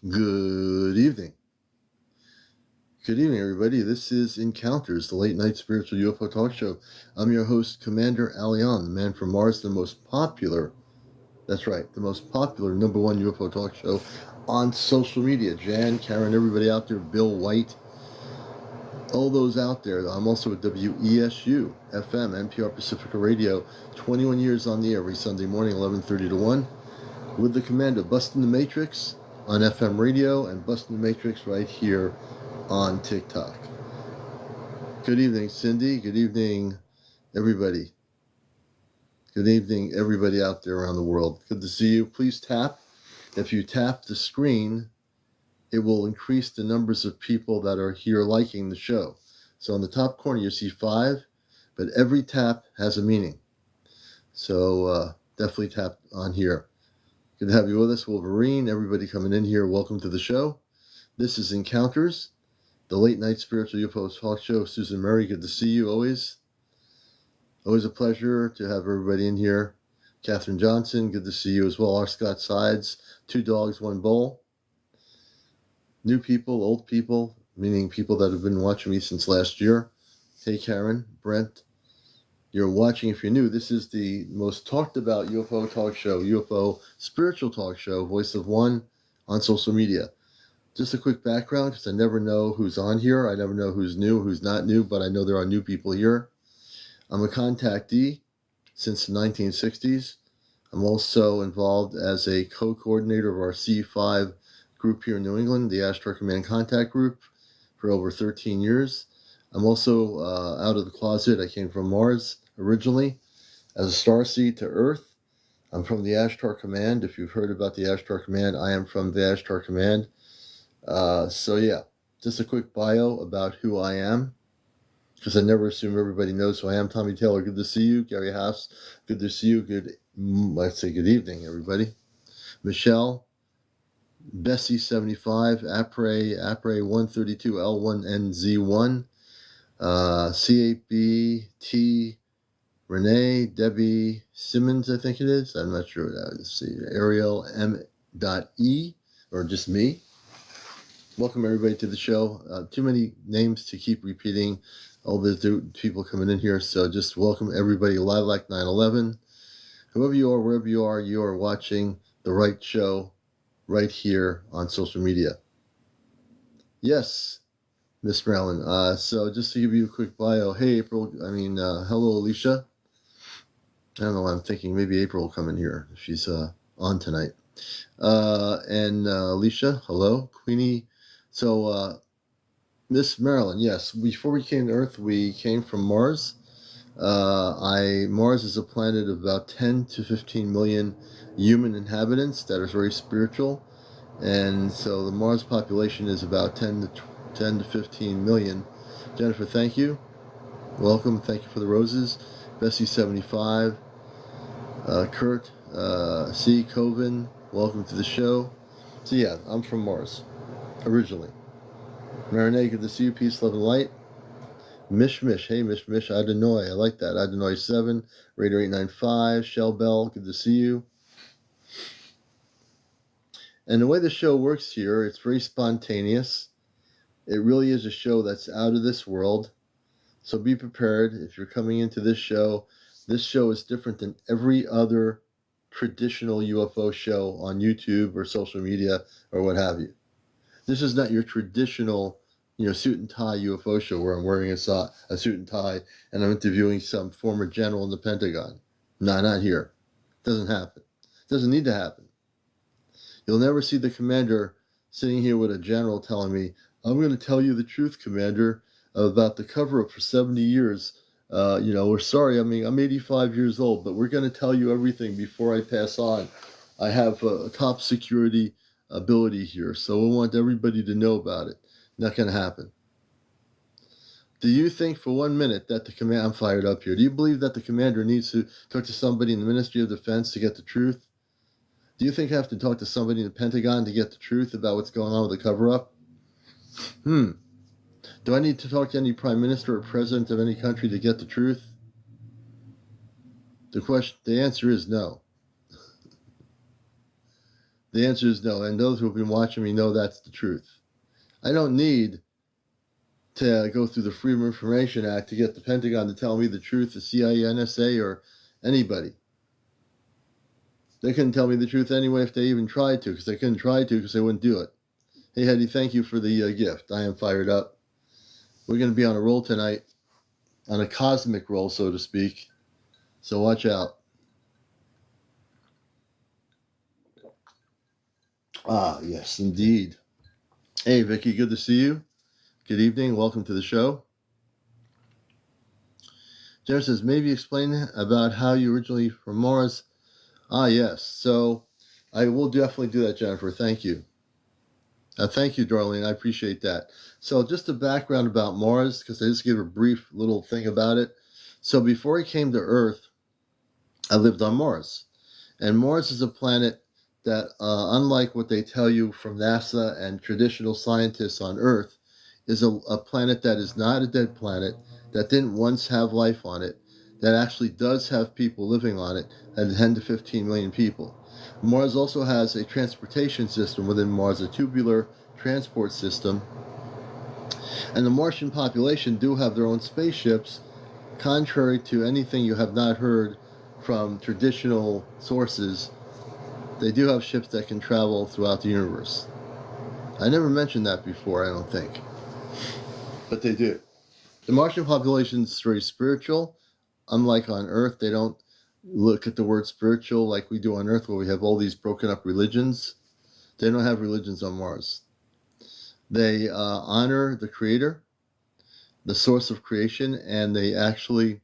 Good evening. Good evening, everybody. This is Encounters, the late night spiritual UFO talk show. I'm your host, CmdrAleon, the man from Mars, the most popular, that's right, the most popular number one UFO talk show on social media. Jan, Karen, everybody out there, Bill White, all those out there. I'm also at WESU, FM, NPR Pacifica Radio, 21 years on the air every Sunday morning, 11:30 to 1, with the Commando, Busting the Matrix on FM radio and Busting the Matrix right here on TikTok. Good evening, Cindy. Good evening, everybody. Good evening, everybody out there around the world. Good to see you. Please tap. If you tap the screen, it will increase the numbers of people that are here liking the show. So on the top corner, you see 5, but every tap has a meaning. So definitely tap on here. Good to have you with us, Wolverine. Everybody coming in here, welcome to the show. This is Encounters, the late night spiritual UFO talk show. Susan Murray, good to see you always. Always a pleasure to have everybody in here. Catherine Johnson, good to see you as well. R. Scott Sides, 2 dogs, 1 bowl. New people, old people, meaning people that have been watching me since last year. Hey, Karen, Brent, you're watching. If you're new, this is the most talked about UFO talk show, UFO spiritual talk show, Voice of One on social media. Just a quick background, because I never know who's on here. I never know who's new, who's not new, but I know there are new people here. I'm a contactee since the 1960s. I'm also involved as a co-coordinator of our C5 group here in New England, the Ashtar Command Contact Group, for over 13 years. I'm also out of the closet. I came from Mars originally as a starseed to Earth. I'm from the Ashtar Command. If you've heard about the Ashtar Command, I am from the Ashtar Command. So yeah, just a quick bio about who I am, because I never assume everybody knows who I am. Tommy Taylor, good to see you. Gary Haas, good to see you. Let's say good evening, everybody. Michelle, Bessie 75, Apre 132, L1NZ1, C8BT, Renee, Debbie Simmons, I think it is. I'm not sure what that is. See, Ariel M.E, or just me. Welcome everybody to the show. Too many names to keep repeating. All the people coming in here, so just welcome everybody. Live like 9/11. Whoever you are, wherever you are watching the right show right here on social media. Yes, Miss Marilyn. So just to give you a quick bio. Hey, April. Hello, Alicia. I don't know why I'm thinking maybe April will come in here. She's on tonight. And Alicia, hello. Queenie. So, Miss Marilyn, yes, before we came to Earth, we came from Mars. Mars is a planet of about 10 to 15 million human inhabitants that are very spiritual. And so the Mars population is about 10 to 15 million. Jennifer, thank you. Welcome. Thank you for the roses. Bessie 75. Kurt C. Coven, welcome to the show. So yeah, I'm from Mars, originally. Marinette, good to see you. Peace, love, and light. Mish, hey Mish, Adenoy, I like that. Adenoy 7, Raider 895, Shell Bell, good to see you. And the way the show works here, it's very spontaneous. It really is a show that's out of this world. So be prepared if you're coming into this show. This show is different than every other traditional UFO show on YouTube or social media or what have you. This is not your traditional, suit and tie UFO show where I'm wearing a suit and tie and I'm interviewing some former general in the Pentagon. No, not here. It doesn't happen. It doesn't need to happen. You'll never see the commander sitting here with a general telling me, I'm going to tell you the truth, Commander, about the cover-up for 70 years. We're sorry. I'm 85 years old, but we're going to tell you everything before I pass on. I have a top security ability here, so we want everybody to know about it. Not going to happen. Do you think for 1 minute that I'm fired up here. Do you believe that the commander needs to talk to somebody in the Ministry of Defense to get the truth? Do you think I have to talk to somebody in the Pentagon to get the truth about what's going on with the cover-up? Do I need to talk to any prime minister or president of any country to get the truth? The answer is no. The answer is no. And those who have been watching me know that's the truth. I don't need to go through the Freedom of Information Act to get the Pentagon to tell me the truth, the CIA, NSA, or anybody. They couldn't tell me the truth anyway if they even tried to, because they couldn't try to because they wouldn't do it. Hey, Hetty, thank you for the gift. I am fired up. We're going to be on a roll tonight, on a cosmic roll, so to speak. So watch out. Ah, yes, indeed. Hey, Vicky, good to see you. Good evening. Welcome to the show. Jennifer says, maybe explain about how you originally from Mars. Ah, yes. So I will definitely do that, Jennifer. Thank you. Thank you, Darlene. I appreciate that. So just a background about Mars, because I just gave a brief little thing about it. So before I came to Earth, I lived on Mars. And Mars is a planet that, unlike what they tell you from NASA and traditional scientists on Earth, is a planet that is not a dead planet, that didn't once have life on it, that actually does have people living on it, and 10 to 15 million people. Mars also has a transportation system within Mars, a tubular transport system. And the Martian population do have their own spaceships, contrary to anything you have not heard from traditional sources. They do have ships that can travel throughout the universe. I never mentioned that before, I don't think. But they do. The Martian population is very spiritual. Unlike on Earth, they don't look at the word spiritual like we do on Earth, where we have all these broken up religions. They don't have religions on Mars. They honor the Creator, the source of creation, and they actually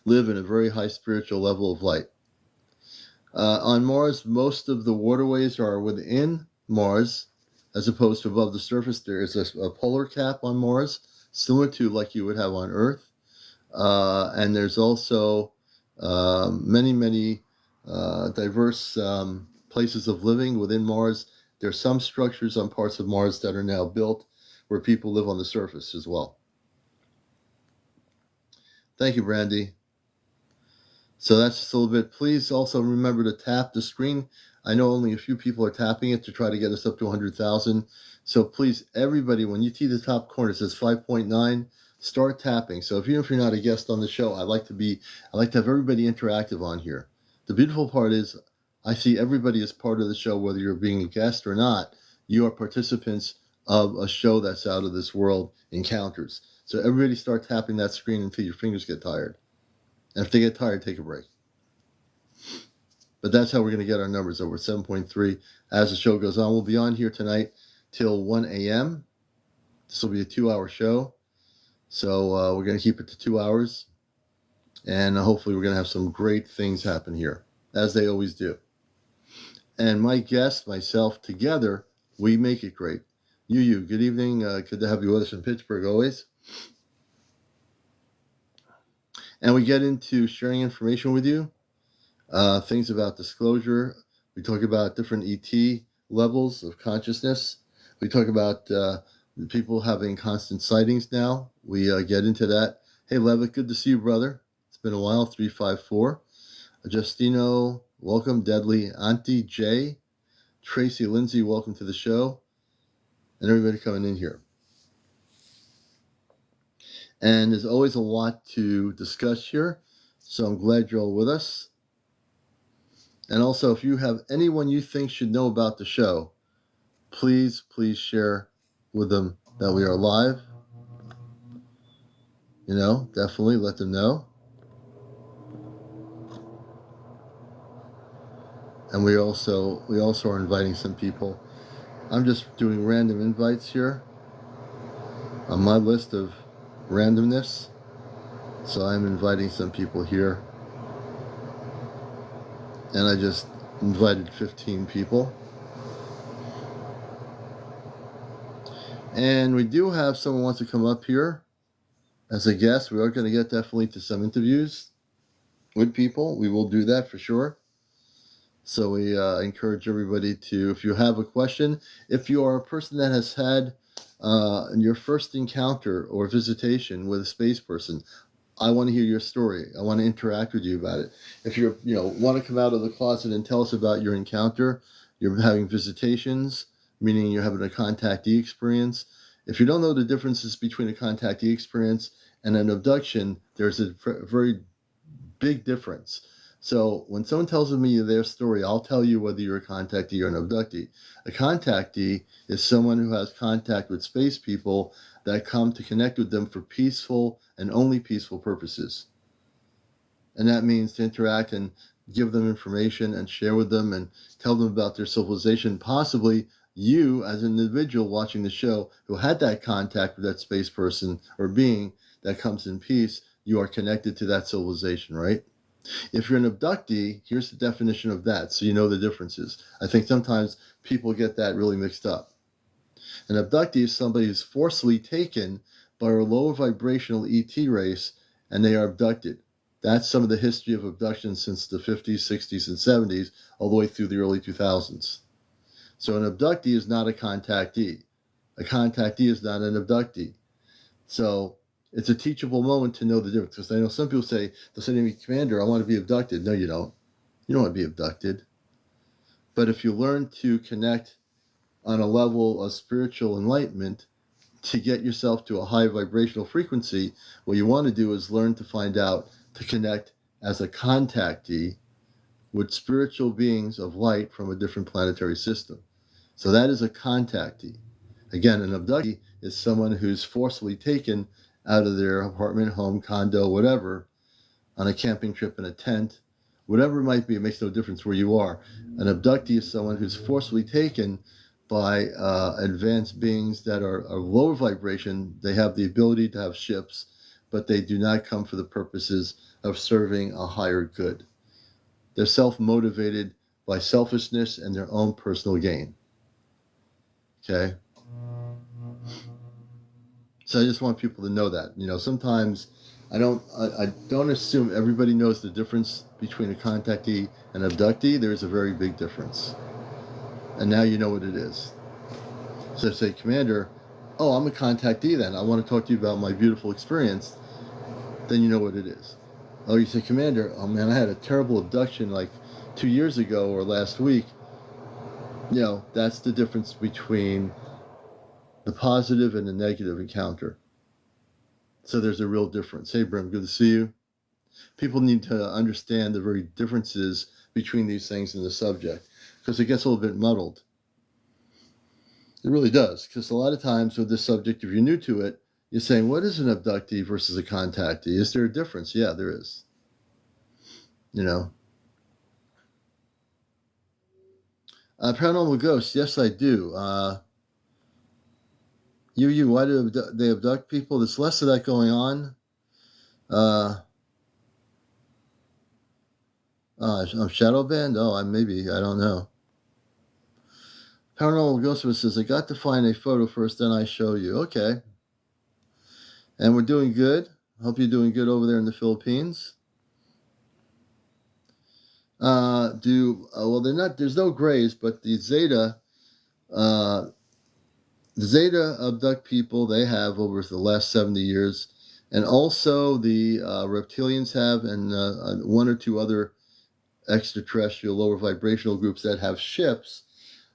live in a very high spiritual level of light. On Mars, most of the waterways are within Mars, as opposed to above the surface. There is a polar cap on Mars, similar to like you would have on Earth. And there's also many diverse places of living within Mars. There's some structures on parts of Mars that are now built where people live on the surface as well. Thank you, Brandy. So that's just a little bit. Please also remember to tap the screen. I know only a few people are tapping it to try to get us up to 100,000. So please, everybody, when you see the top corner, it says 5.9, start tapping. So even if you're not a guest on the show, I like to have everybody interactive on here. The beautiful part is I see everybody as part of the show, whether you're being a guest or not. You are participants of a show that's out of this world, Encounters. So everybody start tapping that screen until your fingers get tired. And if they get tired, take a break. But that's how we're going to get our numbers over 7.3 as the show goes on. We'll be on here tonight till 1 a.m. This will be a 2-hour show. So we're going to keep it to 2 hours. And hopefully we're going to have some great things happen here, as they always do. And my guest, myself, together, we make it great. You, good evening. Good to have you with us in Pittsburgh always. And we get into sharing information with you, things about disclosure. We talk about different ET levels of consciousness. We talk about people having constant sightings now. We get into that. Hey, Levitt, good to see you, brother. It's been a while, 354. Justino, welcome. Deadly, Auntie J, Tracy Lindsay, welcome to the show. And everybody coming in here. And there's always a lot to discuss here, so I'm glad you're all with us. And also, if you have anyone you think should know about the show, please share with them that we are live. Definitely let them know. And we also are inviting some people. I'm just doing random invites here on my list of randomness. So I'm inviting some people here. And I just invited 15 people. And we do have someone who wants to come up here as a guest. We are going to get definitely to some interviews with people. We will do that for sure. So we encourage everybody to, if you have a question, if you are a person that has had your first encounter or visitation with a space person, I want to hear your story. I want to interact with you about it. If you want to come out of the closet and tell us about your encounter, You're having visitations, meaning you're having a contactee experience. If you don't know the differences between a contactee experience and an abduction, there's a very big difference. So when someone tells me their story, I'll tell you whether you're a contactee or an abductee. A contactee is someone who has contact with space people that come to connect with them for peaceful and only peaceful purposes. And that means to interact and give them information and share with them and tell them about their civilization. Possibly you, as an individual watching the show, who had that contact with that space person or being that comes in peace, you are connected to that civilization, right? If you're an abductee, here's the definition of that, so you know the differences. I think sometimes people get that really mixed up. An abductee is somebody who's forcibly taken by a lower vibrational ET race, and they are abducted. That's some of the history of abductions since the 50s, 60s, and 70s, all the way through the early 2000s. So an abductee is not a contactee. A contactee is not an abductee. So it's a teachable moment to know the difference. Because I know some people say, they'll say to me, Commander, I want to be abducted. No, you don't. You don't want to be abducted. But if you learn to connect on a level of spiritual enlightenment to get yourself to a high vibrational frequency, what you want to do is learn to find out to connect as a contactee with spiritual beings of light from a different planetary system. So that is a contactee. Again, an abductee is someone who's forcibly taken out of their apartment, home, condo, whatever, on a camping trip in a tent, whatever it might be. It makes no difference where you are. An abductee is someone who's forcibly taken by advanced beings that are lower vibration. They have the ability to have ships, but they do not come for the purposes of serving a higher good. They're self-motivated by selfishness and their own personal gain. Okay? So I just want people to know that. Sometimes I don't assume everybody knows the difference between a contactee and abductee. There's a very big difference. And now you know what it is. So say, Commander, oh, I'm a contactee then. I want to talk to you about my beautiful experience. Then you know what it is. Oh, you say, Commander, oh man, I had a terrible abduction like 2 years ago or last week. That's the difference between the positive and the negative encounter. So there's a real difference. Hey, Brim, good to see you. People need to understand the very differences between these things in the subject, because it gets a little bit muddled. It really does, because a lot of times with this subject, if you're new to it, you're saying, what is an abductee versus a contactee? Is there a difference? Yeah, there is. Paranormal ghosts, yes, I do. Why do they abduct people? There's less of that going on. Shadow band? Oh, I don't know. Paranormal Ghost says, I got to find a photo first, then I show you. Okay. And we're doing good. Hope you're doing good over there in the Philippines. Well, they're not, there's no grays, but the Zeta abduct people, they have over the last 70 years. And also the reptilians have, and one or two other extraterrestrial lower vibrational groups that have ships.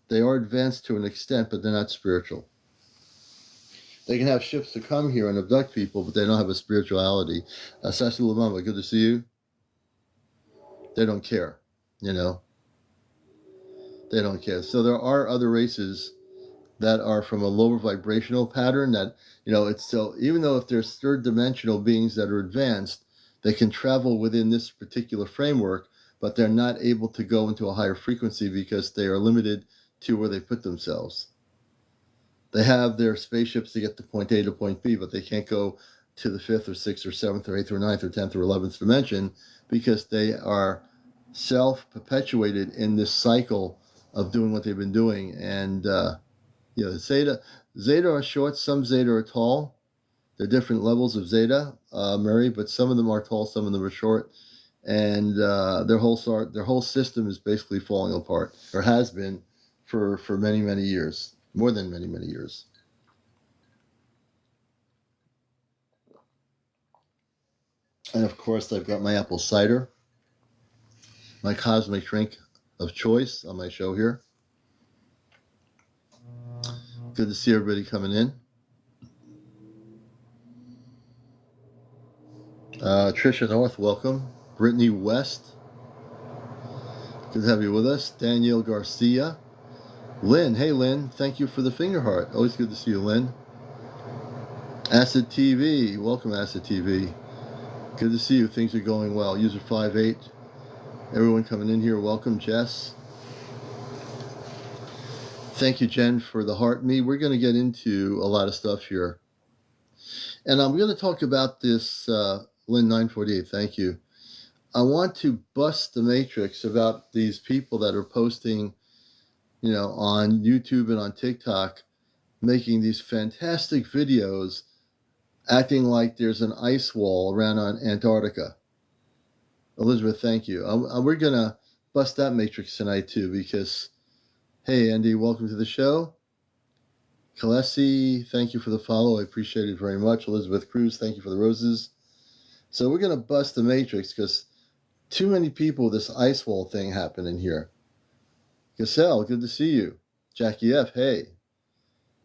They are advanced to an extent, but they're not spiritual. They can have ships to come here and abduct people, but they don't have a spirituality. Sasu Lamamba, good to see you. They don't care, They don't care. So there are other races that are from a lower vibrational pattern that, it's so, even though if there's third dimensional beings that are advanced, they can travel within this particular framework, but they're not able to go into a higher frequency because they are limited to where they put themselves. They have their spaceships to get to point A to point B, but they can't go to the 5th or 6th or 7th or 8th or 9th or 10th or 11th dimension because they are self-perpetuated in this cycle of doing what they've been doing. And, Zeta are short, some Zeta are tall. There are different levels of Zeta, Mary, but some of them are tall, some of them are short. And their whole system is basically falling apart, or has been for many, many years, more than many, many years. And of course, I've got my apple cider, my cosmic drink of choice on my show here. Good to see everybody coming in. Trisha North, welcome. Brittany West, good to have you with us. Danielle Garcia. Lynn, hey Lynn, thank you for the finger heart. Always good to see you, Lynn. Acid TV, welcome Acid TV. Good to see you, things are going well. User 58, everyone coming in here, welcome. Jess. Thank you, Jen, for the heart me. We're going to get into a lot of stuff here. And I'm going to talk about this, Lynn 948, thank you. I want to bust the matrix about these people that are posting, on YouTube and on TikTok, making these fantastic videos acting like there's an ice wall around on Antarctica. Elizabeth, thank you. We're going to bust that matrix tonight too, because, hey, Andy, welcome to the show. Kalesi, thank you for the follow. I appreciate it very much. Elizabeth Cruz, thank you for the roses. So we're going to bust the matrix because too many people, this ice wall thing happening here. Cassell, good to see you. Jackie F, hey.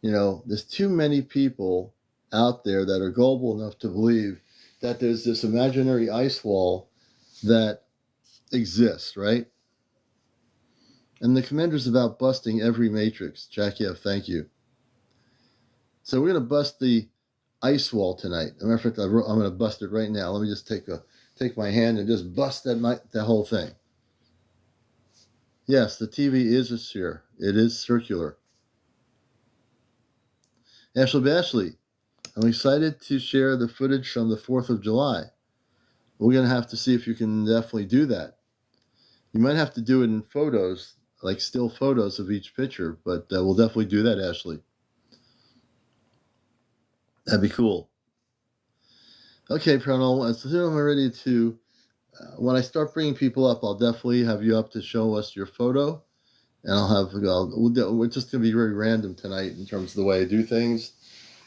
There's too many people out there that are gullible enough to believe that there's this imaginary ice wall that exists, right? And the commander's about busting every matrix. Jackie F, thank you. So we're going to bust the ice wall tonight. As a matter of fact, I'm going to bust it right now. Let me just take my hand and just bust that whole thing. Yes, the TV is a sphere. It is circular. Ashley Bashley, I'm excited to share the footage from the 4th of July. We're going to have to see if you can definitely do that. You might have to do it in photos, like still photos of each picture, but we'll definitely do that, Ashley. That'd be cool. Okay, Paranormal, as soon as I'm ready to, when I start bringing people up, I'll definitely have you up to show us your photo. And we're just going to be very random tonight in terms of the way I do things.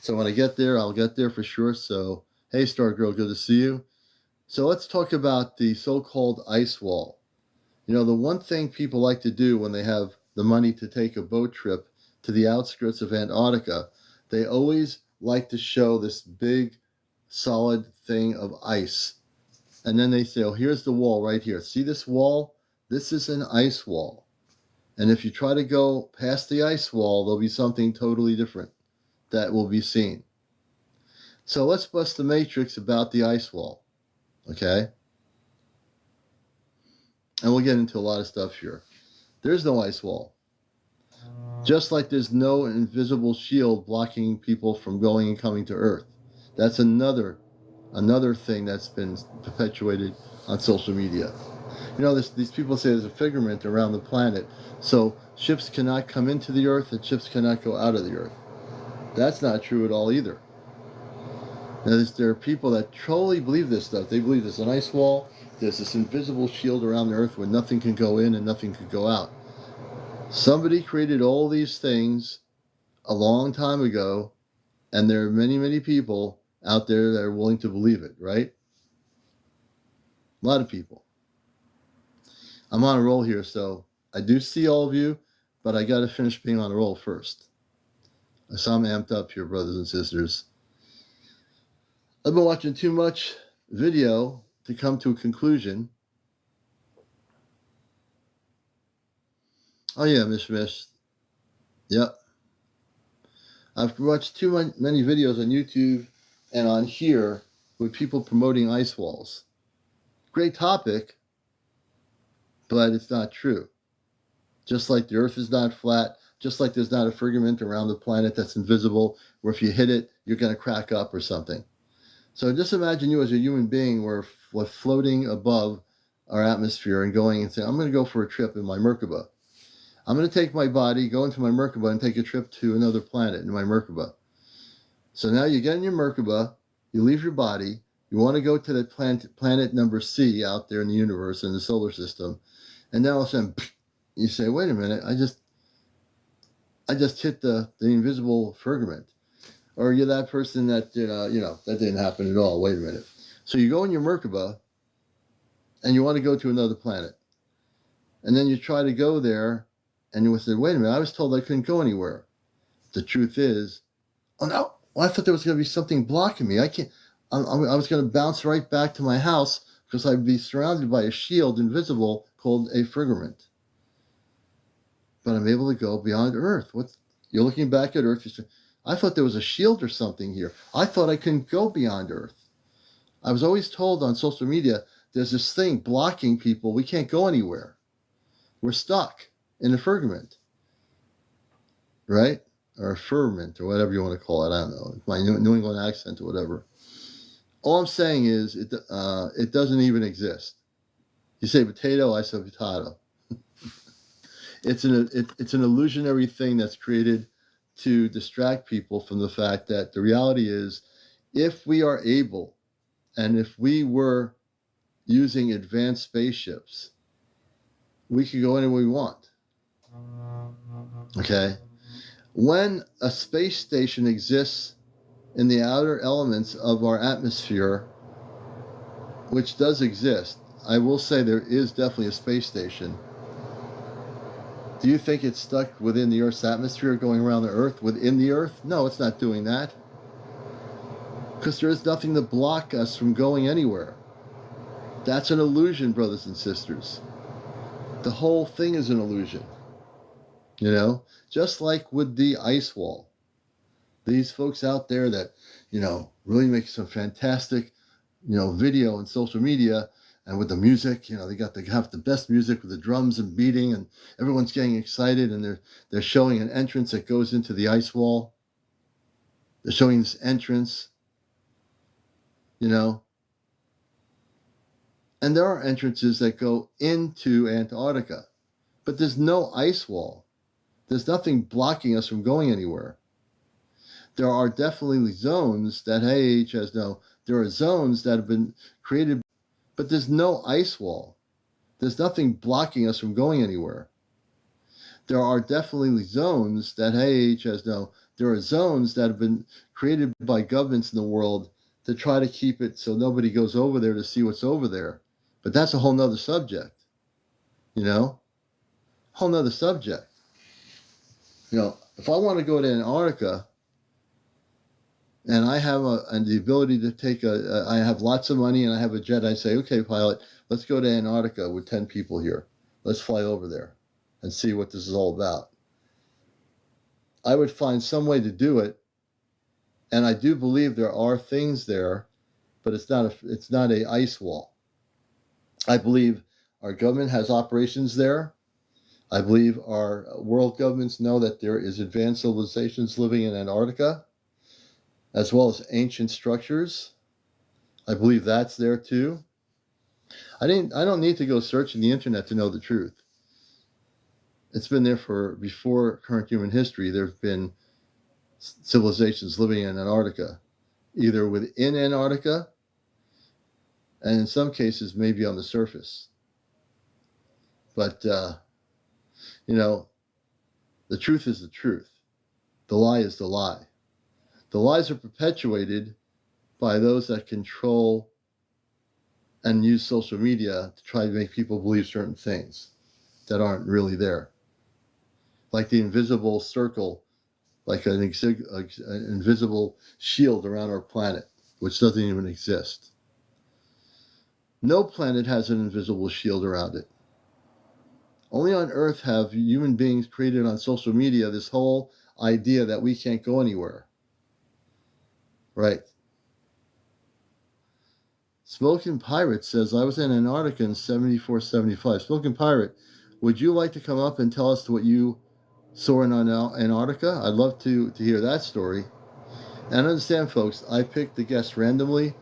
So when I get there, I'll get there for sure. So, hey, Star Girl, good to see you. So let's talk about the so-called ice wall. The one thing people like to do when they have the money to take a boat trip to the outskirts of Antarctica, they always like to show this big, solid thing of ice. And then they say, oh, here's the wall right here. See this wall? This is an ice wall. And if you try to go past the ice wall, there'll be something totally different that will be seen. So let's bust the matrix about the ice wall, okay? And we'll get into a lot of stuff here. There's no ice wall. Just like there's no invisible shield blocking people from going and coming to Earth. That's another thing that's been perpetuated on social media. These people say there's a figment around the planet, so ships cannot come into the Earth and ships cannot go out of the Earth. That's not true at all either. Now, there are people that totally believe this stuff. They believe there's an ice wall, there's this invisible shield around the Earth where nothing can go in and nothing can go out. Somebody created all these things a long time ago, and there are many, many people out there that are willing to believe it, right? A lot of people. I'm on a roll here, so I do see all of you, but I got to finish being on a roll first. So I'm amped up here, brothers and sisters. I've been watching too much video to come to a conclusion. Oh yeah, Mish. Yep. I've watched too many videos on YouTube and on here with people promoting ice walls. Great topic, but it's not true. Just like the Earth is not flat, just like there's not a firmament around the planet that's invisible, where if you hit it, you're going to crack up or something. So just imagine you as a human being were floating above our atmosphere and going and saying, I'm going to go for a trip in my Merkaba. I'm going to take my body, go into my Merkaba, and take a trip to another planet in my Merkaba. So now you get in your Merkaba, you leave your body, you want to go to the planet number C out there in the universe, in the solar system, and now all of a sudden, you say, wait a minute, I just hit the invisible firmament. Or you're that person that, that didn't happen at all. Wait a minute. So you go in your Merkaba, and you want to go to another planet. And then you try to go there, and you say, wait a minute, I was told I couldn't go anywhere. The truth is, oh no, well, I thought there was going to be something blocking me. I was going to bounce right back to my house because I'd be surrounded by a shield, invisible, called a firmament. But I'm able to go beyond Earth. You're looking back at Earth. You say, I thought there was a shield or something here. I thought I couldn't go beyond Earth. I was always told on social media, there's this thing blocking people. We can't go anywhere. We're stuck in the firmament, right? Or firmament, or whatever you want to call it. I don't know. My New England accent or whatever. All I'm saying is it doesn't even exist. You say potato, I say potato. It's an illusionary thing that's created to distract people from the fact that the reality is, if we are able, and if we were using advanced spaceships, we could go anywhere we want. Okay? When a space station exists in the outer elements of our atmosphere, which does exist, I will say there is definitely a space station. Do you think it's stuck within the Earth's atmosphere going around the Earth, within the Earth? No, it's not doing that. Because there is nothing to block us from going anywhere. That's an illusion, brothers and sisters. The whole thing is an illusion. You know, just like with the ice wall. These folks out there that, really make some fantastic, video and social media, and with the music, they have the best music with the drums and beating, and everyone's getting excited, and they're showing an entrance that goes into the ice wall. They're showing this entrance, and there are entrances that go into Antarctica, but there's no ice wall. There's nothing blocking us from going anywhere. There are definitely zones that, there are zones that have been created, but there's no ice wall. There's nothing blocking us from going anywhere. There are definitely zones that, there are zones that have been created by governments in the world to try to keep it so nobody goes over there to see what's over there. But that's a whole nother subject, whole nother subject. If I want to go to Antarctica, and I have the ability to I have lots of money and I have a jet, I say, okay, pilot, let's go to Antarctica with 10 people here. Let's fly over there and see what this is all about. I would find some way to do it. And I do believe there are things there, but it's not a ice wall. I believe our government has operations there. I believe our world governments know that there is advanced civilizations living in Antarctica, as well as ancient structures. I believe that's there too. I don't need to go searching the internet to know the truth. It's been there before current human history. There have been civilizations living in Antarctica, either within Antarctica, and in some cases maybe on the surface. But the truth is the truth. The lie is the lie. The lies are perpetuated by those that control and use social media to try to make people believe certain things that aren't really there. Like the invisible circle, like an invisible shield around our planet, which doesn't even exist. No planet has an invisible shield around it. Only on Earth have human beings created on social media this whole idea that we can't go anywhere. Right. SmokinPirate says, I was in Antarctica in 74, 75. SmokinPirate, would you like to come up and tell us what you saw in Antarctica? I'd love to hear that story. And understand, folks, I picked the guests randomly.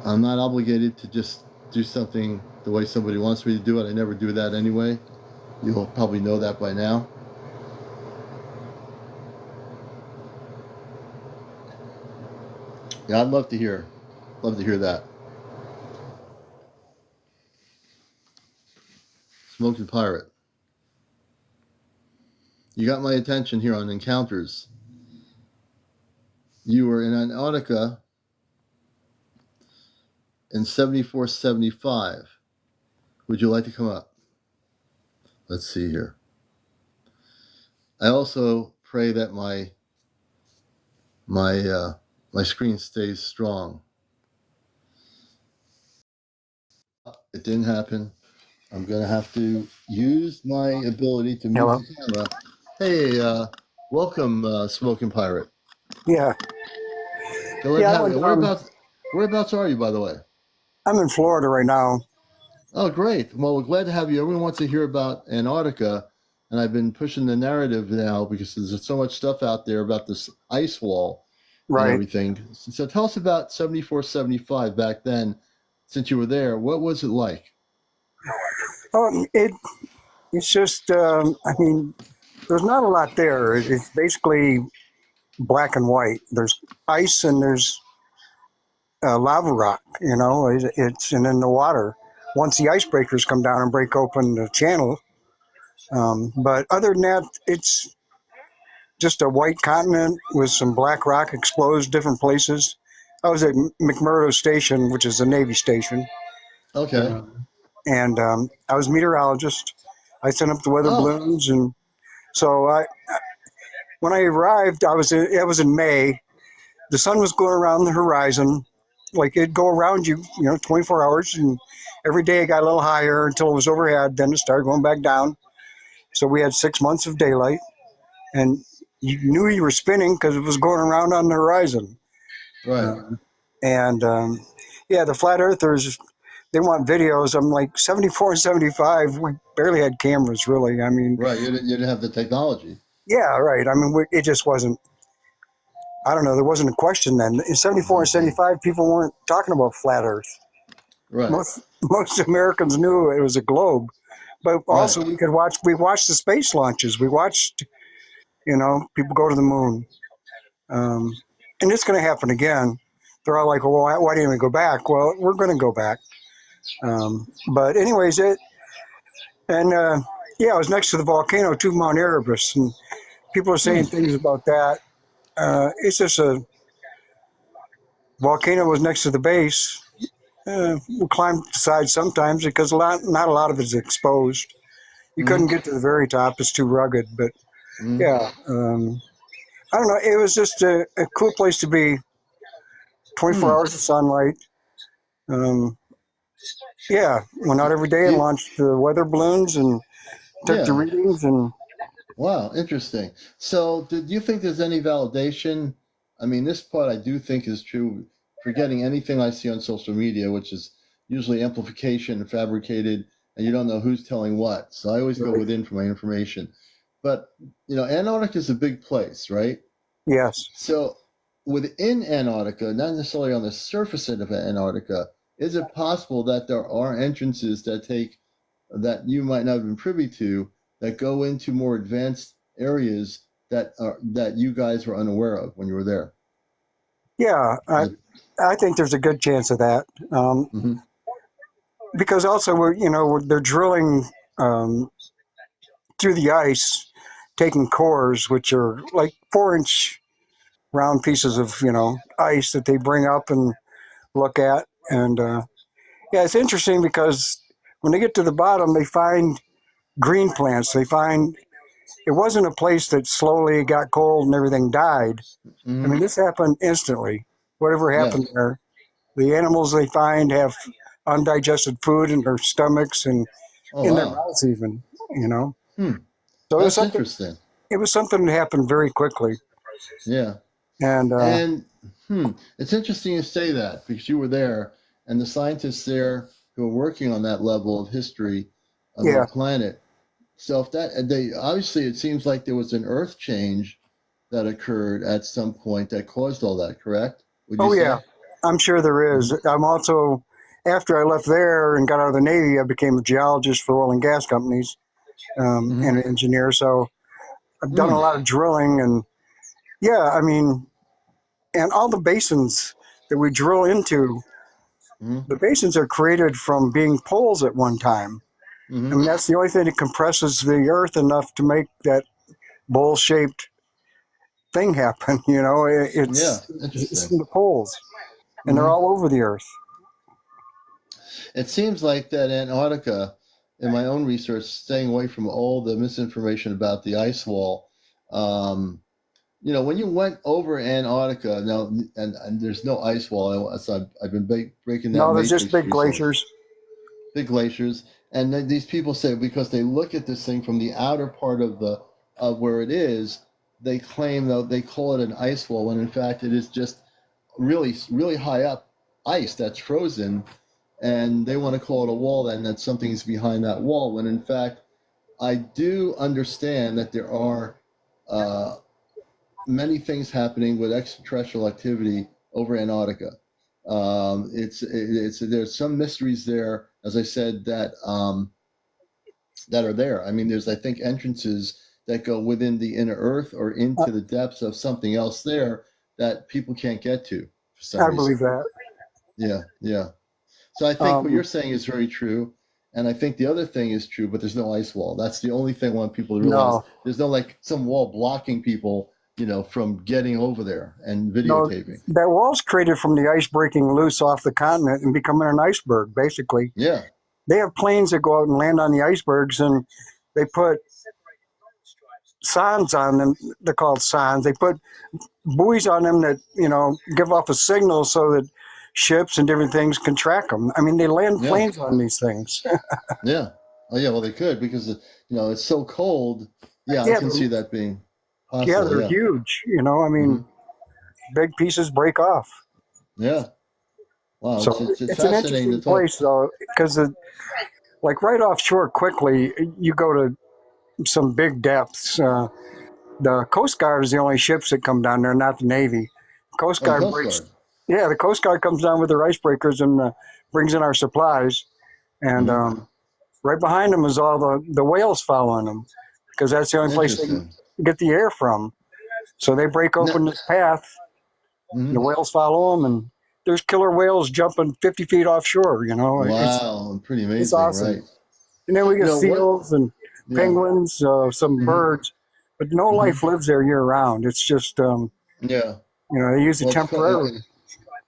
I'm not obligated to just do something the way somebody wants me to do it. I never do that anyway. You'll probably know that by now. Yeah, I'd love to hear that. SmokinPirate. You got my attention here on Encounters. You were in Antarctica in 74, 75. Would you like to come up? Let's see here. I also pray that my screen stays strong. It didn't happen. I'm gonna have to use my ability to move Hello. the camera. Hey, welcome, SmokinPirate. Yeah. Glad to Yeah. have you. Whereabouts are you, by the way? I'm in Florida right now. Oh, great. Well, we're glad to have you. Everyone wants to hear about Antarctica, and I've been pushing the narrative now because there's so much stuff out there about this ice wall and Right. everything. So tell us about 74, 75 back then, since you were there. What was it like? Oh, it's just. I mean, there's not a lot there. It's basically black and white. There's ice and there's lava rock. It's and in the water. Once the icebreakers come down and break open the channel, but other than that, it's just a white continent with some black rock exposed different places. I was at McMurdo Station, which is a Navy station. Okay. Uh, and I was a meteorologist. I sent up the weather Oh, balloons, and so when I arrived, it was in May. The sun was going around the horizon, like it'd go around you, 24 hours, and every day it got a little higher until it was overhead. Then it started going back down. So we had 6 months of daylight, and you knew you were spinning because it was going around on the horizon. right. Uh, and yeah, the flat earthers, they want videos. I'm like 74 and 75. We barely had cameras, really. I mean, Right. You didn't have the technology. yeah, right. I mean, it just wasn't. I don't know. There wasn't a question then. In 74 and 75, people weren't talking about flat Earth. Right. Most Americans knew it was a globe, but Right. also we watched the space launches. We watched, people go to the moon, um, and it's going to happen again. They're all like, "Well, why didn't we go back?" Well, we're going to go back. But anyways, and yeah, I was next to the volcano too, Mount Erebus, and people are Hmm. saying things about that. It's just a volcano was next to the base. We climbed the side sometimes because not a lot of it is exposed. You Hmm. couldn't get to the very top; it's too rugged. But Hmm. yeah, I don't know. It was just a cool place to be. 24 Hmm. hours of sunlight. Um, yeah, went out every day and You, launched the weather balloons and took the yeah. readings. And Wow, interesting. So, did you think there's any validation? I mean, this part I do think is true. Forgetting anything I see on social media, which is usually amplification and fabricated, and you don't know who's telling what. So I always go right. within for my information. But Antarctica is a big place, right? Yes, So within Antarctica, not necessarily on the surface of Antarctica, is it possible that there are entrances that you might not have been privy to that go into more advanced areas that you guys were unaware of when you were there? yeah, Like, I think there's a good chance of that mm-hmm, because also they're drilling um, through the ice, taking cores which are like 4-inch round pieces of ice that they bring up and look at. And yeah, it's interesting because when they get to the bottom, they find green plants. They find it wasn't a place that slowly got cold and everything died. I mm-hmm, mean, this happened instantly. Whatever yeah. happened there, the animals they find have undigested food in their stomachs and Oh in their wow. mouths, even. You know, Hmm. so it was That's something. interesting. It was something that happened very quickly, Yeah. and And it's interesting you say that because you were there, and the scientists there who are working on that level of history of our yeah, planet. So if that and they obviously it seems like there was an Earth change that occurred at some point that caused all that. Correct? Would you oh yeah, say? I'm sure there is. Mm-hmm. I'm also after I left there and got out of the Navy, I became a geologist for oil and gas companies Mm-hmm. and an engineer. So I've done a Mm-hmm. lot of drilling, and yeah, I mean, and all the basins that we drill into, Mm-hmm. the basins are created from being poles at one time. I Mm-hmm. mean, that's the only thing that compresses the earth enough to make that bowl shaped thing happen. Yeah. It's Interesting. from the poles, and they're Mm-hmm. all over the earth. It seems like that Antarctica, in my own research, staying away from all the misinformation about the ice wall. Um, when you went over Antarctica, now, and there's no ice wall, so I've been breaking that No, there's just matrix big recently. glaciers. Big glaciers, and then these people say because they look at this thing from the outer part of where it is, they claim though they call it an ice wall when in fact it is just really really high up ice that's frozen, and they want to call it a wall and that something's behind that wall when in fact I do understand that there are uh, many things happening with extraterrestrial activity over Antarctica. It's there's some mysteries there, as I said, that are there. I mean, there's I think entrances that go within the inner Earth or I, into the depths of something else there that people can't get to for some I reason. believe that. Yeah, yeah. So I think what you're Um, saying is very true. And I think the other thing is true, but there's no ice wall. That's the only thing I want people to realize. no, There's no like some wall blocking people, from getting over there and no, videotaping. that wall's created from the ice breaking loose off the continent and becoming an iceberg, basically. Yeah. They have planes that go out and land on the icebergs, and they put signs on them. They're called signs. They put buoys on them that, give off a signal so that ships and different things can track them. I mean, they land Yeah. planes on these things. Yeah. Oh yeah, well they could because it's so cold. Yeah, I Yeah, can see that being yeah, possible, they're yeah. huge. I Hmm. mean, big pieces break off. Yeah. Wow, So it's it's an fascinating to interesting talk. place, though, because like right offshore, quickly you go to some big depths. The Coast Guard is the only ships that come down there, not the Navy. Coast Oh, the Guard Coast breaks. Guard. Yeah, the Coast Guard comes down with their icebreakers and brings in our supplies, and Hmm. right behind them is all the whales following them, because that's the only place they can Interesting. get the air from. So they break No, open this path. The mhm. whales follow them, and there's killer whales jumping 50 feet offshore. Wow, pretty It's amazing, awesome. right? And then we get What? seals and Yeah. penguins, some Hmm. birds, but no Hmm. life lives there year round. It's just Yeah. they use it Well, temporarily.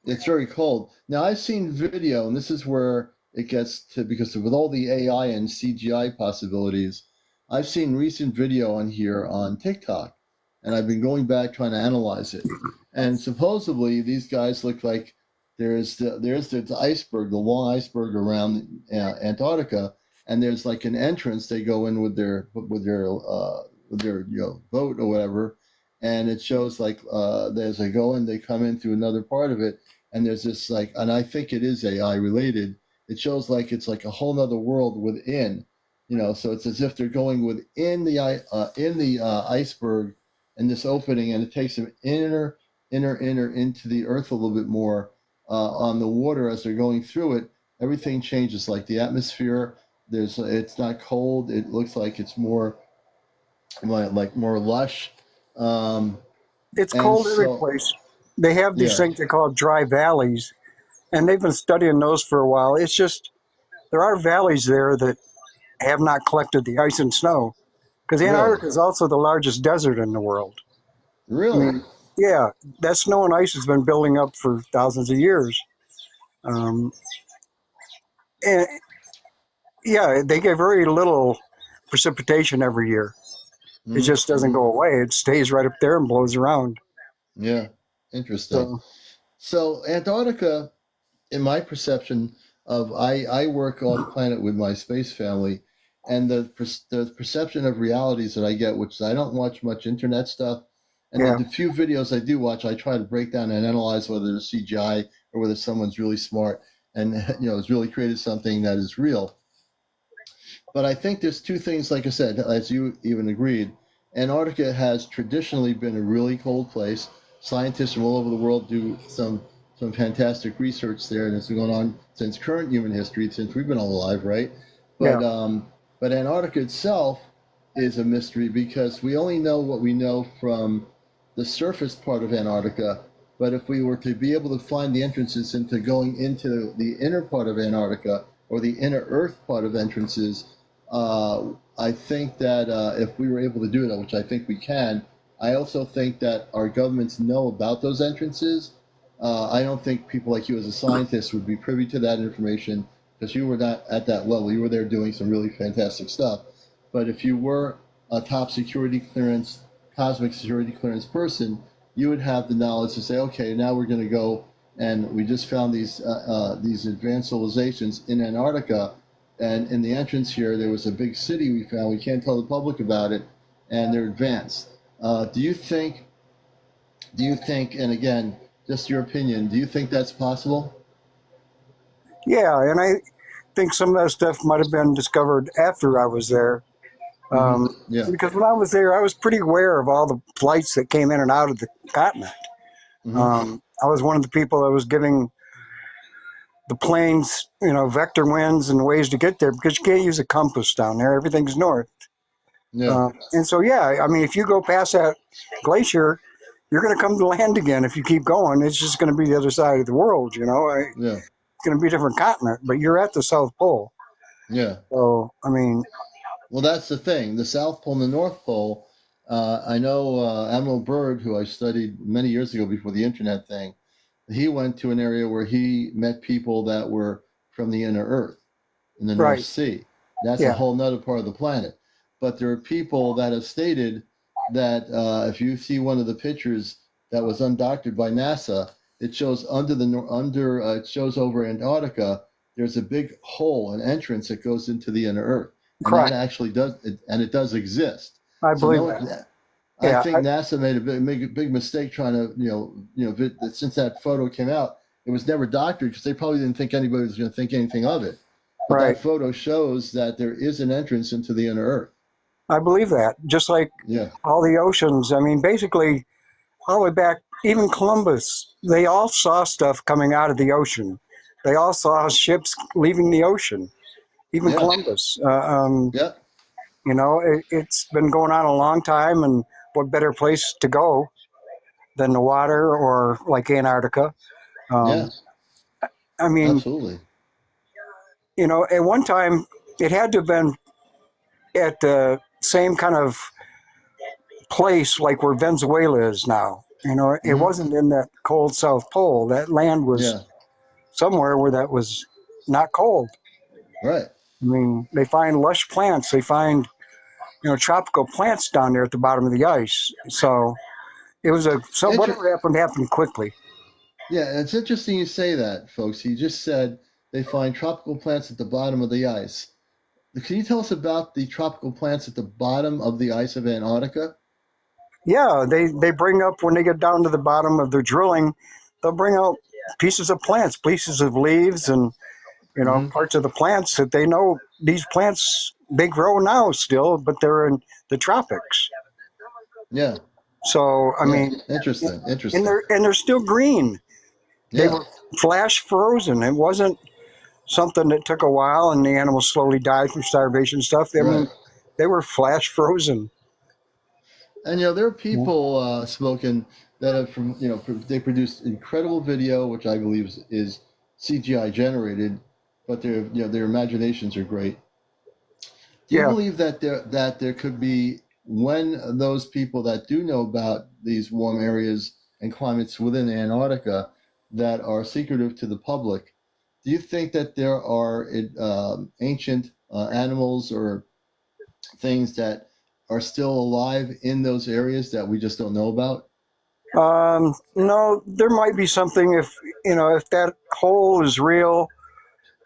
it's very cold. Now I've seen video, and this is where it gets to because with all the AI and CGI possibilities, I've seen recent video on here on TikTok, and I've been going back trying to analyze it. And supposedly these guys look like there's the iceberg, the long iceberg around Antarctica, and there's like an entrance they go in with their boat or whatever, and it shows like as they go in, they come in through another part of it, and there's this like, and I think it is AI related. It shows like it's like a whole nother world within, so it's as if they're going within the iceberg and this opening, and it takes them inner into the earth a little bit more on the water as they're going through it. Everything changes, like the atmosphere. It's not cold. It looks like it's more like more lush. Um, It's and cold every so, place. They have these yeah, things they call dry valleys, and they've been studying those for a while. It's just there are valleys there that have not collected the ice and snow, because really, Antarctica is also the largest desert in the world. I really, mean, yeah, that snow and ice has been building up for thousands of years. Um, and yeah, they get very little precipitation every year. It mm-hmm, just doesn't mm-hmm. go away. It stays right up there and blows around. Yeah, interesting. So So Antarctica, in my perception of, I work off planet with my space family, and the perception of realities that I get, which I don't watch much internet stuff, and yeah, the few videos I do watch, I try to break down and analyze whether it's CGI or whether someone's really smart and has really created something that is real. But I think there's two things, like I said, as you even agreed. Antarctica has traditionally been a really cold place. Scientists from all over the world do some fantastic research there, and it's been going on since current human history, since we've been all alive, right? yeah. But Antarctica itself is a mystery because we only know what we know from the surface part of Antarctica. But if we were to be able to find the entrances into going into the inner part of Antarctica or the inner Earth part of entrances, I think that if we were able to do that, which I think we can, I also think that our governments know about those entrances. I don't think people like you as a scientist would be privy to that information because you were not at that level. You were there doing some really fantastic stuff. But if you were a top security clearance cosmic security clearance person, you would have the knowledge to say, okay, now we're going to go, and we just found these advanced civilizations in Antarctica, and in the entrance here there was a big city we found. We can't tell the public about it, and they're advanced. Do you think? Do you think? And again, just your opinion. Do you think that's possible? Yeah, and I think some of that stuff might have been discovered after I was there. Mm-hmm. Um, Yeah. because when I was there, I was pretty aware of all the flights that came in and out of the continent. Mm-hmm. I was one of the people that was giving the planes, vector winds and ways to get there because you can't use a compass down there. Everything's north. Yeah. And so, yeah, I mean, if you go past that glacier, you're going to come to land again. If you keep going, it's just going to be the other side of the world, Yeah. It's going to be a different continent, but you're at the South Pole. Yeah. So, I mean, Well, that's the thing. The South Pole and the North Pole. I know Admiral Byrd, who I studied many years ago before the internet thing. He went to an area where he met people that were from the inner Earth in the North right. Sea. That's a Yeah. whole nother part of the planet. But there are people that have stated that if you see one of the pictures that was undoctored by NASA, it shows it shows over Antarctica. There's a big hole, an entrance that goes into the inner Earth, and that Correct. actually it does exist. I So believe no, that. I Yeah. think NASA made a big mistake trying to since that photo came out, it was never doctored because they probably didn't think anybody was going to think anything of it. But Right. that photo shows that there is an entrance into the inner Earth. I believe that. Just like Yeah. all the oceans. I mean, basically, all the way back, even Columbus, they all saw stuff coming out of the ocean. They all saw ships leaving the ocean, even Yeah. Columbus. Yeah. It's been going on a long time, and what better place to go than the water or like Antarctica? Yeah. I mean, Absolutely. at one time, it had to have been at the same kind of place like where Venezuela is now. It Mm-hmm. wasn't in that cold South Pole. That land was Yeah. somewhere where that was not cold. Right. I mean, they find lush plants. They find, tropical plants down there at the bottom of the ice. So it was whatever happened quickly. Yeah, it's interesting you say that, folks. You just said they find tropical plants at the bottom of the ice. Can you tell us about the tropical plants at the bottom of the ice of Antarctica? Yeah, they bring up when they get down to the bottom of their drilling, they'll bring out pieces of plants, pieces of leaves, and Mm-hmm. parts of the plants that they know these plants they grow now still, but they're in the tropics. Yeah. So I Yeah. mean, Interesting. and Interesting. they're still green. They Yeah. were flash frozen. It wasn't something that took a while and the animals slowly died from starvation and stuff. I mean, Right. they were flash frozen. And there are people smoking that have they produce incredible video, which I believe is CGI generated, but their imaginations are great. Do you Yeah. believe that there could be, when those people that do know about these warm areas and climates within Antarctica that are secretive to the public, do you think that there are ancient animals or things that are still alive in those areas that we just don't know about? No, there might be something if that hole is real,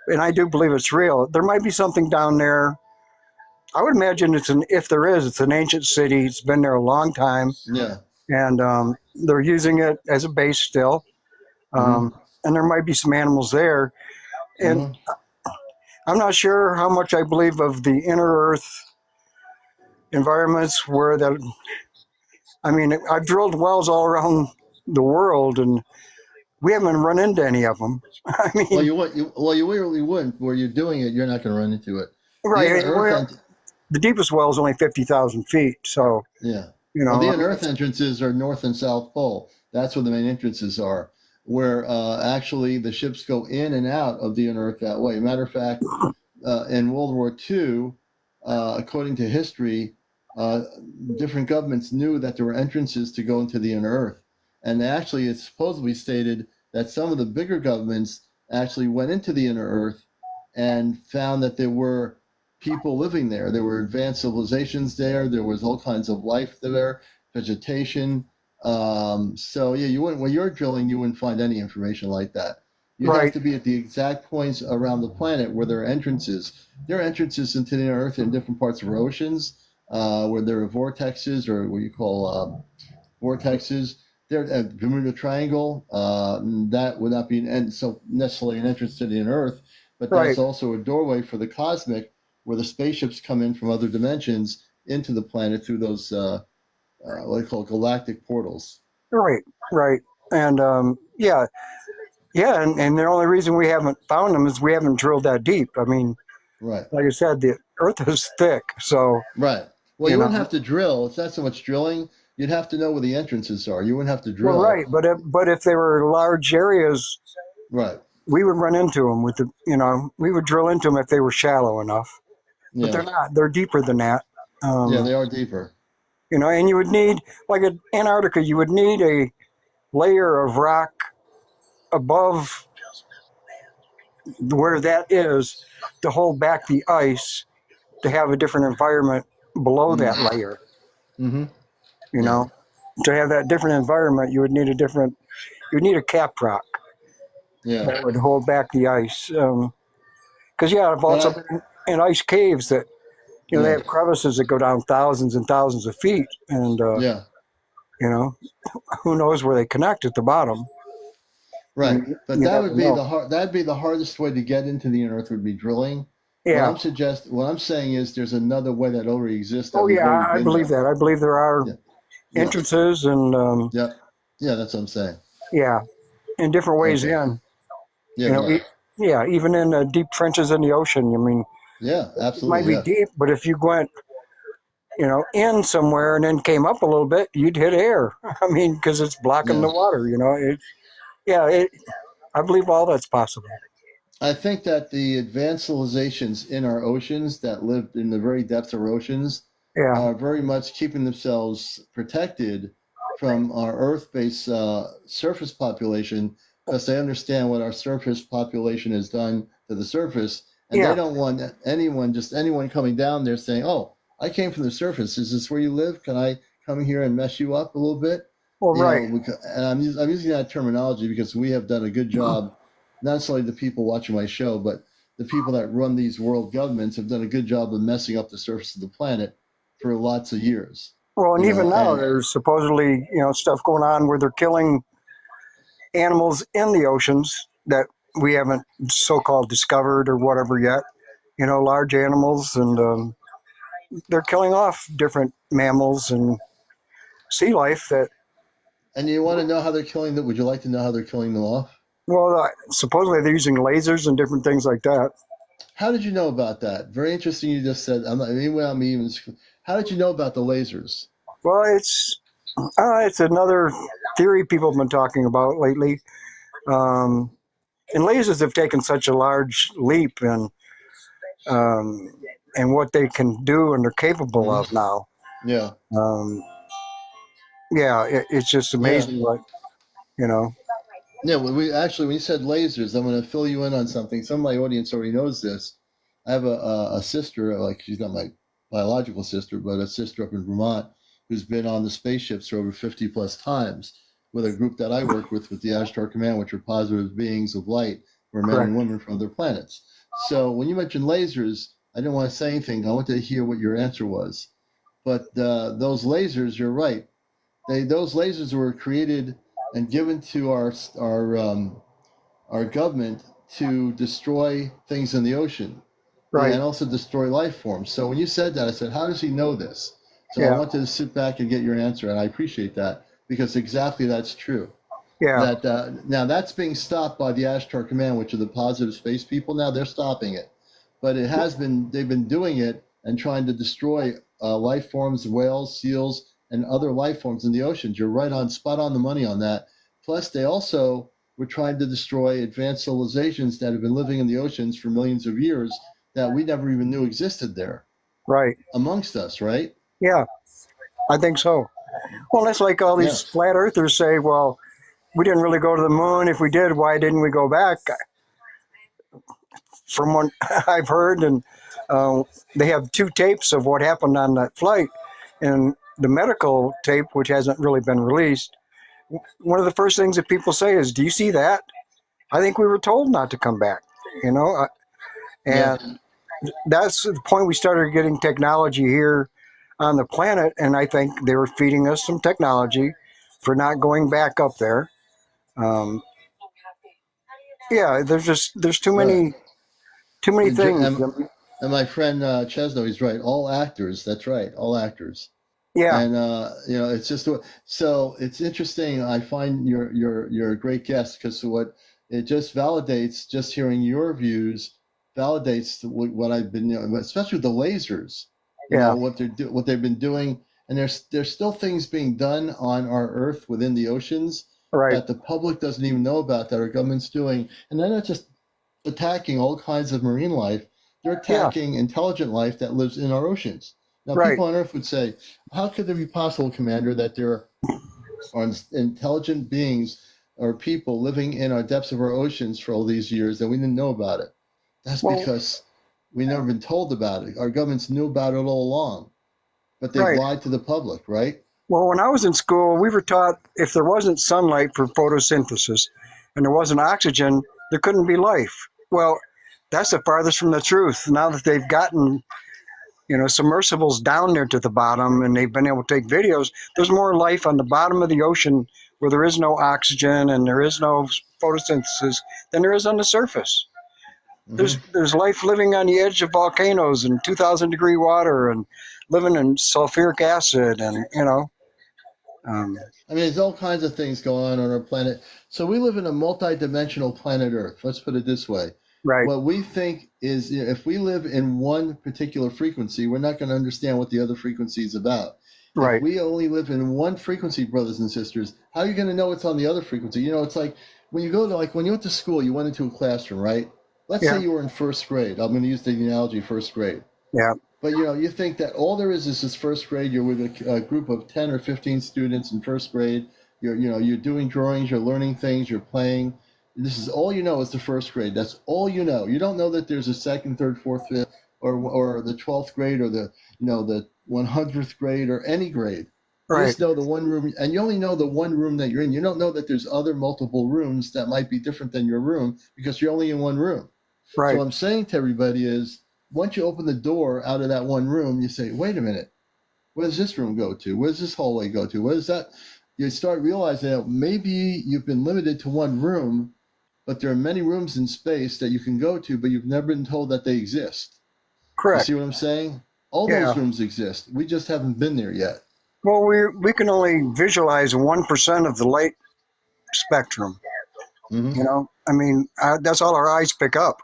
and I do believe it's real. There might be something down there. I would imagine if there is, it's an ancient city. It's been there a long time, Yeah. and they're using it as a base still. Mm-hmm. And there might be some animals there. And Mm-hmm. I'm not sure how much I believe of the inner Earth environments where that. I mean, I've drilled wells all around the world, and we haven't run into any of them. I mean, Well, you really wouldn't. Where you're doing it, you're not going to run into it. The inner right? Earth, The deepest well is only 50,000 feet, so yeah. you Well, the know. I inner mean, Earth entrances are North and South Pole. That's where the main entrances are, where actually the ships go in and out of the inner Earth that way. Matter of fact, in World War II, according to history, uh, different governments knew that there were entrances to go into the inner Earth. And actually, it's supposedly stated that some of the bigger governments actually went into the inner Earth and found that there were people living there. There were advanced civilizations there. There was all kinds of life there. vegetation. So yeah, you wouldn't when you're drilling, you wouldn't find any information like that. You'd have Right, to be at the exact points around the planet where there are entrances. There are entrances into the Earth in different parts of our oceans, where there are vortexes or what you call vortexes. There, Bermuda Triangle, that would not be so necessarily an entrance to the Earth, but right, that's also a doorway for the cosmic, where the spaceships come in from other dimensions into the planet through those what they call galactic portals. right, right. And yeah, yeah, and the only reason we haven't found them is we haven't drilled that deep. I mean, Right. like I said, the Earth is thick, so Right. Well, you you wouldn't have know. to drill. It's not so much drilling. You'd have to know where the entrances are. You wouldn't have to Well, drill. right, but if they were large areas, Right. we would run into them with the we would drill into them if they were shallow enough. But they're Yeah. not. They're deeper than that. Yeah, Um, they are deeper. and you would need, like at Antarctica, you would need a layer of rock above where that is to hold back the ice to have a different environment below Mm. that layer. Mm-hmm. You Yeah. know, to have that different environment, you would need a cap rock Yeah. that would hold back the ice. Because yeah, I've But also I. been in ice caves that they Yeah. have crevices that go down thousands and thousands of feet, and Yeah. you know who knows where they connect at the bottom. Right. But You that never would be know. the hard. That'd be the hardest way to get into the Earth would be drilling. Yeah. What I'm saying is, there's another way that already exists that Oh we've yeah, already I been believe there. that. I believe there are Yeah. Yeah. entrances and Yep. Yeah. That's what I'm saying. yeah, in different ways Okay. in. Yeah. You know, Right. yeah, even in deep trenches in the ocean. I mean, Yeah. it might Absolutely. be Yeah. deep, but if you went, in somewhere and then came up a little bit, you'd hit air. I mean, because it's blocking Yeah. the water. Yeah, I believe all that's possible. I think that the advanced civilizations in our oceans that live in the very depths of our oceans Yeah, are very much keeping themselves protected from our Earth-based surface population because they understand what our surface population has done to the surface, and they yeah. don't want anyone coming down there saying, "Oh, I came from the surface. Is this where you live? Can I come here and mess you up a little bit?" Well, right. And I'm using that terminology because we have done a good job, not necessarily the people watching my show, but the people that run these world governments have done a good job of messing up the surface of the planet for lots of years. Well, and even now, And there's supposedly stuff going on where they're killing animals in the oceans that we haven't so-called discovered or whatever yet. Large animals, and they're killing off different mammals and sea life that, and you want to know how they're killing them? Would you like to know how they're killing them off? well, supposedly they're using lasers and different things like that. How did you know about that? Very interesting. You just said, I'm not, anyway, I'm even. How did you know about the lasers? Well, it's another theory people have been talking about lately. Um, and lasers have taken such a large leap um, in what they can do and they're capable Hmm. of now. Yeah. Um, yeah, it's just Yeah. amazing what you know. Yeah, when when you said lasers, I'm going to fill you in on something. Some of my audience already knows this. I have a sister, like she's not my biological sister, but a sister up in Vermont who's been on the spaceships for over 50 plus times with a group that I work with the Ashtar Command, which are positive beings of light, who are men and Correct. women from other planets. So when you mentioned lasers, I didn't want to say anything. I wanted to hear what your answer was. But those lasers, you're right. Those lasers were created and given to our government to destroy things in the ocean Right. and also destroy life forms. So when you said that, I said, how does he know this? So I Yeah. wanted to sit back and get your answer, and I appreciate that because exactly that's true. Yeah. That now that's being stopped by the Ashtar Command, which are the positive space people. Now they're stopping it, but they've been doing it and trying to destroy life forms, whales, seals, and other life forms in the oceans. You're right on spot on the money on that. Plus, they also were trying to destroy advanced civilizations that have been living in the oceans for millions of years that we never even knew existed there Right. amongst us, right? Yeah. I think so. Well, that's like all Yeah. these flat earthers say, well, we didn't really go to the moon. If we did, why didn't we go back? From what I've heard, and uh, they have two tapes of what happened on that flight, and the medical tape, which hasn't really been released, one of the first things that people say is, "Do you see that? I think we were told not to come back." You know, Yeah. and that's the point we started getting technology here on the planet, and I think they were feeding us some technology for not going back up there. Um, yeah, there's Right. too many And, things. and my friend Chesno, he's right. All actors. That's right. All actors. Yeah, And it's just so it's interesting. I find you're a great guest because what it just validates. Just hearing your views validates what I've been, especially with the lasers. yeah, What they've been doing, and there's still things being done on our Earth within the oceans right, that the public doesn't even know about that our government's doing, and they're not just attacking all kinds of marine life. They're yeah, attacking intelligent life that lives in our oceans. Now, right. people on Earth would say, how could there be possible, Commander, that there are intelligent beings or people living in our depths of our oceans for all these years that we didn't know about it? That's Well, because we never been told about it. Our governments knew about it all along, but they've right. lied to the public, right? Well, when I was in school, we were taught if there wasn't sunlight for photosynthesis and there wasn't oxygen, there couldn't be life. Well, that's the farthest from the truth. Now that they've gotten, submersibles down there to the bottom and they've been able to take videos, there's more life on the bottom of the ocean where there is no oxygen and there is no photosynthesis than there is on the surface. Hmm. There's life living on the edge of volcanoes in 2,000-degree water and living in sulfuric acid and um, I mean, there's all kinds of things going on our planet. So we live in a multi-dimensional planet Earth. Let's put it this way. right, What we think is, if we live in one particular frequency, we're not going to understand what the other frequency is about. If right, we only live in one frequency, brothers and sisters, how are you going to know what's on the other frequency? It's like when you go to, like, when you went to school, you went into a classroom, right? Let's say yeah, you were in first grade. I'm going to use the analogy first grade. yeah, But you think that all there is this first grade. You're with a group of 10 or 15 students in first grade. You're doing drawings, you're learning things, you're playing. This is all you know is the first grade. That's all you know. You don't know that there's a second, third, fourth, fifth, or the 12th grade, or the 100th grade, or any grade. You right, just know the one room, and you only know the one room that you're in. You don't know that there's other multiple rooms that might be different than your room because you're only in one room. So right, what I'm saying to everybody is, once you open the door out of that one room, you say, wait a minute, where does this room go to? Where does this hallway go to? What is that? You start realizing that maybe you've been limited to one room, but there are many rooms in space that you can go to, but you've never been told that they exist. You correct. see what I'm saying? All those Yeah. rooms exist. We just haven't been there yet. Well, we can only visualize 1% of the light spectrum. Hmm. I mean, that's all our eyes pick up.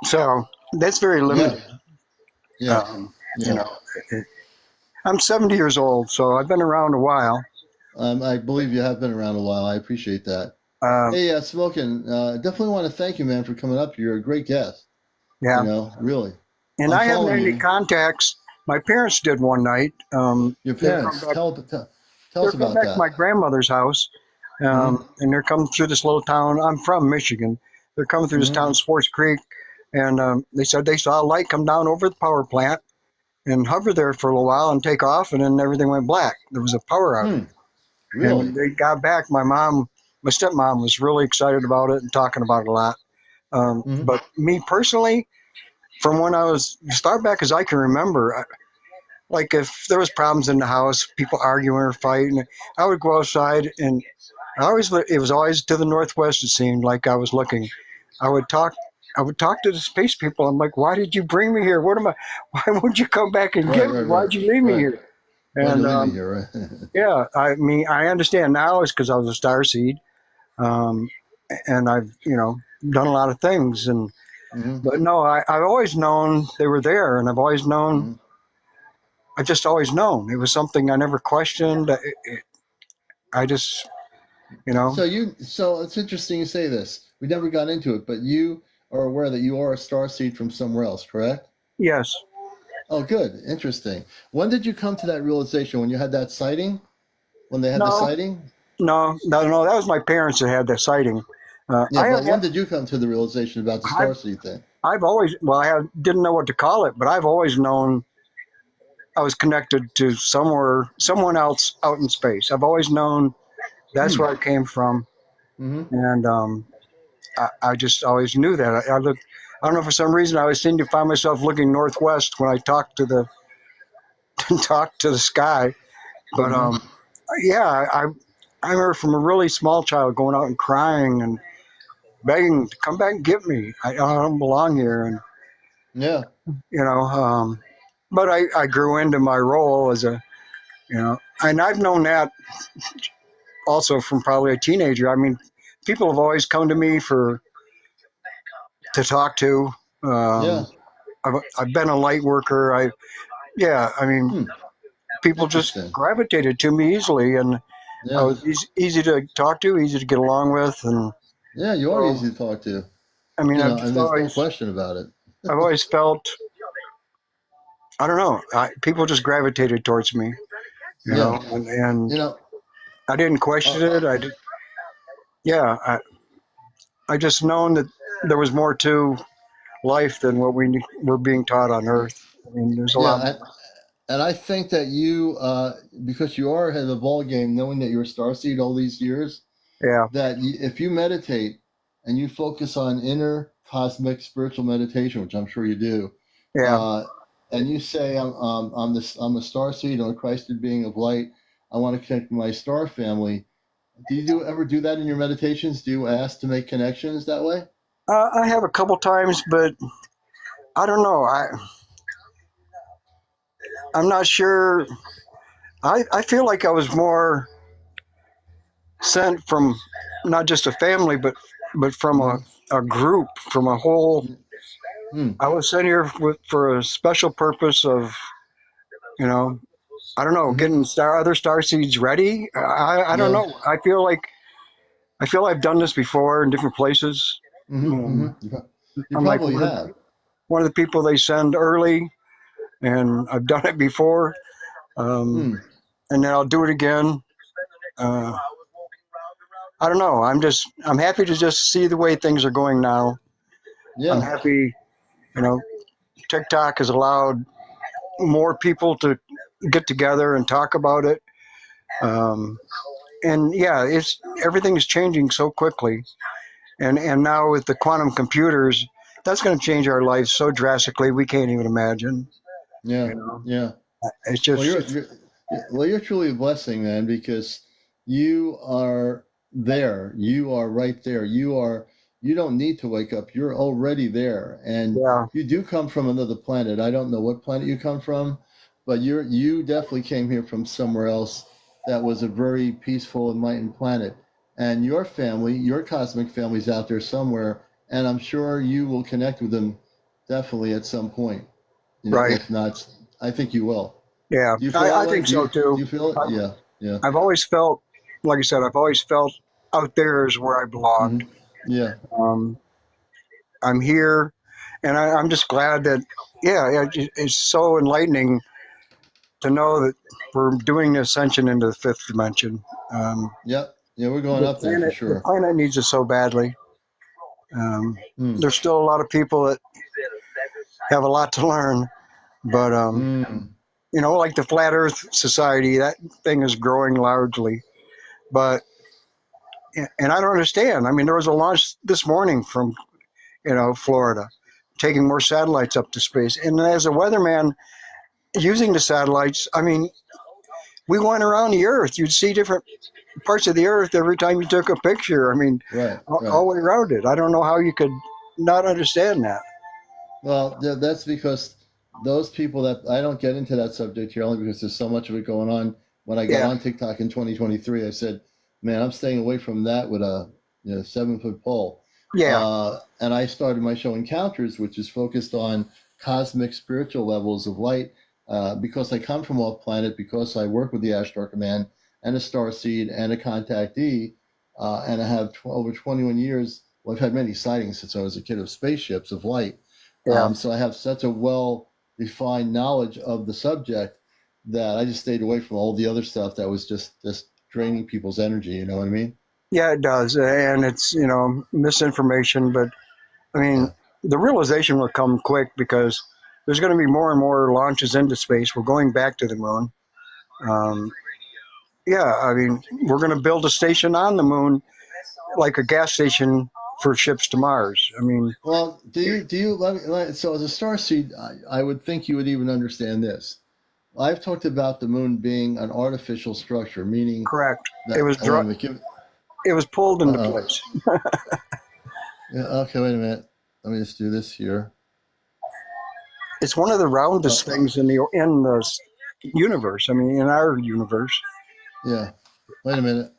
So that's very Yeah, limited. yeah, Um, you yeah. know, I'm 70 years old, so I've been around a while. I believe you have been around a while. I appreciate that. Um, Hey, Smokin, definitely want to thank you, man, for coming up. You're a great guest. yeah, Really. and I'm I haven't had following any you. contacts. My parents did one night. Your They were coming parents. back. Tell They us were coming about back to that. my grandmother's house, Mm-hmm. and they're coming through this little town. I'm from Michigan. They're coming through this Mm-hmm. town, Sports Creek, and they said they saw a light come down over the power plant and hover there for a little while and take off, and then everything went black. There was a power outage. Hmm. And when Really? they got back, my stepmom was really excited about it and talking about it a lot. Mm-hmm. But me personally, from when I was start back as I can remember, like if there was problems in the house, people arguing or fighting, I would go outside and it was always to the northwest. It seemed like I was looking. I would talk. I would talk to the space people. I'm like, why did you bring me here? What am I? Why would you come back and Right, get me? right, right, Why'd you leave me right. here? Why'd you And leave me here, right? yeah, I mean, I understand now is because I was a star seed, um, and I've done a lot of things. And Mm-hmm. but no, I've always known they were there, and I've always known. Mm-hmm. I just always known it was something I never questioned. I just, you know, So it's interesting you say this. We never got into it, but you are aware that you are a star seed from somewhere else, correct? yes. Oh, good. Interesting. When did you come to that realization? When you had that sighting? When they had the No, sighting? no. That was my parents that had the sighting. Yeah, but when did you come to the realization about the I've, star seed thing? I've always, well, didn't know what to call it, but I've always known I was connected to someone else out in space. I've always known that's Hmm. where I came from, Mm-hmm. and I just always knew that. I look. I don't know, for some reason I always seem to find myself looking northwest when I talk to the talk to the sky. But Mm-hmm. yeah, I remember from a really small child going out and crying and begging to come back and get me. I don't belong here, and Yeah. you know. But I grew into my role as a, and I've known that also from probably a teenager. I mean, people have always come to me for to talk to. Yeah. Um, I've been a light worker. Yeah, I mean, Hmm. people just Interesting. gravitated to me easily, and I Yeah. was easy to talk to, easy to get along with, and Yeah. You are so easy to talk to. I mean, You know, and there's no question about it. I've always felt, I don't know, people just gravitated towards me, Yeah. and You know. I didn't Uh, question it. Yeah, I just known that there was more to life than what we were being taught on Earth. I mean, there's a yeah. lot more. And I think that you, because you are ahead of the ball game, knowing that you're a starseed all these years, Yeah, that if you meditate and you focus on inner cosmic spiritual meditation, which I'm sure you do, yeah. uh, and you say, I'm a starseed, I'm a Christed being of light. I want to connect with my star family. Do you ever do that in your meditations? Do you ask to make connections that way? I have a couple times, but I don't know. I'm not sure. I feel like I was more sent from not just a family, but from Mm-hmm. a group, from a whole. Hmm. I was sent here for a special purpose of, you know, I don't know, Mm-hmm. getting other star seeds ready. I don't Yeah. know. I feel I've done this before in different places. Mm-hmm. Um, Mm-hmm. You I'm like probably have. one of the people they send early, and I've done it before, um, Hmm. and then I'll do it again. Uh, I don't know. I'm happy to just see the way things are going now. I'm Yeah. happy, you know, TikTok has allowed more people to get together and talk about it. Um, and yeah, it's everything is changing so quickly, and now with the quantum computers, that's going to change our lives so drastically we can't even imagine. Yeah. You know, Yeah. it's Well, just you're truly a blessing, man, because you are there. You are right there. You don't need to wake up. You're already there, and yeah, you do come from another planet. I don't know what planet you come from, but you definitely came here from somewhere else that was a very peaceful, enlightened planet. And your family, your cosmic family's out there somewhere, and I'm sure you will connect with them definitely at some point. You know, right. if not, I think you will. Yeah, Do you feel that I way? think so Do too. you feel it? I, Yeah, yeah. I've always felt, like I said, I've always felt out there is where I belonged. Hmm. Yeah, Um, I'm here, and I'm just glad that, yeah, it's so enlightening to know that we're doing the ascension into the fifth dimension. Um, yep, yeah. We're going up there for the sure. planet needs it so badly. Um, Mm, there's still a lot of people that have a lot to learn, but mm, like the Flat Earth Society, that thing is growing largely. But and I don't understand. I mean, there was a launch this morning from Florida, taking more satellites up to space, and as a weatherman using the satellites, I mean, we went around the Earth. You'd see different parts of the Earth every time you took a picture. I mean, right, right. all the way around it. I don't know how you could not understand that. Well, that's because those people that I don't get into that subject here only because there's so much of it going on. When I got Yeah, on TikTok in 2023, I said, "Man, I'm staying away from that with a 7 foot pole." yeah, And I started my show Encounters, which is focused on cosmic spiritual levels of light. Because I come from off planet, because I work with the Ashtar Command and a star seed and a contactee, and I have over 21 years. Well, I've had many sightings since I was a kid of spaceships of light. yeah. So I have such a well defined knowledge of the subject that I just stayed away from all the other stuff that was just draining people's energy. You know what I mean? Yeah, it does. And it's, misinformation. But I mean, Yeah. the realization will come quick because there's going to be more and more launches into space. We're going back to the moon. Yeah, I mean, we're going to build a station on the moon, like a gas station for ships to Mars. I mean, Well, so as a starseed, I would think you would even understand this. I've talked about the moon being an artificial structure, meaning correct. that. It was Oh, wait a minute. it was pulled into Uh-oh. place. Yeah, okay, wait a minute. Let me just do this here. It's one of the roundest things in the universe. I mean, in our universe. Yeah. Wait a minute.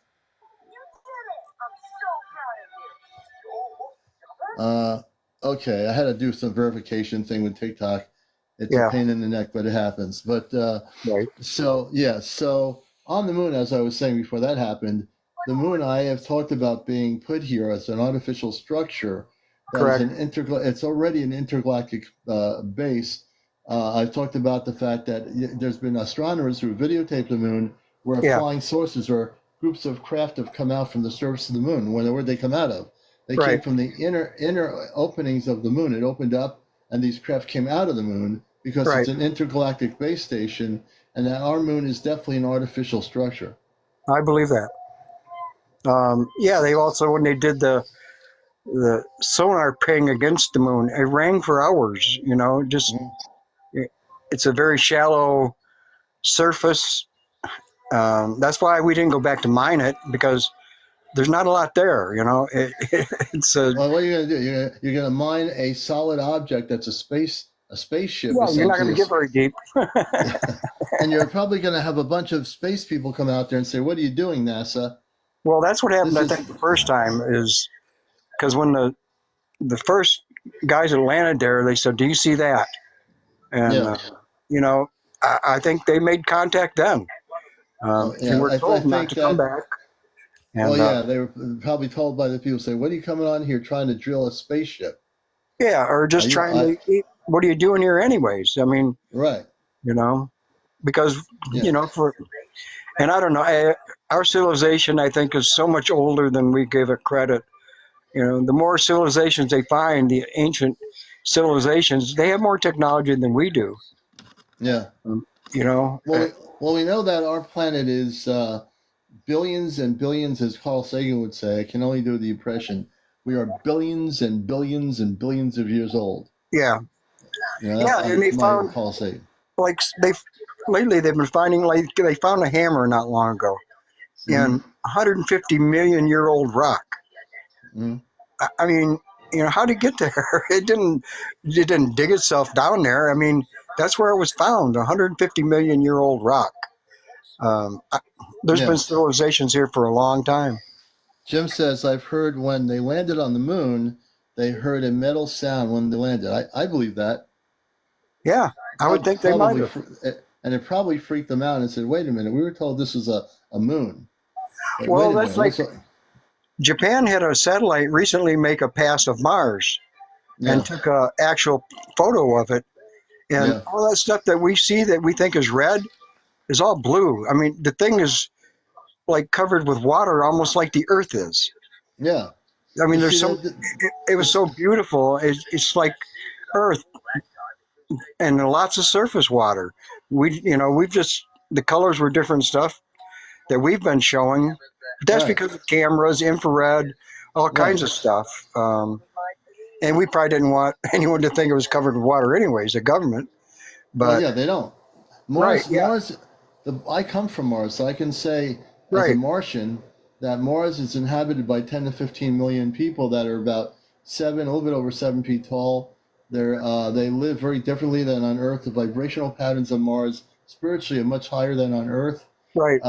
Okay, I had to do some verification thing with TikTok. It's a pain in the neck, but it happens. But right. So on the moon, as I was saying before that happened, the moon I have talked about being put here as an artificial structure. That is it's already an intergalactic base. I've talked about the fact that there's been astronomers who videotaped the moon where flying sources or groups of craft have come out from the surface of the moon. Where'd they come out of? They came from the inner openings of the moon. It opened up, and these craft came out of the moon because it's an intergalactic base station, and that our moon is definitely an artificial structure. I believe that. They also, when they did the sonar ping against the moon, it rang for hours. You know, just it's a very shallow surface. That's why we didn't go back to mine it, because there's not a lot there, you know. It's a. Well, what are you going to do? You're going to mine a solid object that's a spaceship. Yeah, you're not going to get very deep. And you're probably going to have a bunch of space people come out there and say, "What are you doing, NASA?" Well, that's what happened. I think the first time is because when the first guys that landed there, they said, "Do you see that?" And you know, I think they made contact then. And we're told not to come back. And, they were probably told by the people, say, "What are you coming on here trying to drill a spaceship?" Yeah, or just trying to eat. What are you doing here anyways? I mean, right. You know, because, you know, and I don't know, our civilization, I think, is so much older than we give it credit. You know, the more civilizations they find, the ancient civilizations, they have more technology than we do. Yeah. You know? Well, we know that our planet is billions and billions, as Carl Sagan would say. I can only do the impression. We are billions and billions and billions of years old. Yeah. You know, and they found, Carl Sagan. Like, lately they've been finding, like, they found a hammer not long ago in 150 million year old rock. I mean, you know, how did it get there? It didn't dig itself down there. I mean, that's where it was found, 150 million year old rock. There's been civilizations here for a long time. Jim says, I've heard when they landed on the moon, they heard a metal sound when they landed. I believe that. Yeah, I would think they might have. And it probably freaked them out and said, wait a minute, we were told this was a moon. But well, that's like Japan had a satellite recently make a pass of Mars and took an actual photo of it. And all that stuff that we see that we think is red is all blue. I mean, the thing is like covered with water, almost like the Earth is. Yeah. I mean, there's it was so beautiful. It's like Earth and lots of surface water. We've just, the colors were different stuff that we've been showing. But that's because of cameras, infrared, all kinds of stuff. And we probably didn't want anyone to think it was covered with water anyways, the government. But they don't. Mars, I come from Mars, so I can say as a Martian that Mars is inhabited by 10 to 15 million people that are about a little bit over 7 feet tall. They live very differently than on Earth. The vibrational patterns on Mars spiritually are much higher than on Earth. Right.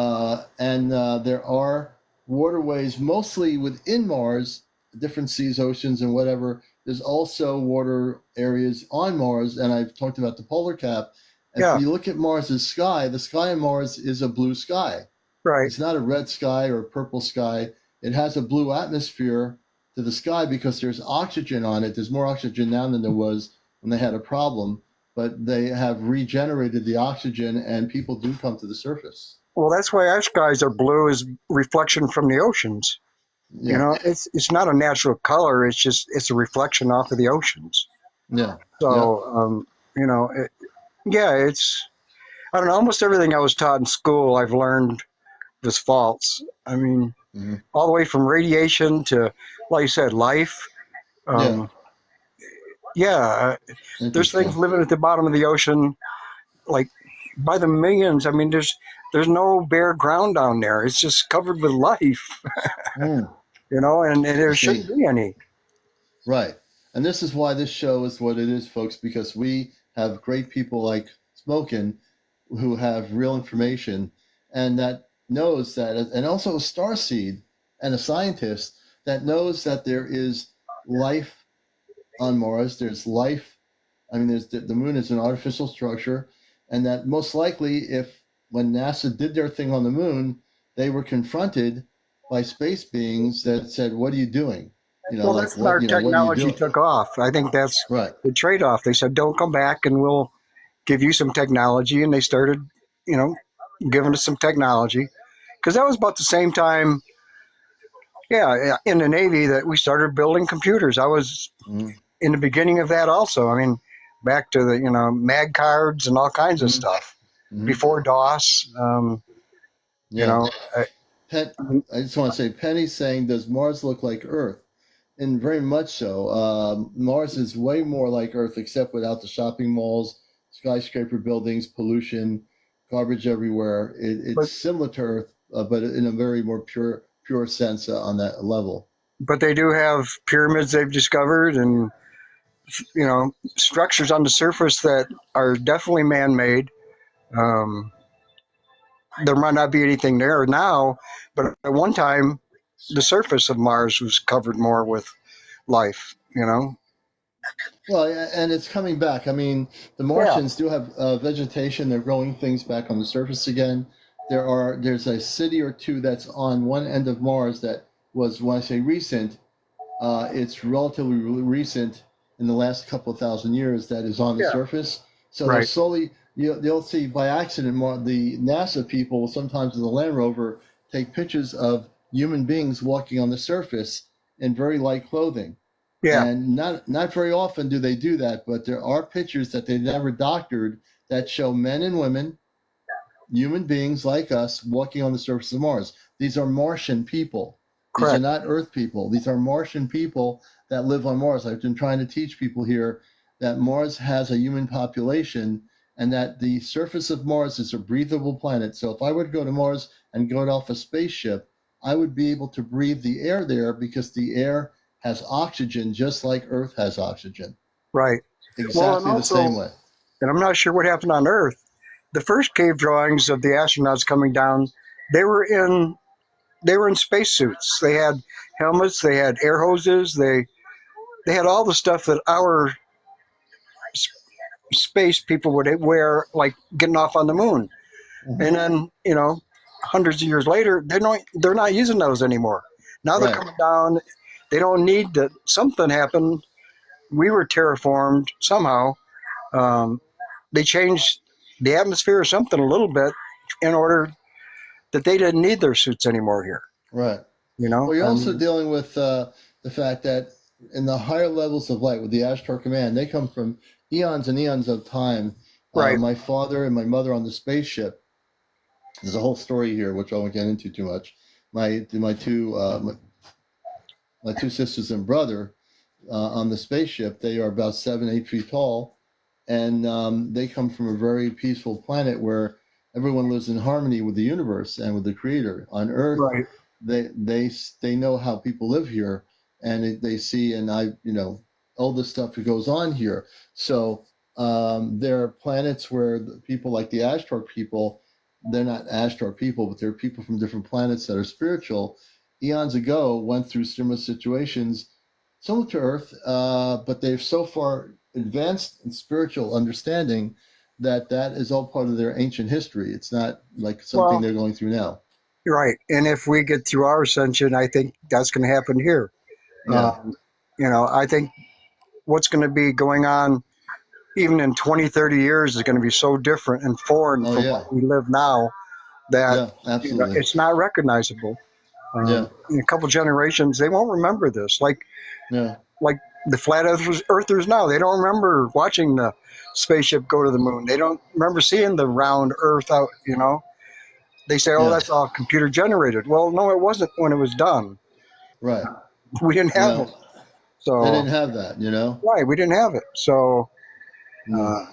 And there are waterways mostly within Mars, different seas, oceans, and whatever. There's also water areas on Mars, and I've talked about the polar cap. If you look at Mars's sky, the sky on Mars is a blue sky. Right. It's not a red sky or a purple sky. It has a blue atmosphere to the sky because there's oxygen on it. There's more oxygen now than there was when they had a problem, but they have regenerated the oxygen, and people do come to the surface. Well, that's why our skies are blue, is reflection from the oceans. Yeah. You know, it's not a natural color. It's a reflection off of the oceans. Yeah. So, You know, yeah, it's, I don't know, almost everything I was taught in school I've learned was false. I mean, Hmm. all the way from radiation to, like you said, life. Yeah, Um, yeah, there's things interesting. living at the bottom of the ocean, like by the millions. I mean, there's no bare ground down there. It's just covered with life, Mm. and there See, shouldn't be any. right. And this is why this show is what it is, folks, because we have great people like Smokin who have real information and that knows that, and also a starseed and a scientist that knows that there is life on Mars. There's life. I mean, the moon is an artificial structure, and that most likely, if when NASA did their thing on the moon, they were confronted by space beings that said, "What are you doing? Well, Like that's when our what are you technology doing?" took off. I think that's Right. the trade-off. They said, "Don't come back, and we'll give you some technology," and they started, you know, giving us some technology because that was about the same time, yeah, in the Navy that we started building computers. I was Mm-hmm. in the beginning of that also. I mean, back to the mag cards and all kinds of Mm-hmm. stuff Mm-hmm. before DOS. You Yeah. know, I, Pen, I just want to say, Penny's saying, "Does Mars look like Earth?" And very much so. Mars is way more like Earth, except without the shopping malls, skyscraper buildings, pollution, garbage everywhere. It's but similar to Earth, but in a very more pure sense on that level. but they do have pyramids they've discovered, and structures on the surface that are definitely man-made. Um, there might not be anything there now, but at one time, the surface of Mars was covered more with life. Well, and it's coming back. I mean, the Yeah, Martians do have vegetation. They're growing things back on the surface again. There's a city or two that's on one end of Mars that was, when I say recent, it's relatively recent in the last couple of thousand years that is on the yeah, surface. So they're right. slowly, you'll see by accident, the NASA people, sometimes in the Land Rover, take pictures of human beings walking on the surface in very light clothing. Yeah, And not very often do they do that, but there are pictures that they never doctored that show men and women, human beings like us, walking on the surface of Mars. These are Martian people. These are correct. not Earth people. These are Martian people that live on Mars. I've been trying to teach people here that Mars has a human population and that the surface of Mars is a breathable planet. So if I were to go to Mars and go off a spaceship, I would be able to breathe the air there because the air has oxygen just like Earth has oxygen. Right. Well, and Exactly the same also, way. and I'm not sure what happened on Earth. The first cave drawings of the astronauts coming down, they were in they were in spacesuits. They had helmets, they had air hoses, they had all the stuff that our space people would wear, like getting off on the moon. Mm-hmm. And then, hundreds of years later, they're not using those anymore. Now they're Right. coming down. They don't need to. Something happened. We were terraformed somehow. Um, they changed the atmosphere or something a little bit in order that they didn't need their suits anymore here. Right. You know, Well, you're also um, dealing with the fact that in the higher levels of light, with the Ashtar Command, they come from eons and eons of time. right? My father and my mother on the spaceship. There's a whole story here, which I won't get into too much. My two sisters and brother on the spaceship. They are about 7, 8 feet tall, and they come from a very peaceful planet where everyone lives in harmony with the universe and with the Creator. On Earth, Right. they know how people live here, and they see and all the stuff that goes on here. So there are planets where the people like the Ashtar people, they're not Ashtar people, but they're people from different planets that are spiritual. Eons ago, went through similar situations similar to Earth, but they've so far advanced in spiritual understanding that is all part of their ancient history. It's not like something Well, they're going through now. right. And if we get through our ascension, I think that's going to happen here. Yeah. Um, I think what's going to be going on even in 20, 30 years is going to be so different and foreign Oh from yeah. what we live now that Yeah. Absolutely. it's not recognizable. Yeah. In a couple generations, they won't remember this. Like Yeah. the flat earthers now, they don't remember watching the spaceship go to the moon. They don't remember seeing the round Earth out. They say, "Oh, Yeah. that's all computer generated." Well, no, it wasn't when it was done. Right. We didn't You have it. know, they So didn't have that. You know. right, we didn't have it. So Mm.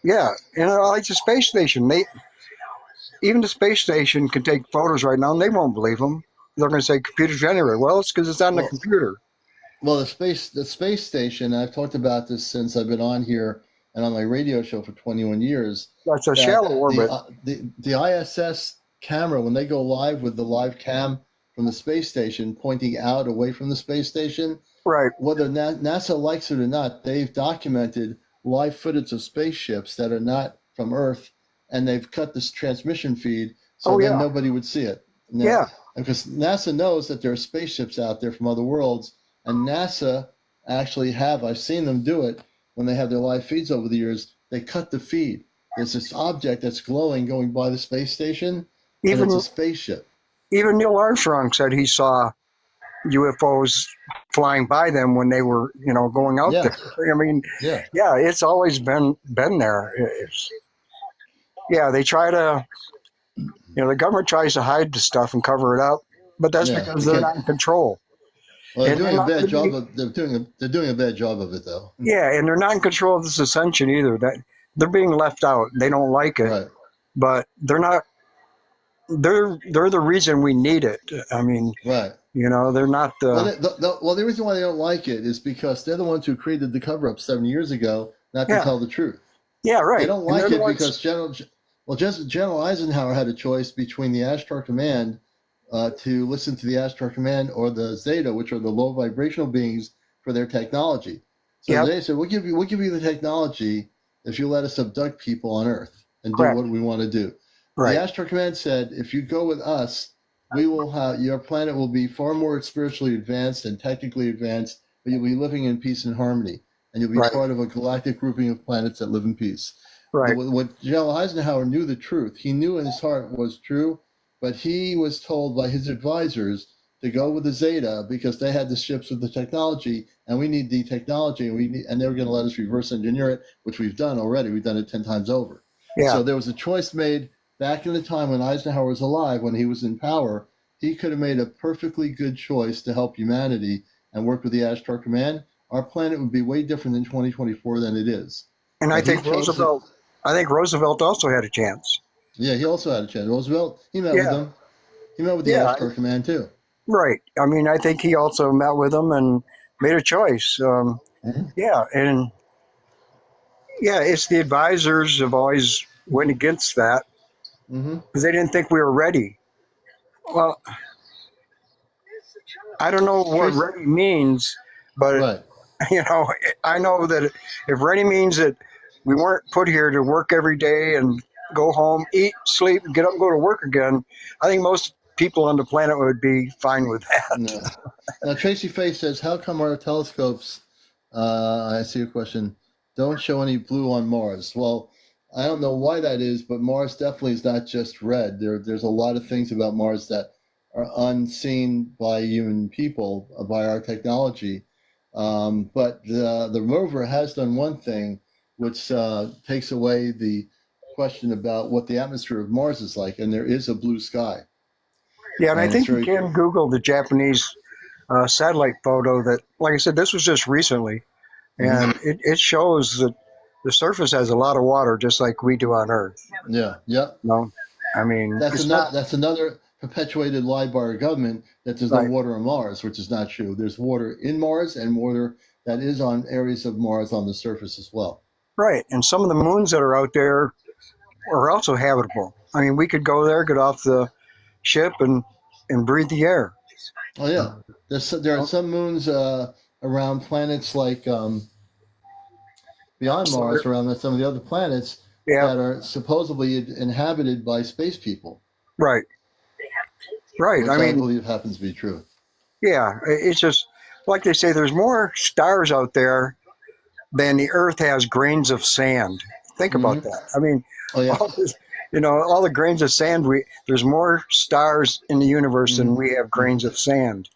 yeah, like the space station, even the space station can take photos right now, and they won't believe them. They're going to say computer generated. Well, it's because it's on the Well, computer. well, the space station. I've talked about this since I've been on here and on my radio show for 21 years. That's a That shallow orbit. the ISS camera, when they go live with the live cam from the space station pointing out away from the space station, Right. whether NASA likes it or not, they've documented live footage of spaceships that are not from Earth, and they've cut this transmission feed so Oh then yeah. nobody would see it. Now, Yeah. because NASA knows that there are spaceships out there from other worlds, and NASA actually I've seen them do it when they have their live feeds over the years. They cut the feed. There's this object that's glowing going by the space station, and it's Even a spaceship. even Neil Armstrong said he saw UFOs flying by them when they were, going out Yeah, there. I mean, yeah, yeah, it's always been there. Yeah, they try to, the government tries to hide the stuff and cover it up, but that's yeah. because they're not in control. Well, they're And they're doing a not, bad job of they're doing a bad job of it though. yeah, and they're not in control of this ascension either. That they're being left out. They don't like it, Right. but they're not. They're the reason we need it. I mean, Right. they're not the. Well, the reason why they don't like it is because they're the ones who created the cover-up 7 years ago, not to Yeah. tell the truth. Yeah, right. They don't And like they're the it ones- because General Eisenhower had a choice between the Ashtar Command to listen to the Ashtar Command or the Zeta, which are the low vibrational beings for their technology. So Yep. they said, we'll give you the technology if you let us abduct people on Earth and do Correct. what we want to do. Right. The Ashtar Command said, if you go with us, your planet will be far more spiritually advanced and technically advanced, but you'll be living in peace and harmony, and you'll be Right. part of a galactic grouping of planets that live in peace. Right. What General Eisenhower knew the truth. He knew in his heart was true, but he was told by his advisors to go with the Zeta because they had the ships with the technology, and we need the technology, and they were going to let us reverse engineer it, which we've done already. We've done it 10 times over. Yeah. So there was a choice made back in the time when Eisenhower was alive, when he was in power. He could have made a perfectly good choice to help humanity and work with the Ashtar Command. Our planet would be way different in 2024 than it is. And I But he think chose Roosevelt. I think Roosevelt also had a chance. Yeah, he also had a chance. Roosevelt, he met Yeah. with them. He met with the Yeah. Ashtar Command too. Right. I mean, I think he also met with them and made a choice. Mhm. Yeah, and yeah, it's the advisors have always went against that Mm-hmm. because they didn't think we were ready. Well, I don't know what Trace- ready means, but Right. I know that if ready means that we weren't put here to work every day and go home, eat, sleep, get up, and go to work again, I think most people on the planet would be fine with that. No. Now, Tracy Face says, how come our telescopes, I see your question, don't show any blue on Mars? Well, I don't know why that is, but Mars definitely is not just red. There's a lot of things about Mars that are unseen by human people, by our technology. But the rover has done one thing, which takes away the question about what the atmosphere of Mars is like, and there is a blue sky. Yeah, and I And think it's you very can Google the Japanese satellite photo that, like I said, this was just recently, and it shows that the surface has a lot of water, just like we do on Earth. Yeah, yeah. No, I mean, That's it's another perpetuated lie by our government that there's Right. no water on Mars, which is not true. There's water in Mars and water that is on areas of Mars on the surface as well. right. And some of the moons that are out there are also habitable. I mean, we could go there, get off the ship, and breathe the air. Oh yeah, there are some moons around planets like beyond So Mars, around some of the other planets Yeah, that are supposedly inhabited by space people, right, right. which I I mean, believe happens to be true. yeah, it's just like they say. There's more stars out there than the Earth has grains of sand. Think about that. I mean, Oh yeah, all this, all the grains of sand. There's more stars in the universe than we have grains of sand.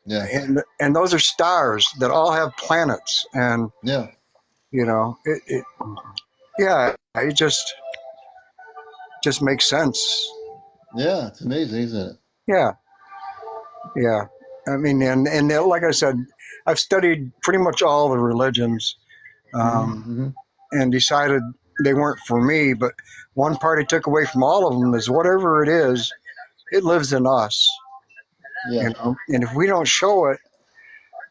Yeah. and those are stars that all have planets, and Yeah. yeah, it just makes sense. Yeah. It's amazing, isn't it? Yeah, yeah. I mean, and like I said, I've studied pretty much all the religions, Mm-hmm. and decided they weren't for me. But one part I took away from all of them is whatever it is, it lives in us. Yeah. And if we don't show it,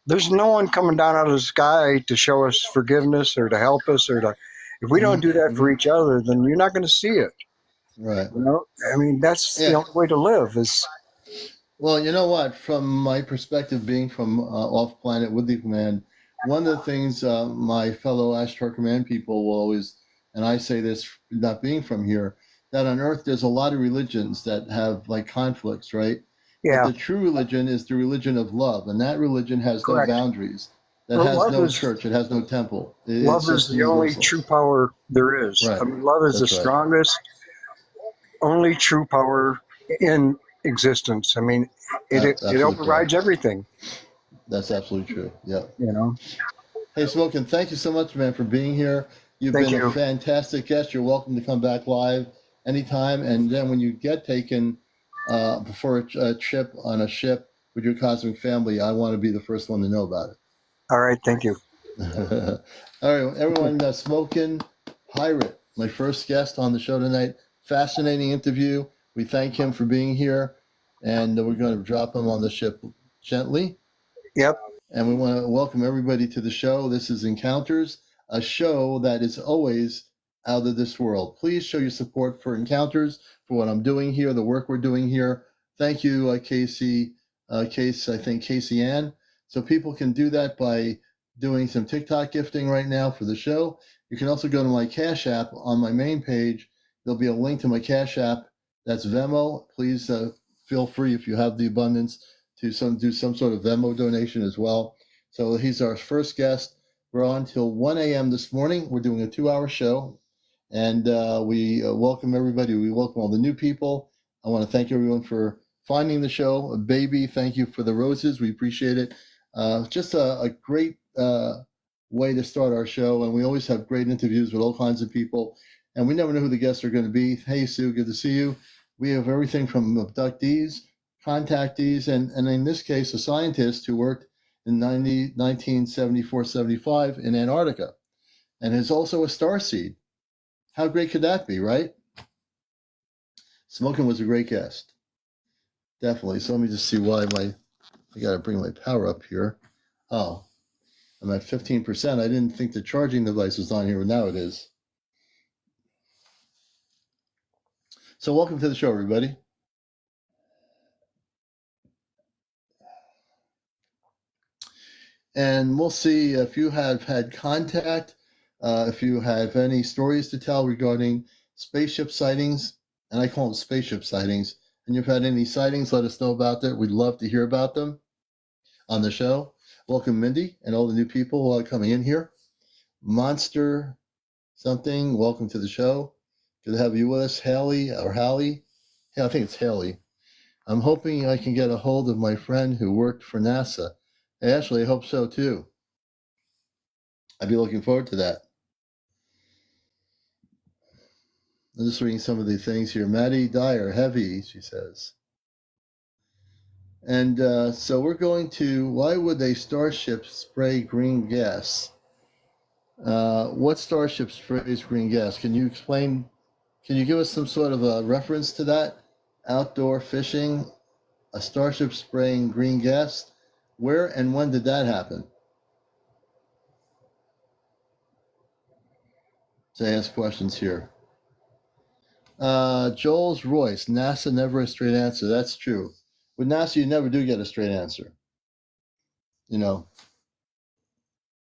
there's no one coming down out of the sky to show us forgiveness or to help us or to. If we don't do that Mm-hmm. for each other, then you're not going to see it. Right. I mean, that's the Yeah. only way to live. Is Well, you know what? From my perspective, being from off planet with the command, one of the things my fellow Ashtar Command people will always, and I say this not being from here, that on Earth there's a lot of religions that have like conflicts, right? But yeah, the true religion is the religion of love, and that religion has no correct. boundaries. That Well, has no church. It has no temple. love It's is just the only universal. true power there is. Right. I mean, love is the That's right. strongest, only true power in existence. I mean, That's it absolutely correct. overrides everything. That's absolutely true. Yeah. You know. Hey, Smokin, thank you so much, man, for being here. You've Thank been a you. fantastic guest. You're welcome to come back live anytime. And then when you get taken for a trip on a ship with your cosmic family, I want to be the first one to know about All right. Thank you. it. All right, everyone, Smokin Pirate, my first guest on the show tonight. Fascinating interview. We thank him for being here, and we're going to drop him on the ship gently. Yep. And we want to welcome everybody to the show. This is Encounters, a show that is always out of this world. Please show your support for Encounters, for what I'm doing here, the work we're doing here. Thank you, Casey, Casey Ann. So people can do that by doing some TikTok gifting right now for the show. You can also go to my Cash App on my main page. There'll be a link to my Cash App. That's Venmo. Please feel free, if you have the abundance, to do some sort of Venmo donation as well. So he's our first guest. We're on till 1 a.m. this morning. We're doing a 2-hour show, and we welcome everybody. We welcome all the new people. I want to thank everyone for finding the show. Baby, thank you for the roses. We appreciate it. Just a great way to start our show, and we always have great interviews with all kinds of people, and we never know who the guests are going to be. Hey, Sue, good to see you. We have everything from abductees, contactees, and in this case, a scientist who worked in 1974-75 in Antarctica and is also a starseed. How great could that be, right? Smokin was a great guest. Definitely. So let me just see why I got to bring my power up here. Oh, I'm at 15%. I didn't think the charging device was on here, but now it is. So welcome to the show, everybody. And we'll see if you have had contact, if you have any stories to tell regarding spaceship sightings, and I call them spaceship sightings, and you've had any sightings, let us know about that. We'd love to hear about them on the show. Welcome, Mindy, and all the new people coming in here. Monster something, welcome to the show. Good to have you with us, Haley or Hallie. Yeah, I think it's Haley. I'm hoping I can get a hold of my friend who worked for NASA. Ashley, I hope so too. I'd be looking forward to that. I'm just reading some of the things here. Maddie Dyer, heavy, she says. And so we're going to, why would a starship spray green gas? What starship sprays green gas? Can you explain, can you give us some sort of a reference to that? Outdoor fishing, a starship spraying green gas? Where and when did that happen? To ask questions here. Joel's Royce, NASA never a straight answer. That's true. With NASA, you never do get a straight answer. You know,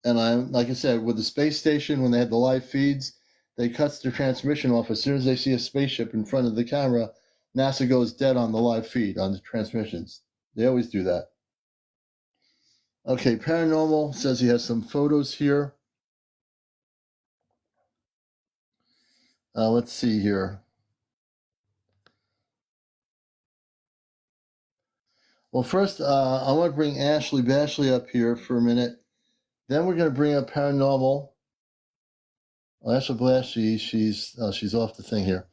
and I'm like I said, with the space station, when they had the live feeds, they cut the transmission off as soon as they see a spaceship in front of the camera. NASA goes dead on the live feed on the transmissions. They always do that. Okay, Paranormal says he has some photos here. Let's see here. Well, first, I want to bring Ashley Bashley up here for a minute. Then we're going to bring up Paranormal. Ashley Bashley, she's off the thing here.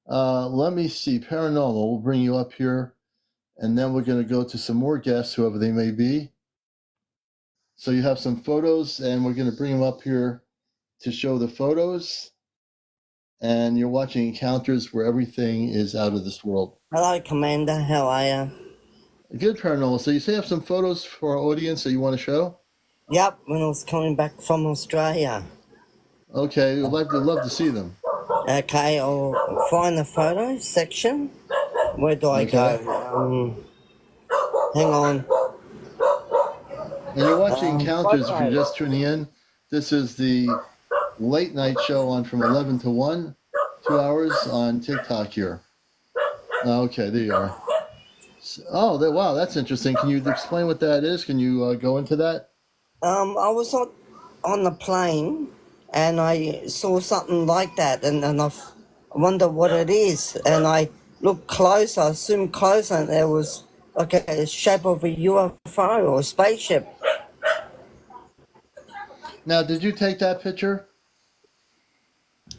Let me see. Paranormal, we'll bring you up here. And then we're going to go to some more guests, whoever they may be. So you have some photos, and we're going to bring them up here to show the photos. And you're watching Encounters, where everything is out of this world. Hello, Commander. How are you? Good, Paranormal. So you say you have some photos for our audience that you want to show? Yep, when I was coming back from Australia. Okay, we'd love to see them. Okay, I'll find the photo section. Where do I go? Hang on. And you're watching Encounters. If Photos. you're just tuning in, this is the late night show on from 11 to 1, 2 hours on TikTok here. Okay, there you are. Oh, wow, that's interesting. Can you explain what that is? Can you go into that? I was on the plane and I saw something like that, and I wonder what it is. And I looked closer, I zoomed closer, and there was like a shape of a UFO or a spaceship. Now, did you take that picture?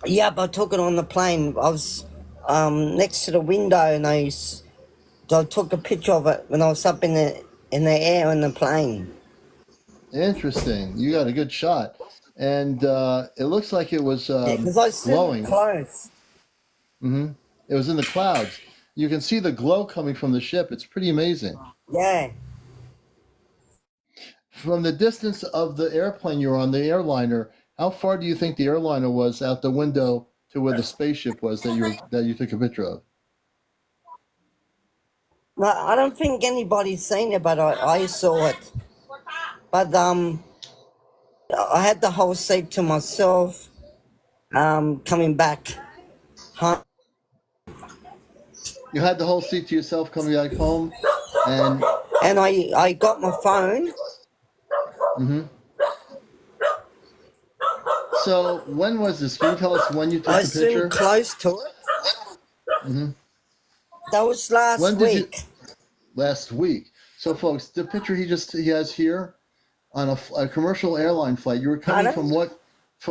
Yep, I took it on the plane. I was next to the window, and I took a picture of it when I was up in the air in the plane. Interesting. You got a good shot. And it looks like it was Because I glowing. Close. Mm-hmm. It was in the clouds. You can see the glow coming from the ship. It's pretty amazing. Yeah. From the distance of the airplane you were on, the airliner, how far do you think the airliner was out the window to where the spaceship was that you took a picture of? No, I don't think anybody's seen it, but I saw it. But I had the whole seat to myself. Coming back home. You had the whole seat to yourself coming back home, and I got my phone. Mm-hmm. So when was this? Can you tell us when you took the picture? I zoomed close to it. Mm-hmm. That was last week. Last week. So, folks, the picture he has here on a commercial airline flight. You were coming from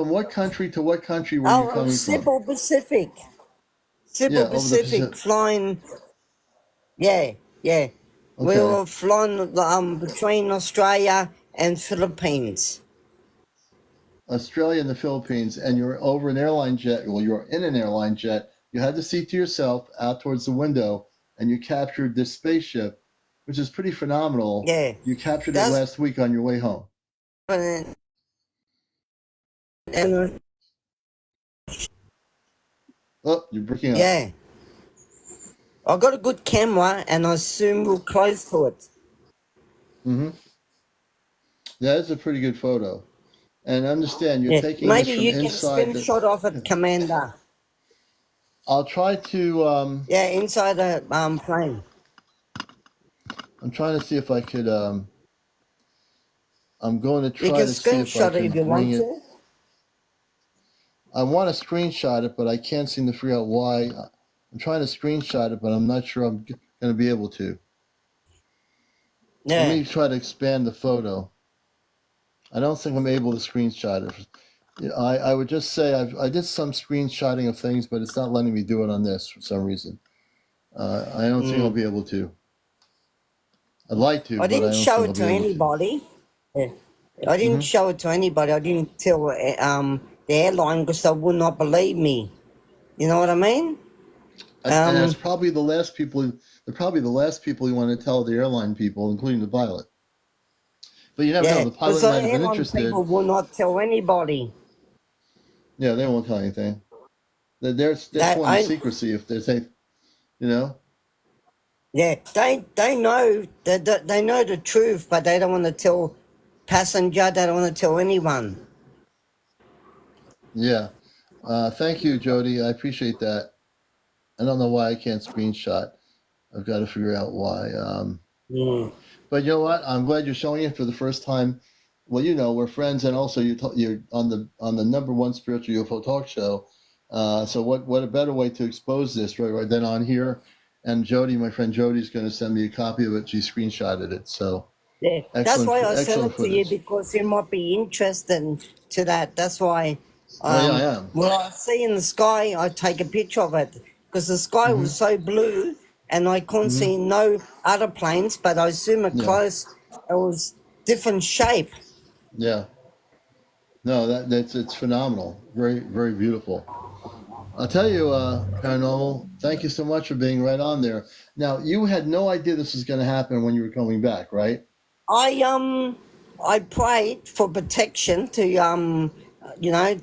what country to what country were you coming from? Pacific. Pacific, flying. Yeah. Okay. We were flying between Australia and Philippines. Australia and the Philippines, and you're over an airline jet. Well, you're in an airline jet. You had the seat to yourself out towards the window, and you captured this spaceship, which is pretty phenomenal. Yeah. You captured it last week on your way home. And oh, you're breaking up. Yeah. I got a good camera, and I zoomed real close to it. Mm-hmm. That is a pretty good photo. And understand, you're taking this from inside. Maybe you can screenshot off it, Commander. I'll try to... inside the plane. I'm trying to see if I could... I'm going to try to see if I can screenshot it if you want to. I want to screenshot it, but I can't seem to figure out why. I'm trying to screenshot it, but I'm not sure I'm going to be able to. Yeah. Let me try to expand the photo. I don't think I'm able to screenshot it. I would just say I did some screenshotting of things, but it's not letting me do it on this for some reason. I don't think I'll be able to. I'd like to, I didn't show it to anybody. I didn't show it to anybody. I didn't tell the airline because they would not believe me. You know what I mean? And that's probably the last people. They're probably the last people you want to tell the airline people, including the pilot. But you never know. The pilot might have been interested. People will not tell anybody. Yeah, they won't tell anything. That's one secrecy if there's a, you know. Yeah, they know they know the truth, but they don't want to tell passenger. They don't want to tell anyone. Yeah, thank you, Jody. I appreciate that. I don't know why I can't screenshot. I've got to figure out why. But you know what? I'm glad you're showing it for the first time. Well, you know, we're friends, and also you're on the #1 spiritual UFO talk show. So what a better way to expose this right than on here. And Jody, my friend Jody's going to send me a copy of it. She screenshotted it. So Yeah, that's excellent, why I sent excellent it to you, footage. because you might be interested to that. That's why. Oh yeah, I am. What I see in the sky, I take a picture of it, because the sky was so blue, and I couldn't see no other planes. But I zoom it Yeah, close, it was different shape. yeah. No, that's it's phenomenal. Very, very beautiful. I'll tell you, Paranormal, thank you so much for being right on there. Now, you had no idea this was going to happen when you were coming back, right? I prayed for protection to you know,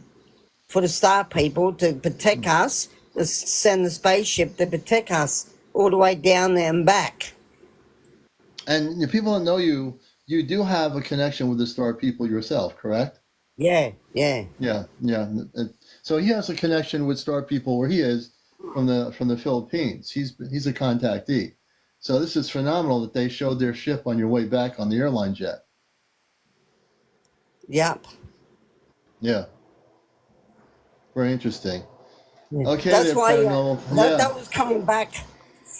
for the star people to protect us, to send the spaceship to protect us all the way down there and back. And the people that know you, you do have a connection with the star people yourself, correct? Yeah, yeah. Yeah, yeah. So he has a connection with star people where he is from the Philippines. He's a contactee. So this is phenomenal that they showed their ship on your way back on the airline jet. Yep. Yeah, very interesting. Yeah. Okay, That's there, why Paranormal. that Yeah, was coming back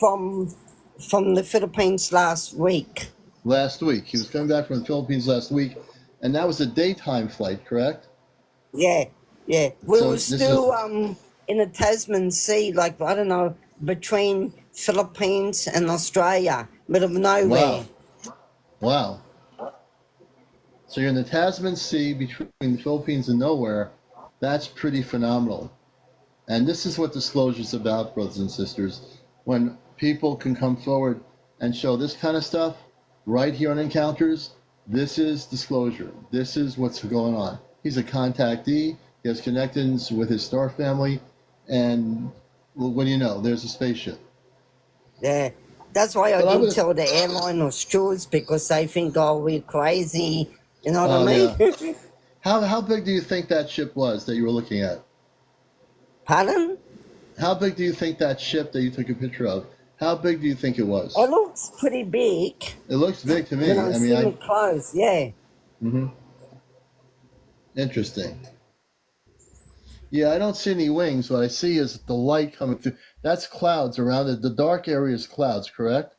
from from the Philippines last week. last week he was coming back from the Philippines last week, and that was a daytime flight, correct? Yeah, yeah. We So were this is still in the Tasman Sea, like, I don't know, between Philippines and Australia, middle of nowhere. wow, wow. So you're in the Tasman Sea between the Philippines and nowhere. That's pretty phenomenal. And this is what disclosure is about, brothers and sisters. When people can come forward and show this kind of stuff right here on Encounters, this is disclosure. This is what's going on. He's a contactee. He has connections with his star family. And well, what do you know? There's a spaceship. Yeah. That's why I But I didn't would, tell the airline or stewards, because they think, oh, we're crazy. You know what I oh yeah. mean? How big do you think that ship was that you were looking at? Pardon? How big do you think that ship that you took a picture of? How big do you think it was? It looks pretty big It looks big to when me. I I mean, see it close. Yeah. mhm. Interesting. Yeah, I don't see any wings. What I see is the light coming through. That's clouds around it. The dark area is clouds, correct?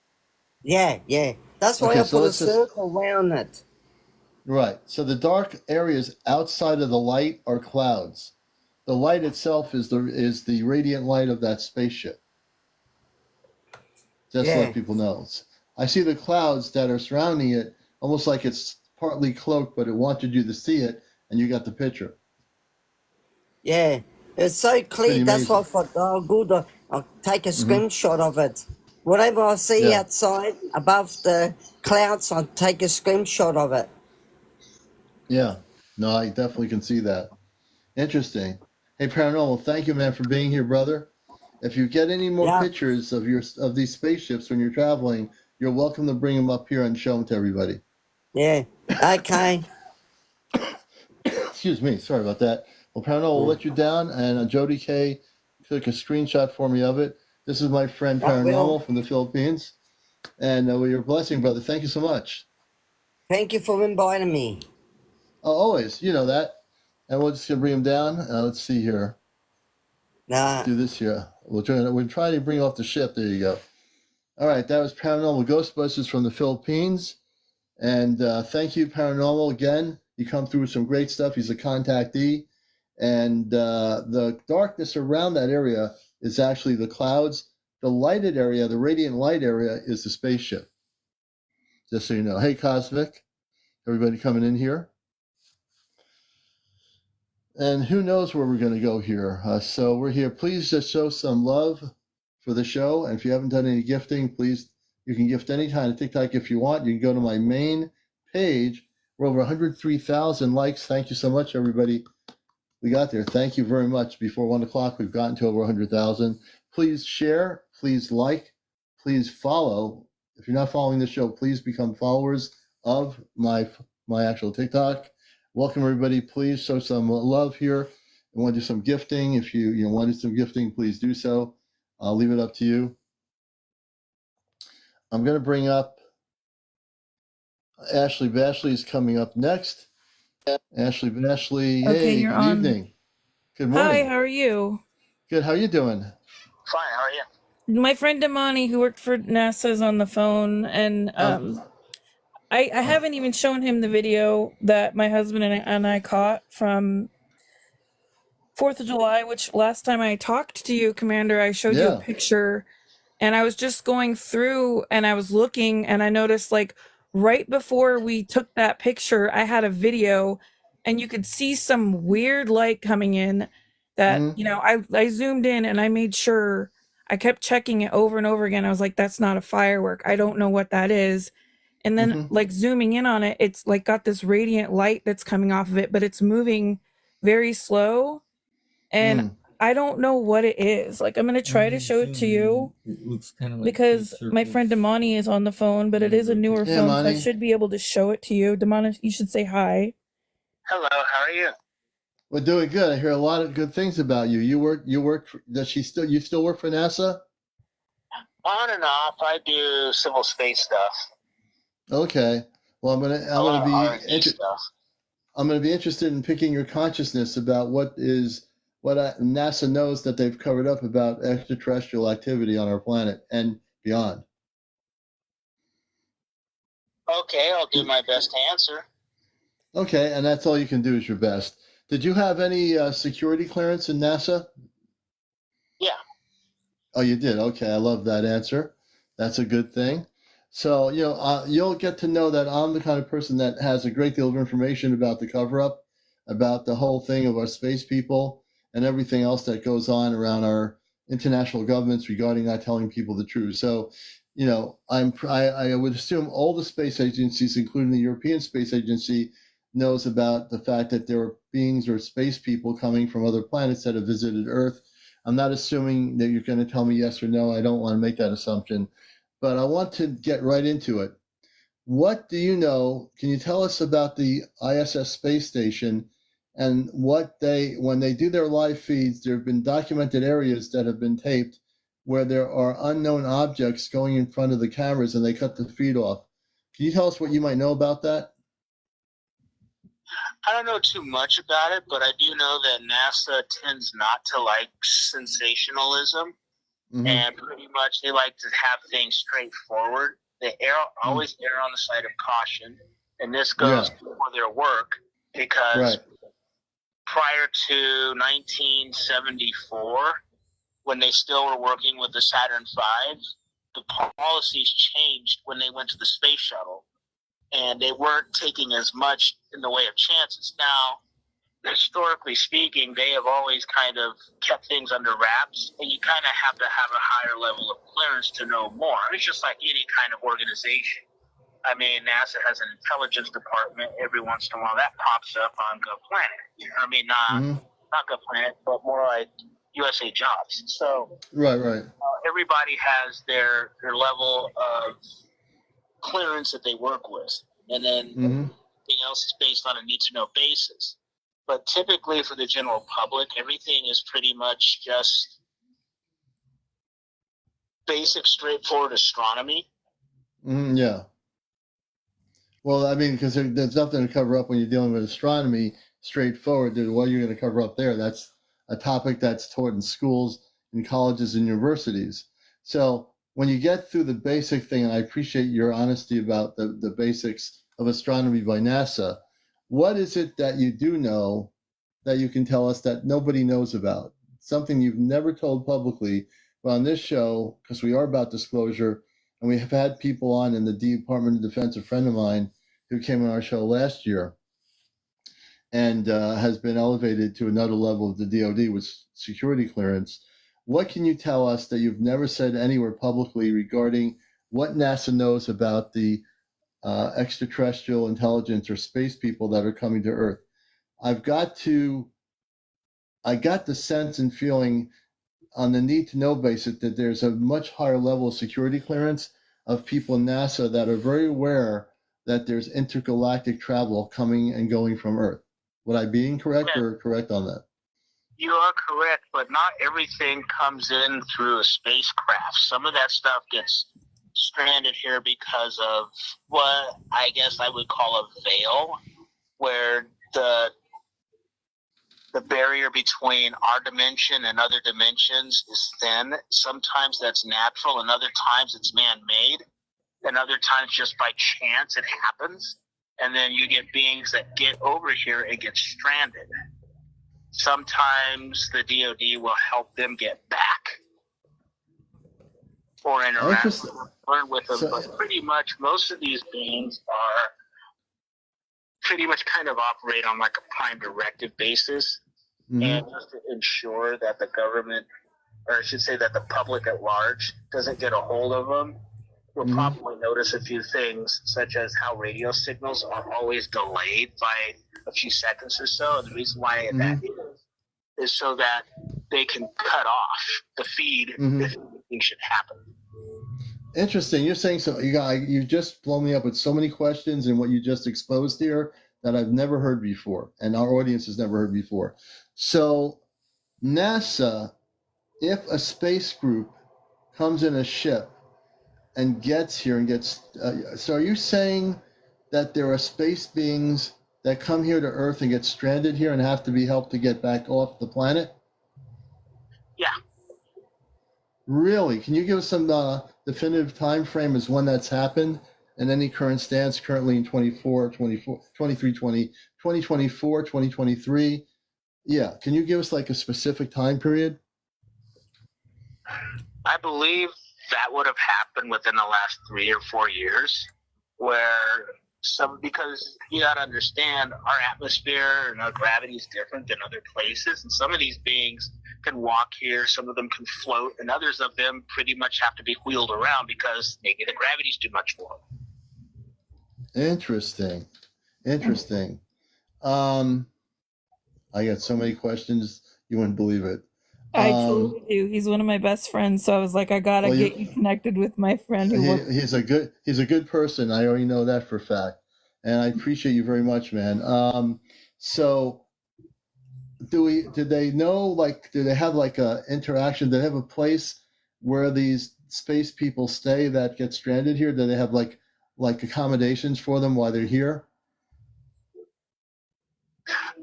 Yeah, yeah. That's why Okay, I so put a let's just circle around it. right. So the dark areas outside of the light are clouds. The light itself is the radiant light of that spaceship. Just to let Yeah, people know. I see the clouds that are surrounding it, almost like it's partly cloaked, but it wanted you to see it, and you got the picture. yeah. It's so clear. Pretty That's why I amazing. thought, oh, good. I'll take a Hmm. screenshot of it. Whatever I see Yeah, outside above the clouds, I'll take a screenshot of it. yeah. No, I definitely can see that. Interesting. Hey, Paranormal, thank you, man, for being here, brother. If you get any more Yeah, pictures of these spaceships when you're traveling, you're welcome to bring them up here and show them to everybody. yeah. Okay. Excuse me, sorry about that. Well, Paranormal will Yeah, let you down, and Jody K took a screenshot for me of it. This is my friend I will. Paranormal from the Philippines, and with your blessing, brother. Thank you so much. Thank you for inviting me. Always, you know that. And we'll just bring him down. Let's see here. Nah. Do this here. We'll try to bring off the ship. There you go. All right, that was Paranormal Ghostbusters from the Philippines. And thank you, Paranormal, again. You come through with some great stuff. He's a contactee. And the darkness around that area is actually the clouds. The lighted area, the radiant light area, is the spaceship. Just so you know. Hey, Cosmic, everybody coming in here. And who knows where we're going to go here. So we're here. Please just show some love for the show. And if you haven't done any gifting, please, you can gift any kind of TikTok if you want. You can go to my main page. We're over 103,000 likes. Thank you so much, everybody. We got there. Thank you very much. Before 1 o'clock, we've gotten to over 100,000. Please share. Please like. Please follow. If you're not following the show, please become followers of my actual TikTok. Welcome, everybody. Please show some love here. I want to do some gifting. If you want to do some gifting, please do so. I'll leave it up to you. I'm going to bring up Ashley. Bashley is coming up next. Ashley Bashley, Okay, hey, you're good on. evening. Good Hi, morning. how are you? Good. How are you doing? Fine, how are you? My friend Damani, who worked for NASA, is on the phone, and I haven't even shown him the video that my husband and I caught from 4th of July, which last time I talked to you, Commander, I showed you a picture, and I was just going through and I was looking, and I noticed, like, right before we took that picture, I had a video, and you could see some weird light coming in that, I zoomed in and I made sure, I kept checking it over and over again. I was like, that's not a firework. I don't know what that is. And then, like, zooming in on it, it's like got this radiant light that's coming off of it, but it's moving very slow. And I don't know what it is. Like, I'm going to try to show it to you. It looks kind of like because my friend Damani is on the phone, but it is a newer phone, so I should be able to show it to you. Damani, you should say hi. Hello, how are you? We're doing good. I hear a lot of good things about you. You still work for NASA? On and off, I do civil space stuff. Okay. Well, I'm gonna be interested in picking your consciousness about what NASA knows that they've covered up about extraterrestrial activity on our planet and beyond. Okay, I'll do my best to answer. Okay, and that's all you can do is your best. Did you have any security clearance in NASA? Yeah. Oh, you did? Okay, I love that answer. That's a good thing. So, you'll get to know that I'm the kind of person that has a great deal of information about the cover-up, about the whole thing of our space people, and everything else that goes on around our international governments regarding not telling people the truth. So, I would assume all the space agencies, including the European Space Agency, knows about the fact that there are beings or space people coming from other planets that have visited Earth. I'm not assuming that you're going to tell me yes or no. I don't want to make that assumption. But I want to get right into it. What do you know? Can you tell us about the ISS space station and when they do their live feeds, there have been documented areas that have been taped where there are unknown objects going in front of the cameras and they cut the feed off. Can you tell us what you might know about that? I don't know too much about it, but I do know that NASA tends not to like sensationalism. Mm-hmm. And pretty much they like to have things straightforward. They always err on the side of caution. And this goes for their work because prior to 1974, when they still were working with the Saturn V, the policies changed when they went to the space shuttle. And they weren't taking as much in the way of chances. Now, historically speaking, they have always kind of kept things under wraps, and you kind of have to have a higher level of clearance to know more. It's just like any kind of organization. I mean, NASA has an intelligence department. Every once in a while, that pops up on Good Planet. You know what I mean? Not Good Planet, but more like USA Jobs. So, everybody has their level of clearance that they work with, and then everything else is based on a need-to-know basis. But typically for the general public, everything is pretty much just basic, straightforward astronomy. Yeah. Well, I mean, because there's nothing to cover up when you're dealing with astronomy straightforward. What you're going to cover up there, that's a topic that's taught in schools, in colleges, and universities. So when you get through the basic thing, and I appreciate your honesty about the basics of astronomy by NASA, what is it that you do know that you can tell us that nobody knows about? Something you've never told publicly, but on this show, because we are about disclosure, and we have had people on in the Department of Defense, a friend of mine who came on our show last year and has been elevated to another level of the DoD with security clearance. What can you tell us that you've never said anywhere publicly regarding what NASA knows about the extraterrestrial intelligence or space people that are coming to Earth? I got the sense and feeling on the need-to-know basis that there's a much higher level of security clearance of people in NASA that are very aware that there's intergalactic travel coming and going from Earth. Would I be incorrect or correct on that? You are correct, but not everything comes in through a spacecraft. Some of that stuff gets stranded here because of what I guess I would call a veil, where the the barrier between our dimension and other dimensions is thin. Sometimes that's natural, and other times it's man-made, and other times just by chance it happens. And then you get beings that get over here and get stranded. Sometimes the DoD will help them get back or interact with them, learn with them. But pretty much most of these beings are pretty much kind of operate on like a prime directive basis. And just to ensure that the government, or I should say that the public at large, doesn't get a hold of them, we'll probably notice a few things, such as how radio signals are always delayed by a few seconds or so. And the reason why that is so that they can cut off the feed if anything should happen. Interesting. You're saying so. You just blown me up with so many questions and what you just exposed here that I've never heard before, and our audience has never heard before. So, NASA, if a space group comes in a ship and gets here and gets, so are you saying that there are space beings that come here to Earth and get stranded here and have to be helped to get back off the planet? Yeah. Really? Can you give us some definitive time frame as when that's happened and any current stance currently in 2024, 2023? Yeah. Can you give us like a specific time period? I believe that would have happened within the last 3 or 4 years, where because you got to understand our atmosphere and our gravity is different than other places, and some of these beings can walk here, some of them can float, and others of them pretty much have to be wheeled around because maybe the gravity's too much for them. Interesting. I got so many questions, you wouldn't believe it. I totally do. He's one of my best friends, so I was like, I gotta get you connected with my friend. He's a good person. I already know that for a fact, and I appreciate you very much, man. So, do they know? Like, do they have like a interaction? Do they have a place where these space people stay that get stranded here? Do they have like accommodations for them while they're here?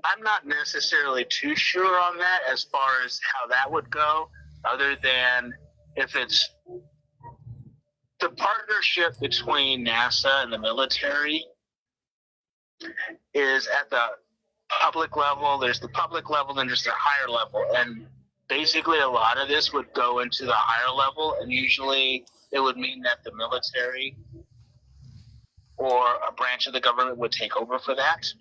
I'm not necessarily too sure on that as far as how that would go, other than if it's the partnership between NASA and the military is at the public level. There's the public level, then there's the higher level. And basically a lot of this would go into the higher level, and usually it would mean that the military or a branch of the government would take over for that.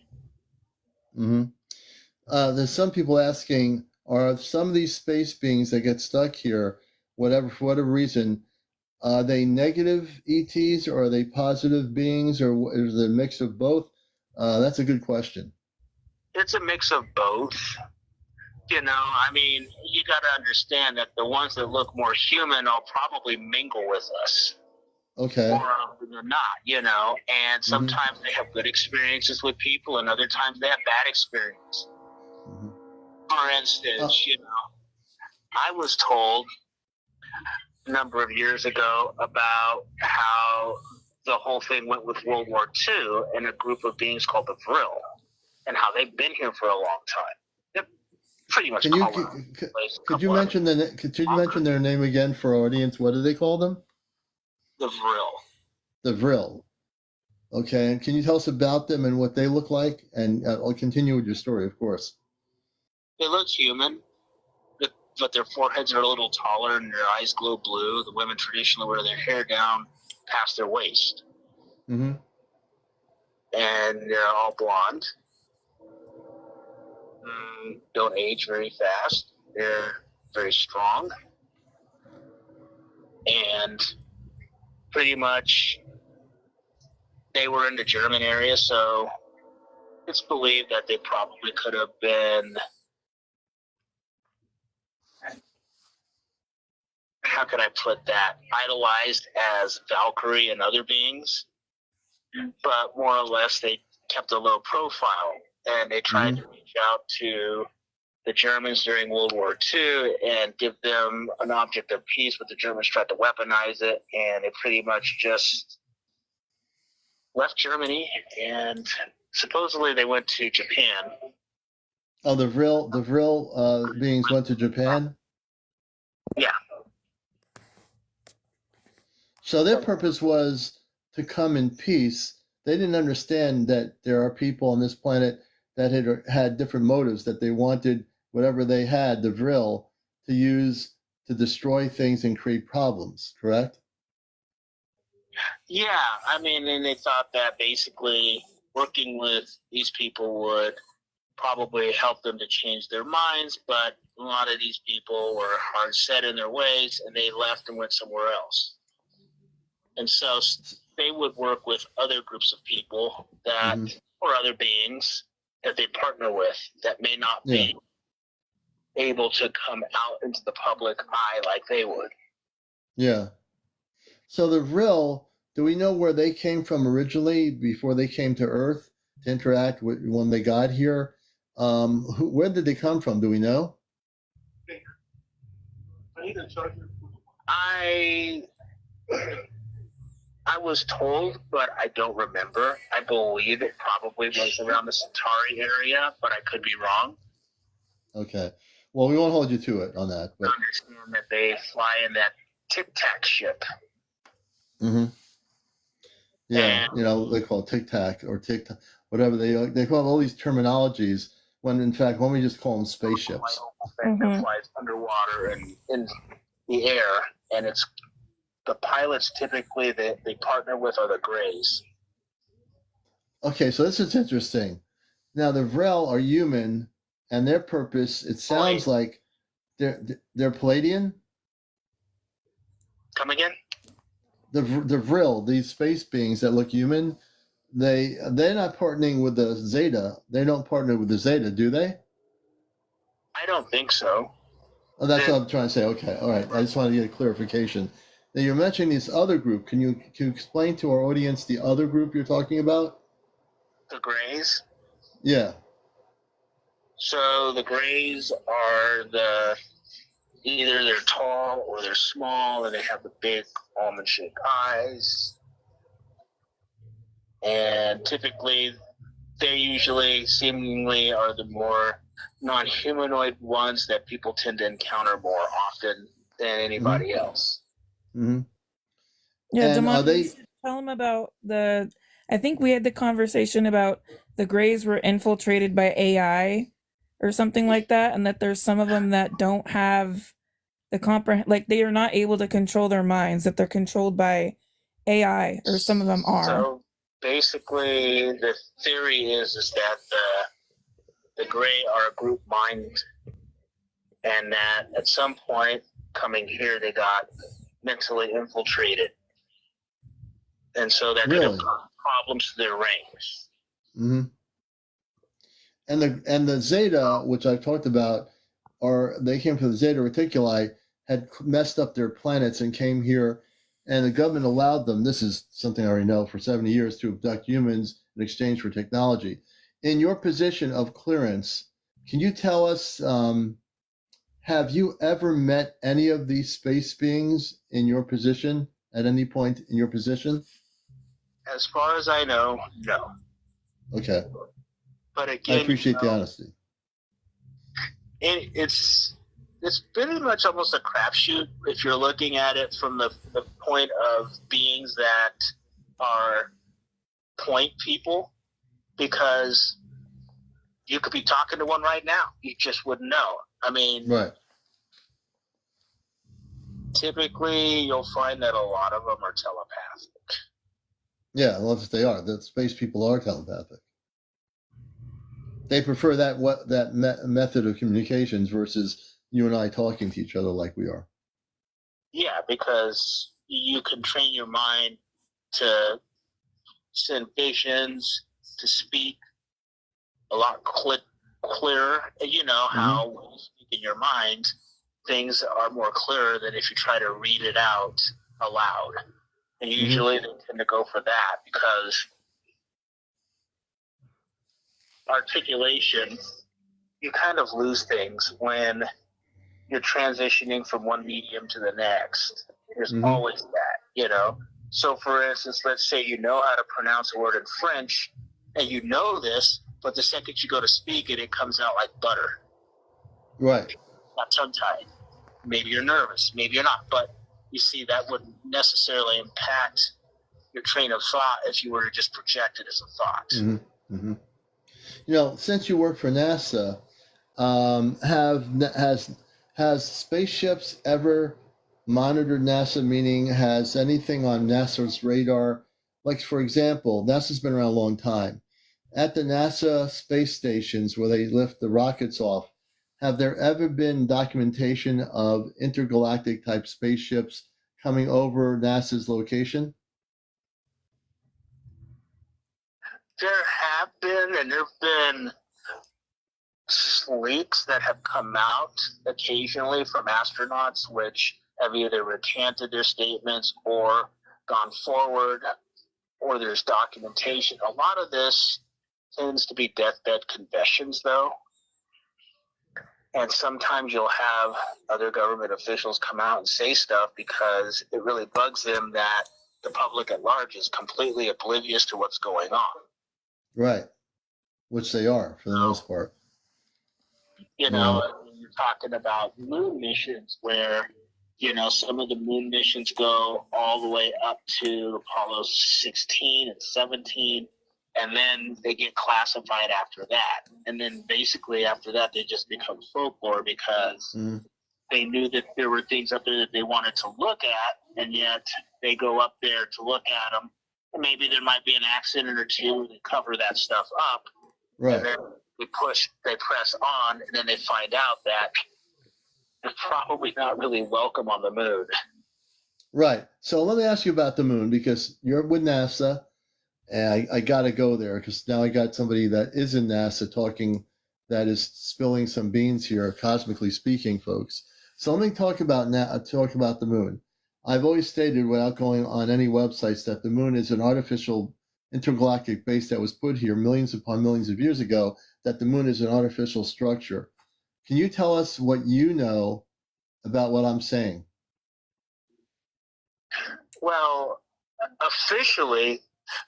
There's some people asking, are some of these space beings that get stuck here, for whatever reason, are they negative ETs or are they positive beings, or is it a mix of both? That's a good question. It's a mix of both. You know, I mean, you got to understand that the ones that look more human will probably mingle with us. Okay. Or they're not, you know, and sometimes they have good experiences with people and other times they have bad experience. For instance, you know, I was told a number of years ago about how the whole thing went with World War II and a group of beings called the Vril, and how they've been here for a long time. They're pretty much could you mention their name again for our audience? What do they call them? The Vril. The Vril. Okay, and can you tell us about them and what they look like? And I'll continue with your story, of course. They look human, but their foreheads are a little taller and their eyes glow blue. The women traditionally wear their hair down past their waist. And they're all blonde. Don't age very fast. They're very strong. And pretty much they were in the German area, so it's believed that they probably could have been, how could I put that, idolized as Valkyrie and other beings, but more or less they kept a low profile, and they tried to reach out to the Germans during World War II and give them an object of peace, but the Germans tried to weaponize it, and it pretty much just left Germany, and supposedly they went to Japan, Oh, the Vril beings went to Japan. Yeah. So their purpose was to come in peace. They didn't understand that there are people on this planet that had different motives, that they wanted whatever they had, the Vril, to use to destroy things and create problems, correct? Yeah, I mean, and they thought that basically working with these people would probably help them to change their minds, but a lot of these people were hard set in their ways, and they left and went somewhere else. And so they would work with other groups of people that, or other beings that they partner with that may not be able to come out into the public eye like they would. Yeah. So the Vril, do we know where they came from originally before they came to Earth to interact with when they got here? Where did they come from? Do we know? I was told, but I don't remember. I believe it probably was around the Centauri area, but I could be wrong. Okay. Well, we won't hold you to it on that. But I understand that they fly in that Tic Tac ship. Mm-hmm. Yeah, and, they call it Tic Tac or Tic Tac, whatever they call all these terminologies. When in fact, why don't we just call them spaceships? That flies underwater and in the air, and it's the pilots typically they partner with are the Greys. Okay, so this is interesting. Now the Vrel are human, and their purpose, it sounds like they're Palladian. Come again? The Vril, these space beings that look human, they're not partnering with the Zeta. They don't partner with the Zeta, do they? I don't think so. Oh, that's what I'm trying to say. Okay, all right. I just wanted to get a clarification. Now you're mentioning this other group. Can you explain to our audience the other group you're talking about? The Greys? Yeah. So the Greys are either they're tall or they're small, and they have the big almond-shaped eyes. And typically, they usually seemingly are the more non-humanoid ones that people tend to encounter more often than anybody else. Mm-hmm. Yeah, Damon, tell them about I think we had the conversation about the Greys were infiltrated by AI or something like that, and that there's some of them that don't have the they are not able to control their minds, that they're controlled by AI, or some of them are. So basically, the theory is that the Grey are a group mind, and that at some point coming here, they got mentally infiltrated, and so that could have caused problems to their ranks. Mm-hmm. And the Zeta, which I've talked about, they came from the Zeta Reticuli, had messed up their planets and came here, and the government allowed them, this is something I already know, for 70 years to abduct humans in exchange for technology. In your position of clearance, can you tell us, have you ever met any of these space beings in your position, at any point in your position? As far as I know, no. Okay. But again, I appreciate the honesty. It's pretty much almost a crapshoot if you're looking at it from the point of beings that are point people, because you could be talking to one right now. You just wouldn't know. I mean, right. Typically, you'll find that a lot of them are telepathic. Yeah, well, they are. The space people are telepathic. They prefer that method of communications versus you and I talking to each other like we are. Yeah, because you can train your mind to send visions, to speak a lot clearer. You know how when you speak in your mind, things are more clearer than if you try to read it out aloud. And usually they tend to go for that because articulation, you kind of lose things when you're transitioning from one medium to the next. There's always that, you know. So for instance, let's say you know how to pronounce a word in French, and you know this, but the second you go to speak it comes out like butter. Right. Not tongue-tied. Maybe you're nervous, maybe you're not, but you see that wouldn't necessarily impact your train of thought if you were to just project it as a thought. Mm-hmm. Mm-hmm. You know, since you work for NASA, has spaceships ever monitored NASA? Meaning, has anything on NASA's radar? Like, for example, NASA's been around a long time. At the NASA space stations where they lift the rockets off, have there ever been documentation of intergalactic type spaceships coming over NASA's location? There have been, and there have been leaks that have come out occasionally from astronauts, which have either recanted their statements or gone forward, or there's documentation. A lot of this tends to be deathbed confessions, though. And sometimes you'll have other government officials come out and say stuff because it really bugs them that the public at large is completely oblivious to what's going on. Right. Which they are, for the most part. You know, you're talking about moon missions where, you know, some of the moon missions go all the way up to Apollo 16 and 17, and then they get classified after that. And then basically after that, they just become folklore because they knew that there were things up there that they wanted to look at, and yet they go up there to look at them. And maybe there might be an accident or two where they cover that stuff up. Right. And then they press on, and then they find out that they're probably not really welcome on the moon. Right. So let me ask you about the moon, because you're with NASA, and I got to go there because now I got somebody that is in NASA talking, that is spilling some beans here, cosmically speaking, folks. So let me talk about the moon. I've always stated, without going on any websites, that the moon is an artificial intergalactic base that was put here millions upon millions of years ago, that the moon is an artificial structure. Can you tell us what you know about what I'm saying? Well, officially,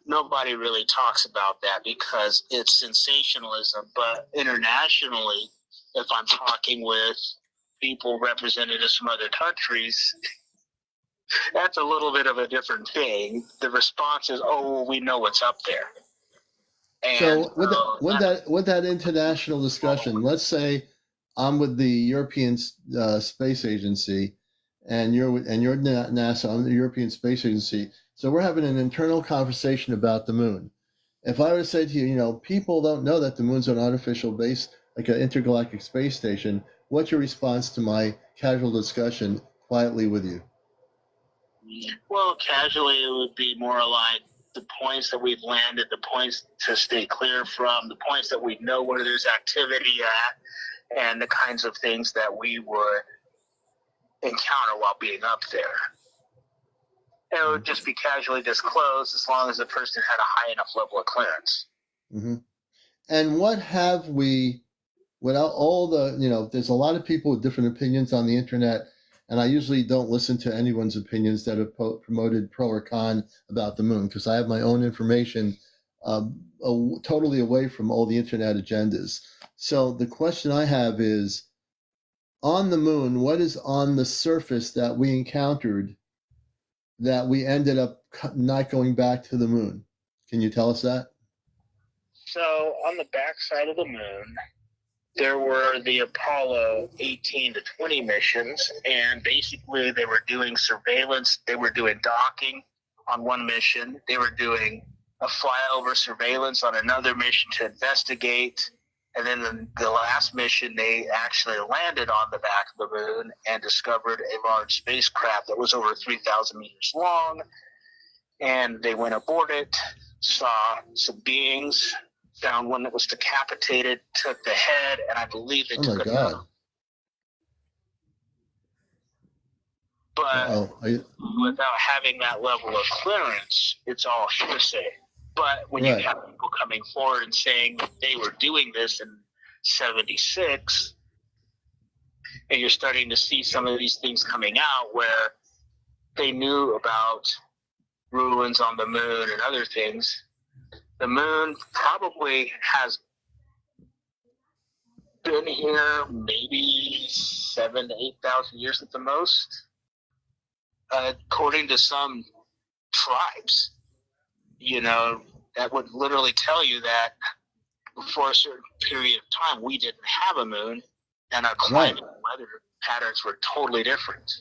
nobody really talks about that because it's sensationalism. But internationally, if I'm talking with people, representatives from other countries, that's a little bit of a different thing. The response is, "Oh, we know what's up there." And so with that international discussion, let's say I'm with the European Space Agency, and you're NASA. I'm the European Space Agency. So we're having an internal conversation about the moon. If I were to say to you, you know, people don't know that the moon's an artificial base, like an intergalactic space station, what's your response to my casual discussion quietly with you? Well, casually, it would be more like the points that we've landed, the points to stay clear from, the points that we know where there's activity at, and the kinds of things that we would encounter while being up there. It would just be casually disclosed as long as the person had a high enough level of clearance. Mm-hmm. And what have we, without all the, you know, there's a lot of people with different opinions on the internet, and I usually don't listen to anyone's opinions that have promoted pro or con about the moon, because I have my own information totally away from all the internet agendas. So the question I have is, on the moon, what is on the surface that we encountered that we ended up not going back to the moon? Can you tell us that? So on the backside of the moon, there were the Apollo 18 to 20 missions, and basically they were doing surveillance. They were doing docking on one mission. They were doing a flyover surveillance on another mission to investigate. And then the last mission, they actually landed on the back of the moon and discovered a large spacecraft that was over 3,000 meters long. And they went aboard it, saw some beings, found one that was decapitated, took the head, and I believe they took another. But without having that level of clearance, it's all hearsay. But when you have people coming forward and saying they were doing this in 76, and you're starting to see some of these things coming out where they knew about ruins on the moon and other things, the moon probably has been here maybe 7,000 to 8,000 years at the most. According to some tribes, that would literally tell you that for a certain period of time, we didn't have a moon, and our climate and weather patterns were totally different.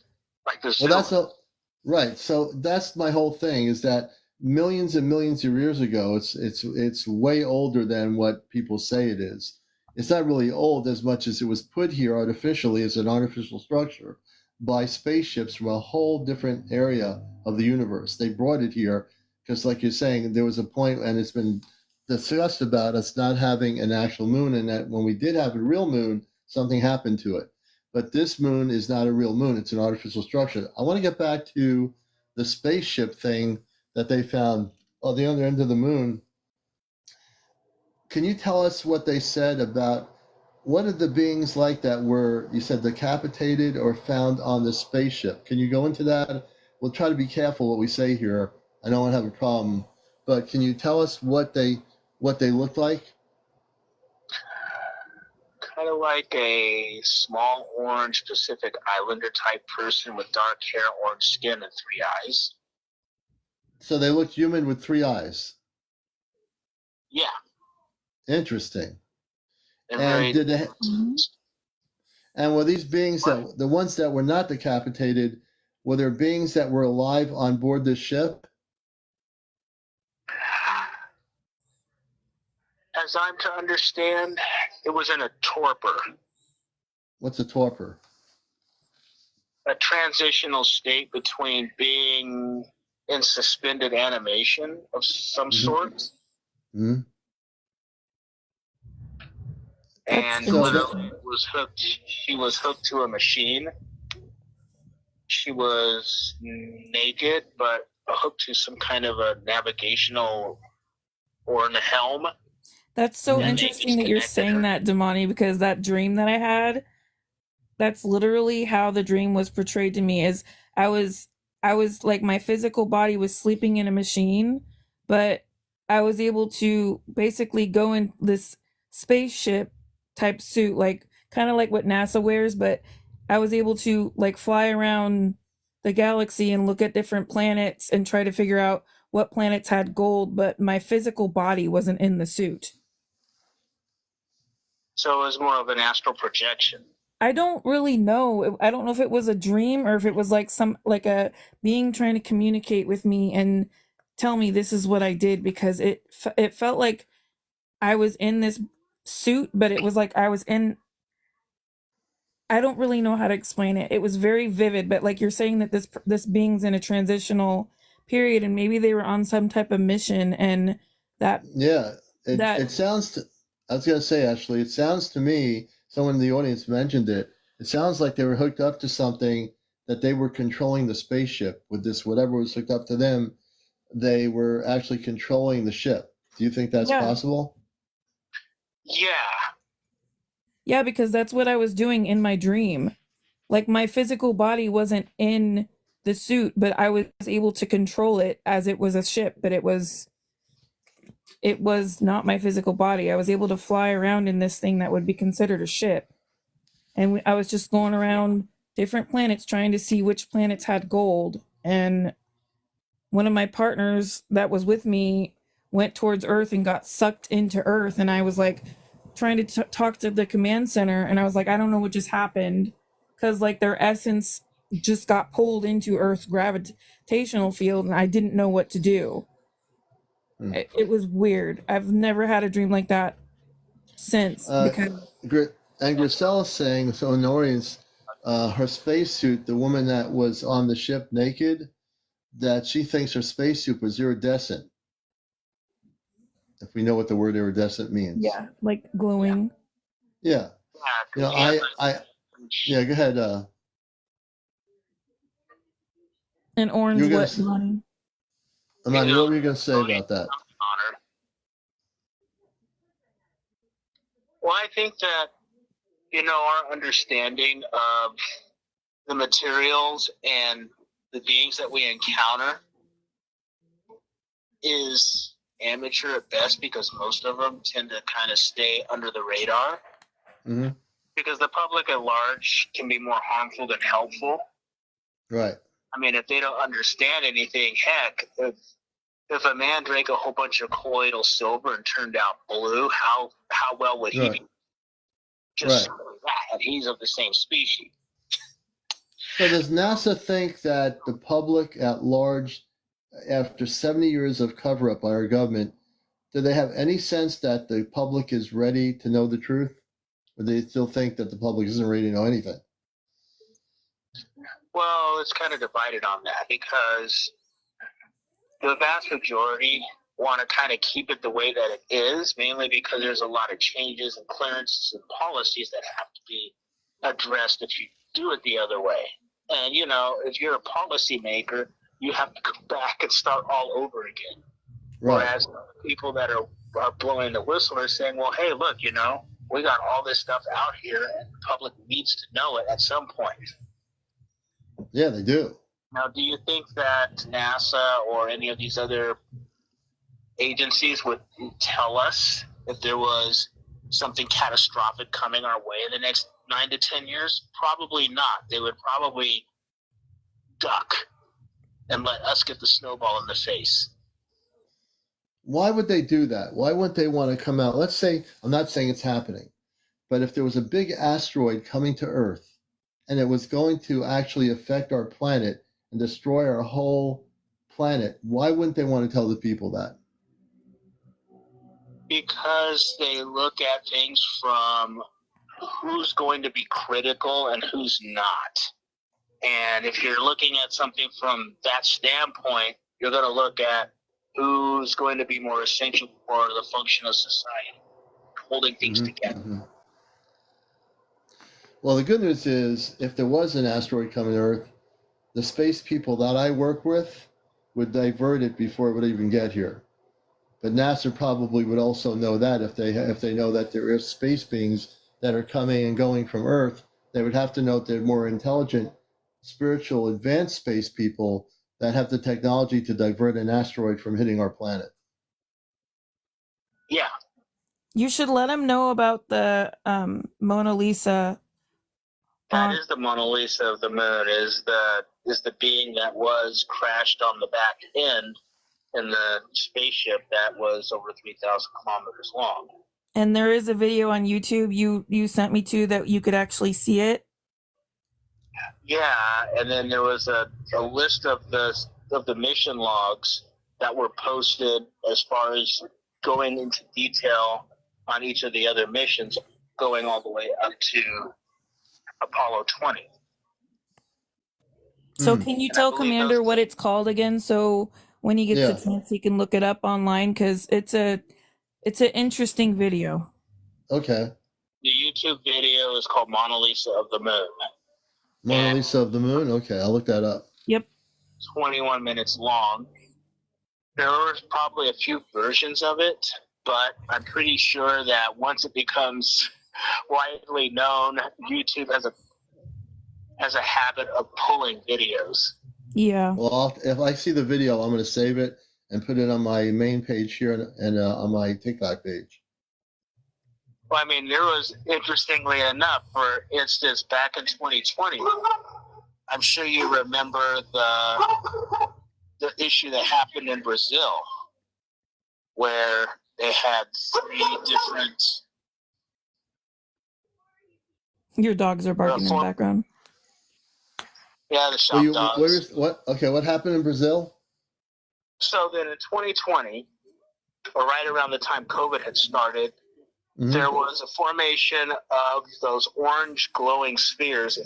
Like the right. So that's my whole thing, is that millions and millions of years ago, it's way older than what people say it is. It's not really old as much as it was put here artificially as an artificial structure by spaceships from a whole different area of the universe. They brought it here because, like you're saying, there was a point, and it's been discussed about us not having an actual moon, and that when we did have a real moon, something happened to it. But this moon is not a real moon. It's an artificial structure. I want to get back to the spaceship thing that they found on the other end of the moon. Can you tell us what they said about what are the beings like that were, you said, decapitated or found on the spaceship? Can you go into that? We'll try to be careful what we say here. I don't want to have a problem. But can you tell us what they looked like? Kind of like a small orange Pacific Islander type person with dark hair, orange skin, and 3 eyes. So they looked human with 3 eyes. Yeah. Interesting. And did they? And were these beings that the ones that were not decapitated? Were there beings that were alive on board this ship? As I'm to understand, it was in a torpor. What's a torpor? A transitional state between being in suspended animation of some sort. Mm-hmm. And so she was hooked to a machine. She was naked, but hooked to some kind of a navigational or in a helm. That's so interesting that you're saying that, Damani, because that dream that I had, that's literally how the dream was portrayed to me. Is I was like, my physical body was sleeping in a machine, but I was able to basically go in this spaceship type suit, like kind of like what NASA wears, but I was able to like fly around the galaxy and look at different planets and try to figure out what planets had gold, but my physical body wasn't in the suit. So it was more of an astral projection. I don't really know. I don't know if it was a dream or if it was like a being trying to communicate with me and tell me this is what I did, because it felt like I was in this suit, but it was like I don't really know how to explain it. It was very vivid, but like you're saying that this being's in a transitional period, and maybe they were on some type of mission, and that it sounds to, I was going to say, Ashley, it sounds to me, someone in the audience mentioned it, it sounds like they were hooked up to something, that they were controlling the spaceship with this, whatever was hooked up to them, they were actually controlling the ship. Do you think that's possible? Yeah, because that's what I was doing in my dream. Like, my physical body wasn't in the suit, but I was able to control it as it was a ship, but it was not my physical body. I was able to fly around in this thing that would be considered a ship. And I was just going around different planets trying to see which planets had gold. And one of my partners that was with me went towards Earth and got sucked into Earth. And I was like trying to talk to the command center. And I was like, I don't know what just happened. Because like their essence just got pulled into Earth's gravitational field. And I didn't know what to do. It was weird. I've never had a dream like that since. And Grisella's saying, so in the audience, her spacesuit, the woman that was on the ship naked, that she thinks her spacesuit was iridescent. If we know what the word iridescent means. Yeah, like glowing. Yeah. You know, yeah, go ahead. An orange what, Money? Amanda, what were you going to say about that? Well, I think that, our understanding of the materials and the beings that we encounter is amateur at best, because most of them tend to kind of stay under the radar. Mm-hmm. Because the public at large can be more harmful than helpful. Right. I mean, if they don't understand anything, heck, if a man drank a whole bunch of colloidal silver and turned out blue, how well would he be? Just that, and he's of the same species. So does NASA think that the public at large, after 70 years of cover-up by our government, do they have any sense that the public is ready to know the truth? Or do they still think that the public isn't ready to know anything? Well, it's kind of divided on that, because the vast majority want to kind of keep it the way that it is, mainly because there's a lot of changes and clearances and policies that have to be addressed if you do it the other way. And, you know, if you're a policymaker, you have to go back and start all over again. Right. Whereas people that are blowing the whistle are saying, well, hey, look, you know, we got all this stuff out here, and the public needs to know it at some point. Yeah, they do. Now, do you think that NASA or any of these other agencies would tell us if there was something catastrophic coming our way in the next 9 to 10 years? Probably not. They would probably duck and let us get the snowball in the face. Why would they do that? Why wouldn't they want to come out? Let's say, I'm not saying it's happening, but if there was a big asteroid coming to Earth and it was going to actually affect our planet and destroy our whole planet, why wouldn't they want to tell the people that? Because they look at things from who's going to be critical and who's not. And if you're looking at something from that standpoint, you're going to look at who's going to be more essential for the function of society, holding things together. Mm-hmm. Well, the good news is, if there was an asteroid coming to Earth, the space people that I work with would divert it before it would even get here. But NASA probably would also know that if they know that there is space beings that are coming and going from Earth, they would have to know they're more intelligent, spiritual, advanced space people that have the technology to divert an asteroid from hitting our planet. Yeah. You should let them know about the Mona Lisa. That is the Mona Lisa of the moon, is the being that was crashed on the back end in the spaceship that was over 3,000 kilometers long. And there is a video on YouTube you sent me to that you could actually see it. Yeah, and then there was a list of the mission logs that were posted as far as going into detail on each of the other missions, going all the way up to Apollo 20. So can you tell Commander what it's called again, so when he gets a chance he can look it up online, because it's an interesting video. Okay. The YouTube video is called Mona Lisa of the Moon. Mona Lisa of the Moon? Okay, I'll look that up. Yep. 21 minutes long. There was probably a few versions of it, but I'm pretty sure that once it becomes widely known, YouTube has a habit of pulling videos. Yeah. Well, if I see the video, I'm going to save it and put it on my main page here and on my TikTok page. Well, I mean, there was, interestingly enough, for instance, back in 2020, I'm sure you remember the issue that happened in Brazil, where they had 3 different... Your dogs are barking in the background. Yeah, the shop dogs. What happened in Brazil? So then in 2020, or right around the time COVID had started, there was a formation of those orange glowing spheres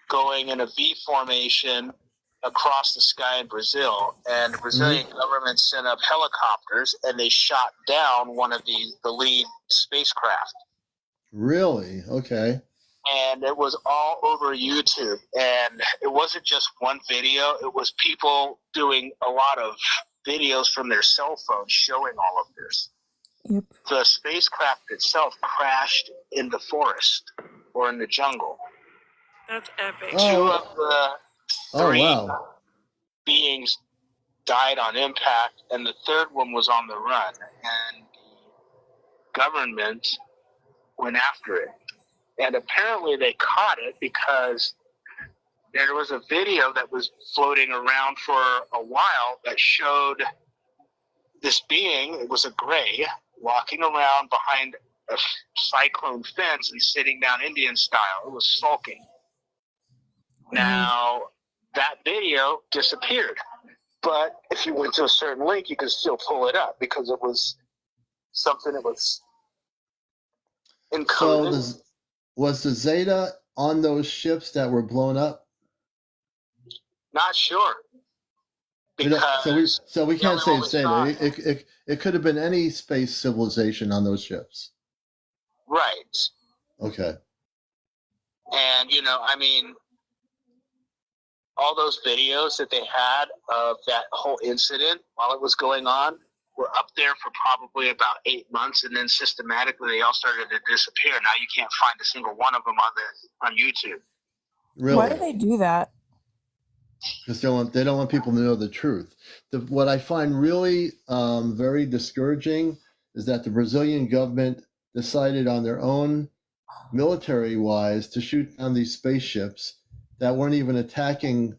going in a V formation across the sky in Brazil. And the Brazilian government sent up helicopters, and they shot down one of the lead spacecraft. Really? Okay. And it was all over YouTube. And it wasn't just one video. It was people doing a lot of videos from their cell phones showing all of this. Yep. The spacecraft itself crashed in the forest or in the jungle. That's epic. 2 of the 3 beings died on impact, and the 3rd one was on the run. And the government went after it. And apparently they caught it because there was a video that was floating around for a while that showed this being, it was a gray, walking around behind a cyclone fence and sitting down Indian style. It was sulking. Now, that video disappeared. But if you went to a certain link, you could still pull it up because it was something that was encoded. So was the Zeta on those ships that were blown up? Not sure. Because so we can't say it's Zeta. It could have been any space civilization on those ships. Right. Okay. And, I mean, all those videos that they had of that whole incident while it was going on were up there for probably about 8 months, and then systematically they all started to disappear. Now you can't find a single one of them on YouTube. Really? Why do they do that? Because they don't want people to know the truth. What I find really very discouraging is that the Brazilian government decided on their own, military-wise, to shoot down these spaceships that weren't even attacking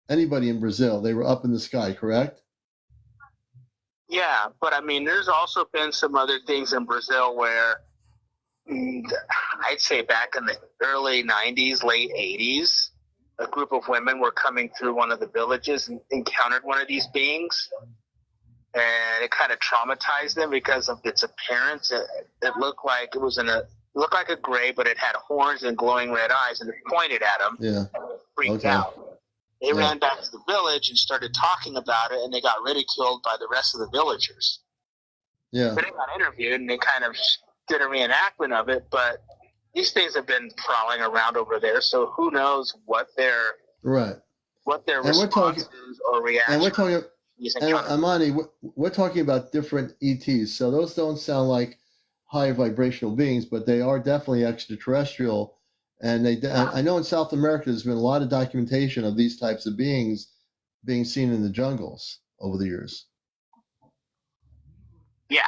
anybody in Brazil. They were up in the sky, correct? Yeah, but I mean, there's also been some other things in Brazil where I'd say back in the early 90s, late 80s, a group of women were coming through one of the villages and encountered one of these beings. And it kind of traumatized them because of its appearance. It looked like it looked like a gray, but it had horns and glowing red eyes, and it pointed at them. Yeah. Freaked out. They ran back to the village and started talking about it, and they got ridiculed by the rest of the villagers. Yeah. But they got interviewed, and they kind of did a reenactment of it, but these things have been prowling around over there, so who knows what their responses or reactions. And we're talking, Amani, we're talking about different ETs, so those don't sound like high vibrational beings, but they are definitely extraterrestrial. And I know in South America there's been a lot of documentation of these types of beings being seen in the jungles over the years. Yeah.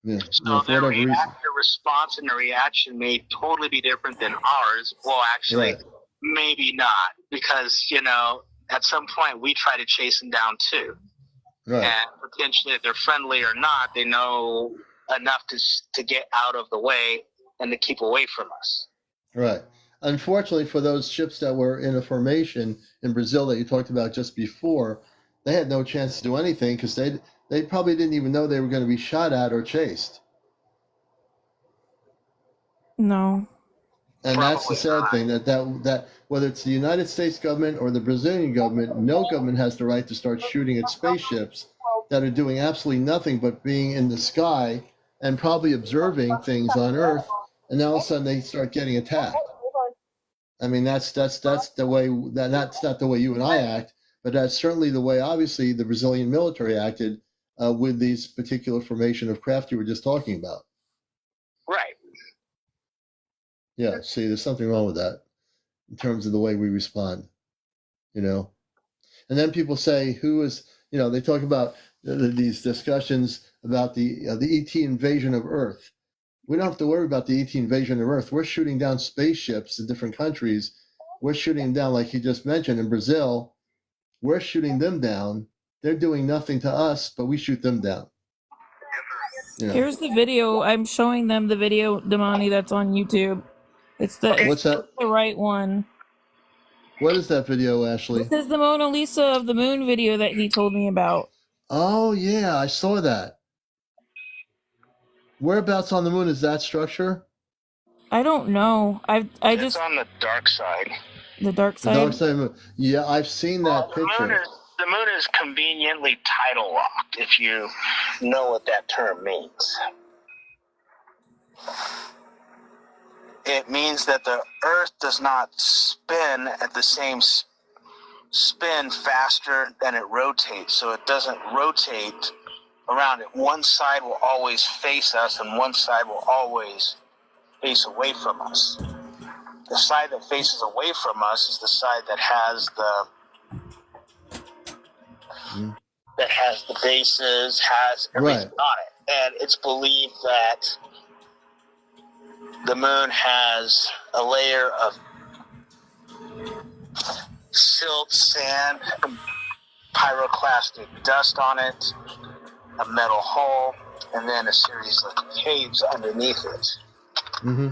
Yeah. So their response and their reaction may totally be different than ours. Well, actually, maybe not, because, at some point we try to chase them down too. Right. And potentially, if they're friendly or not, they know enough to get out of the way and to keep away from us. Right. Unfortunately, for those ships that were in a formation in Brazil that you talked about just before, they had no chance to do anything because they probably didn't even know they were going to be shot at or chased. No. And probably that's the sad thing, that whether it's the United States government or the Brazilian government, no government has the right to start shooting at spaceships that are doing absolutely nothing but being in the sky and probably observing things on Earth, and all of a sudden they start getting attacked. I mean, that's the way, that's not the way you and I act, but that's certainly the way, obviously, the Brazilian military acted with these particular formation of craft you were just talking about. Right. Yeah, see, there's something wrong with that in terms of the way we respond, And then people say, they talk about these discussions about the ET invasion of Earth. We don't have to worry about the ET invasion of Earth. We're shooting down spaceships in different countries. We're shooting them down, like you just mentioned, in Brazil. We're shooting them down. They're doing nothing to us, but we shoot them down. Here's the video. I'm showing them the video, Damani, that's on YouTube. What's that? The right one. What is that video, Ashley? This is the Mona Lisa of the Moon video that he told me about. Oh, yeah, I saw that. Whereabouts on the moon is that structure? I don't know. It's on the dark side. The dark side? The dark side of the moon. Yeah, I've seen that picture. The moon is conveniently tidal locked, if you know what that term means. It means that the Earth does not spin at the same spin faster than it rotates, so it doesn't rotate around it. One side will always face us, and one side will always face away from us. The side that faces away from us is the side that has the bases, has everything on it, and it's believed that the moon has a layer of silt, sand, pyroclastic dust on it, a metal hull, and then a series of caves underneath it. Mm-hmm.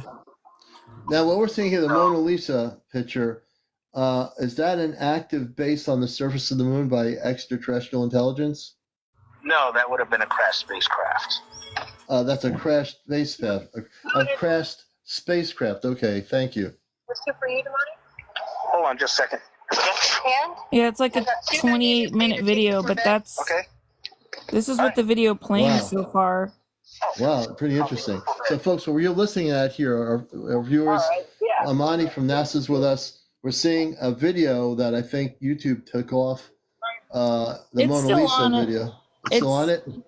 Now, what we're seeing here, the Mona Lisa picture, is that an active base on the surface of the moon by extraterrestrial intelligence? No, that would have been a crashed spacecraft. That's a crashed spacecraft. A crashed spacecraft. Okay, thank you. What's good for you tomorrow? Hold on just a second. Yeah, it's like a 28-minute video, but that's okay. This is what the video playing so far. Wow, pretty interesting. So, folks, what you're listening at here, our viewers, Amani from NASA's with us. We're seeing a video that I think YouTube took off, the It's Mona still Lisa on it. video. It's still on it? Oh,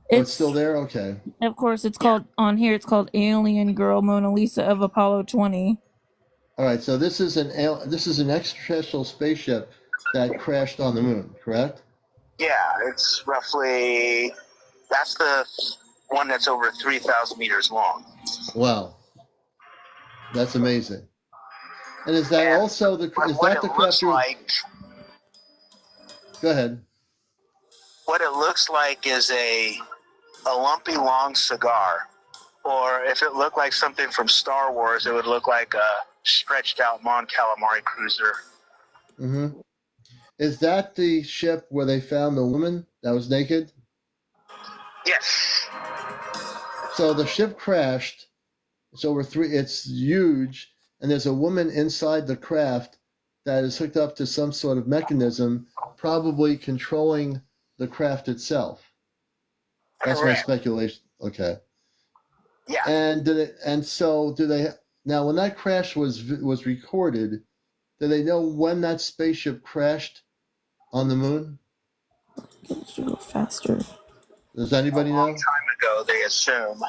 it's still there? Okay. Of course, it's called, on here, it's called Alien Girl Mona Lisa of Apollo 20. All right, so this is an extraterrestrial spaceship that crashed on the moon, correct? Yeah, it's roughly, that's the one that's over 3,000 meters long. Wow. That's amazing. And is that also the craft you're... Go ahead. What it looks like is a lumpy long cigar. Or if it looked like something from Star Wars, it would look like a stretched out Mon Calamari cruiser. Mm-hmm. Is that the ship where they found the woman that was naked? Yes. So the ship crashed. It's huge, and there's a woman inside the craft that is hooked up to some sort of mechanism, probably controlling the craft itself. That's Correct. my speculation. Okay. Yeah. Now when that crash was recorded, do they know when that spaceship crashed on the moon? It should go faster. Does anybody know? A long time ago, they assume.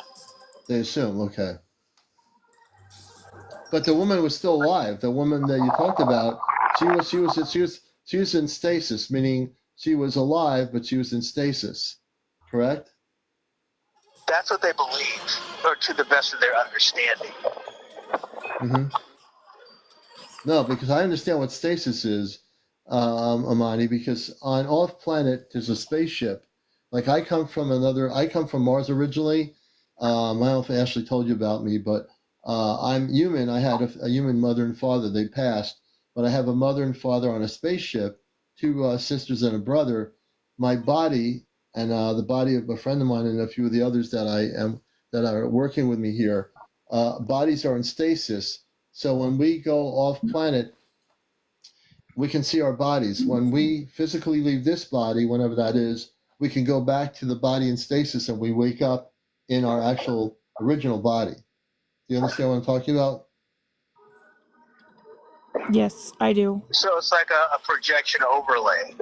They assume, okay. But the woman was still alive. The woman that you talked about, she was in stasis, meaning she was alive, but she was in stasis, correct? That's what they believe, or to the best of their understanding. Mm-hmm. No, because I understand what stasis is, Amani, because on off planet there's a spaceship. Like I come from Mars originally. I don't know if Ashley told you about me, but I'm human. I had a human mother and father. They passed, but I have a mother and father on a spaceship, two sisters and a brother. My body and the body of a friend of mine and a few of the others that are working with me here, bodies are in stasis. So when we go off planet, we can see our bodies. When we physically leave this body, whenever that is, we can go back to the body in stasis and we wake up in our actual original body. Do you understand what I'm talking about? Yes, I do. So it's like a projection overlay.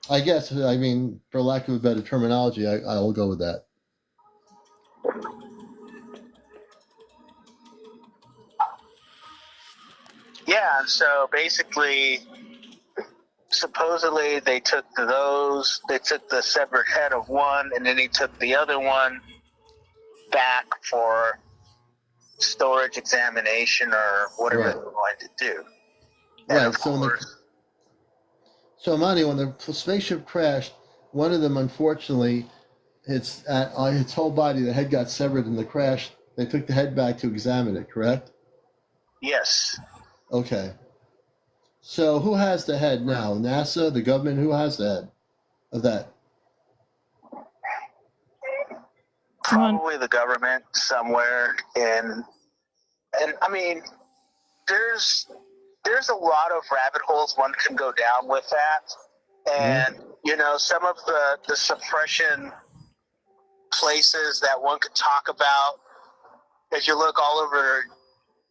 I guess, I mean, for lack of a better terminology, I'll go with that. Yeah, and so basically, supposedly they took the severed head of one, and then they took the other one back for storage examination or whatever they were going to do. Right. So Amani, when the spaceship crashed, one of them, unfortunately, its whole body, the head got severed in the crash. They took the head back to examine it, correct? Yes. Okay. So who has the head now? NASA, the government? Who has the head of that? Probably the government somewhere and I mean, there's a lot of rabbit holes one can go down with that. And, you know, some of the suppression places that one could talk about, if you look all over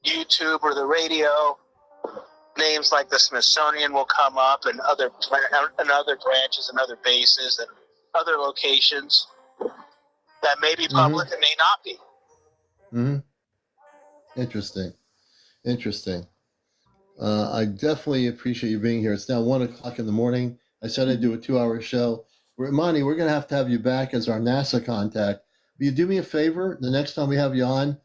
YouTube or the radio, names like the Smithsonian will come up and other branches and other bases and other locations that may be public and may not be. Mm-hmm. Interesting. I definitely appreciate you being here. It's now 1:00 in the morning. I said I'd do a 2-hour show. Monty, we're going to have you back as our NASA contact. Will you do me a favor? The next time we have you on,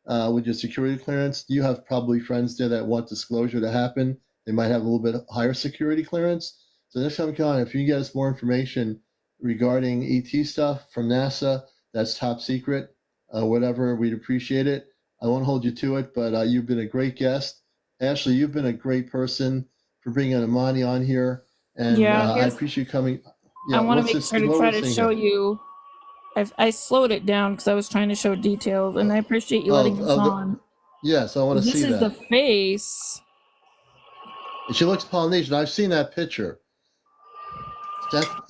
with your security clearance. You have probably friends there that want disclosure to happen. They might have a little bit higher security clearance. So next time, Con, if you get us more information regarding ET stuff from NASA, that's top secret, whatever, we'd appreciate it. I won't hold you to it, but you've been a great guest. Ashley, you've been a great person for bringing Amani on here, and I appreciate you coming. Yeah, I want to make sure to try to show you. I slowed it down because I was trying to show details, and I appreciate you letting us on. Yes, I want to see that. This is the face. She looks Polynesian. I've seen that picture.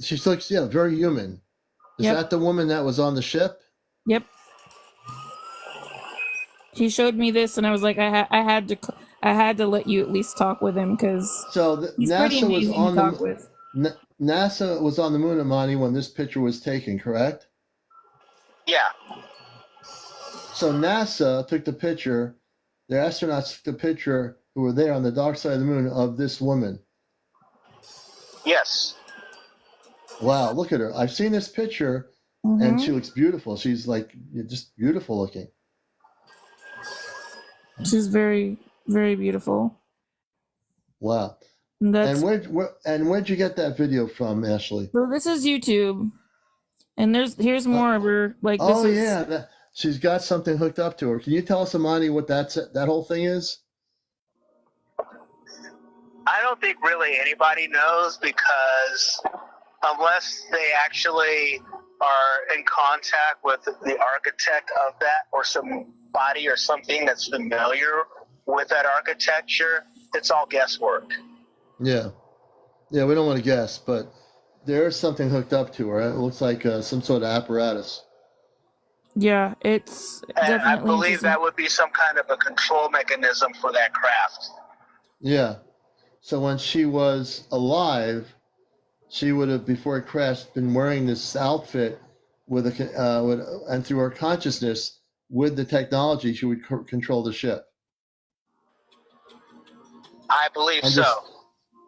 She looks, very human. Is that the woman that was on the ship? Yep. He showed me this, and I was like, I had to let you at least talk with him because he's pretty amazing to talk with. NASA was on the moon, Amani, when this picture was taken, correct? Yeah. So NASA took the picture. The astronauts took the picture who were there on the dark side of the moon of this woman. Yes. Wow, look at her. I've seen this picture, and she looks beautiful. She's like just beautiful looking. She's very, very beautiful. Wow. And where'd you get that video from, Ashley? So this is YouTube, and here's more of her. Like, she's got something hooked up to her. Can you tell us, Amani, what that whole thing is? I don't think really anybody knows, because unless they actually are in contact with the architect of that, or somebody or something that's familiar with that architecture, it's all guesswork. Yeah, we don't want to guess, but there is something hooked up to her. It looks like some sort of apparatus. Yeah, it's and I believe that would be some kind of a control mechanism for that craft. Yeah. So when she was alive, she would have, before it crashed, been wearing this outfit and through her consciousness, with the technology, she would control the ship. I believe so.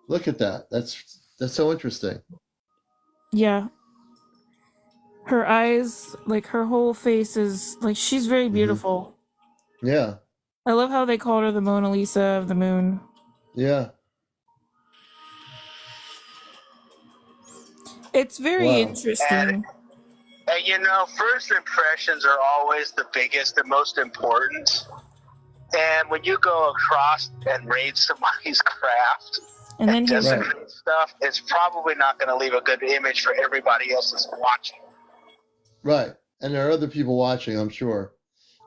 Look at that. That's so interesting. Yeah. Her eyes, like her whole face is like, she's very beautiful. Yeah. I love how they called her the Mona Lisa of the moon. Yeah. It's very interesting. And first impressions are always the biggest and most important. And when you go across and raid somebody's craft and then desecrate stuff, it's probably not going to leave a good image for everybody else that's watching. Right. And there are other people watching, I'm sure.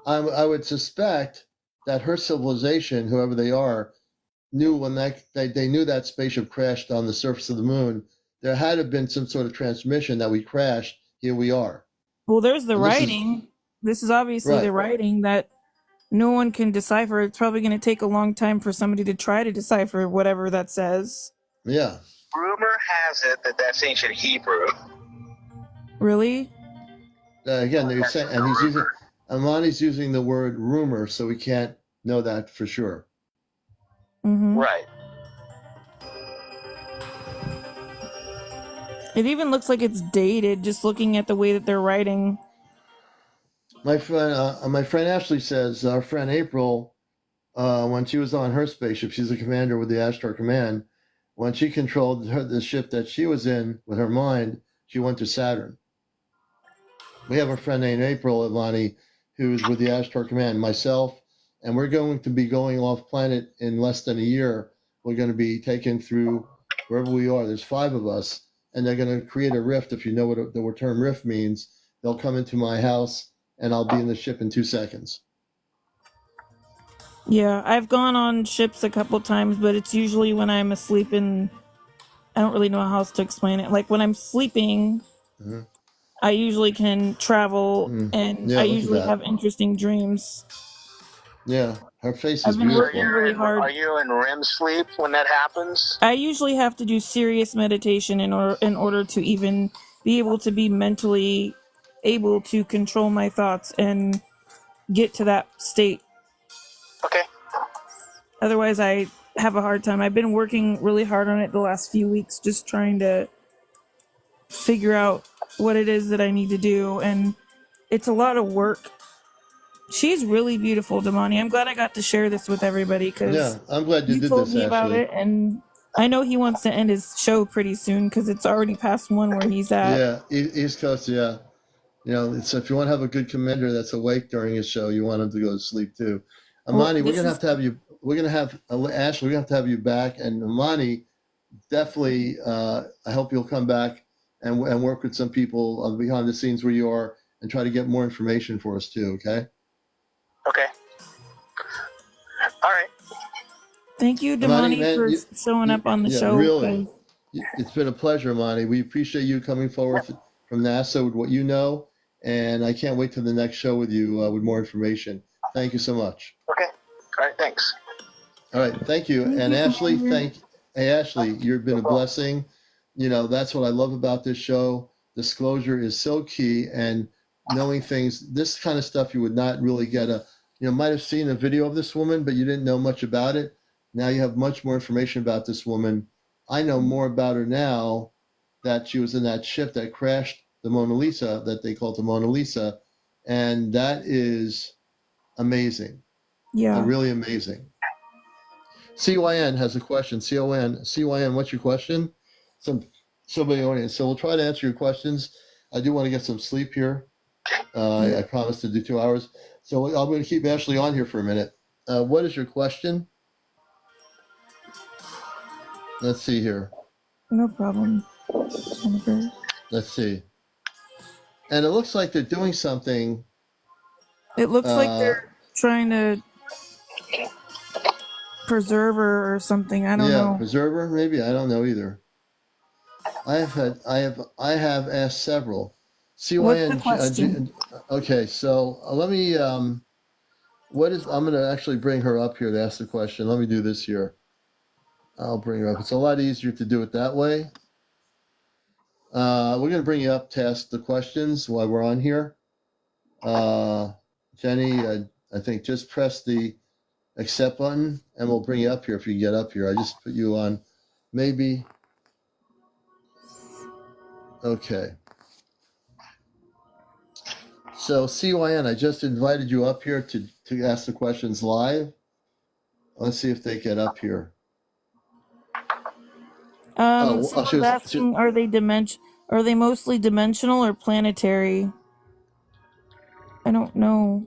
I would suspect that her civilization, whoever they are, knew when they knew that spaceship crashed on the surface of the moon. There had to have been some sort of transmission that we crashed. Here we are. Well, there's the writing. This is obviously the writing that no one can decipher. It's probably going to take a long time for somebody to try to decipher whatever that says. Yeah. Rumor has it that that's ancient Hebrew. Really? Again, they're saying, and Amani's using the word rumor, so we can't know that for sure. Mm-hmm. Right. It even looks like it's dated, just looking at the way that they're writing. My friend Ashley says our friend April, when she was on her spaceship, she's a commander with the Ashtar Command. When she controlled the ship that she was in with her mind, she went to Saturn. We have a friend named April Amani, who's with the Ashtar Command, myself, and we're going to be going off planet in less than a year. We're going to be taken through wherever we are. There's 5 of us, and they're going to create a rift. If you know what the term rift means, they'll come into my house, and I'll be in the ship in 2 seconds. Yeah, I've gone on ships a couple times, but it's usually when I'm asleep, and I don't really know how else to explain it. Like when I'm sleeping, I usually can travel, and I usually have interesting dreams. Yeah, her face is beautiful. Working really hard. Are you in REM sleep when that happens? I usually have to do serious meditation in order to even be able to be mentally able to control my thoughts and get to that state. Okay. Otherwise, I have a hard time. I've been working really hard on it the last few weeks, just trying to figure out what it is that I need to do, and it's a lot of work. She's really beautiful, Damani. I'm glad I got to share this with everybody because Yeah, I'm glad you you did told this, me about Ashley. it, and I know he wants to end his show pretty soon because it's already past 1 where he's at. Yeah, East Coast, yeah. It's if you want to have a good commander that's awake during his show, you want him to go to sleep too. Amani, we're gonna have to have you. We're gonna have Ashley. We have to have you back, and Amani, definitely. I hope you'll come back and work with some people behind the scenes where you are, and try to get more information for us too. Okay. Okay. All right. Thank you, Amani, Damani, man, for showing up on the yeah, show. really. It's been a pleasure, Amani. We appreciate you coming forward from NASA with what you know, and I can't wait to the next show with you with more information. Thank you so much. Okay. All right. Thanks. All right, thank you. Thank And you, Ashley, Commander. hey Ashley, you've been a blessing. That's what I love about this show. Disclosure is so key, and knowing things, this kind of stuff you would not really get might have seen a video of this woman, but you didn't know much about it. Now you have much more information about this woman. I know more about her now that she was in that ship that crashed the Mona Lisa, that they called the Mona Lisa, and that is amazing. Yeah. Really amazing. CYN has a question. CYN, what's your question? Somebody in the audience. So we'll try to answer your questions. I do want to get some sleep here. I promised to do 2 hours. So I'm going to keep Ashley on here for a minute. What is your question? Let's see here. No problem. Let's see. And it looks like they're doing something. It looks like they're trying to preserve her or something. I don't know. Yeah, preserve her, maybe. I don't know either. I have asked several. What's the question? Okay, so let me. I'm going to actually bring her up here to ask the question. Let me do this here. I'll bring her up. It's a lot easier to do it that way. We're going to bring you up to ask the questions while we're on here. Jenny, I think just press the accept button and we'll bring you up here if you get up here. I just put you on maybe. Okay. So CYN, I just invited you up here to ask the questions live. Let's see if they get up here. Someone's asking, are they mostly dimensional or planetary? I don't know.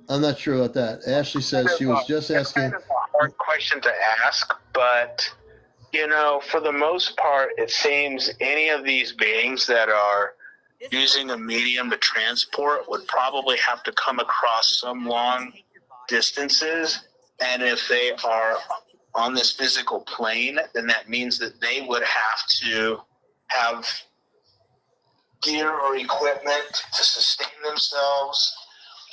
I'm not sure about that. Ashley says she was just asking. It's kind of a hard question to ask, but for the most part, it seems any of these beings that are using a medium to transport would probably have to come across some long distances, and if they are on this physical plane, then that means that they would have to have gear or equipment to sustain themselves,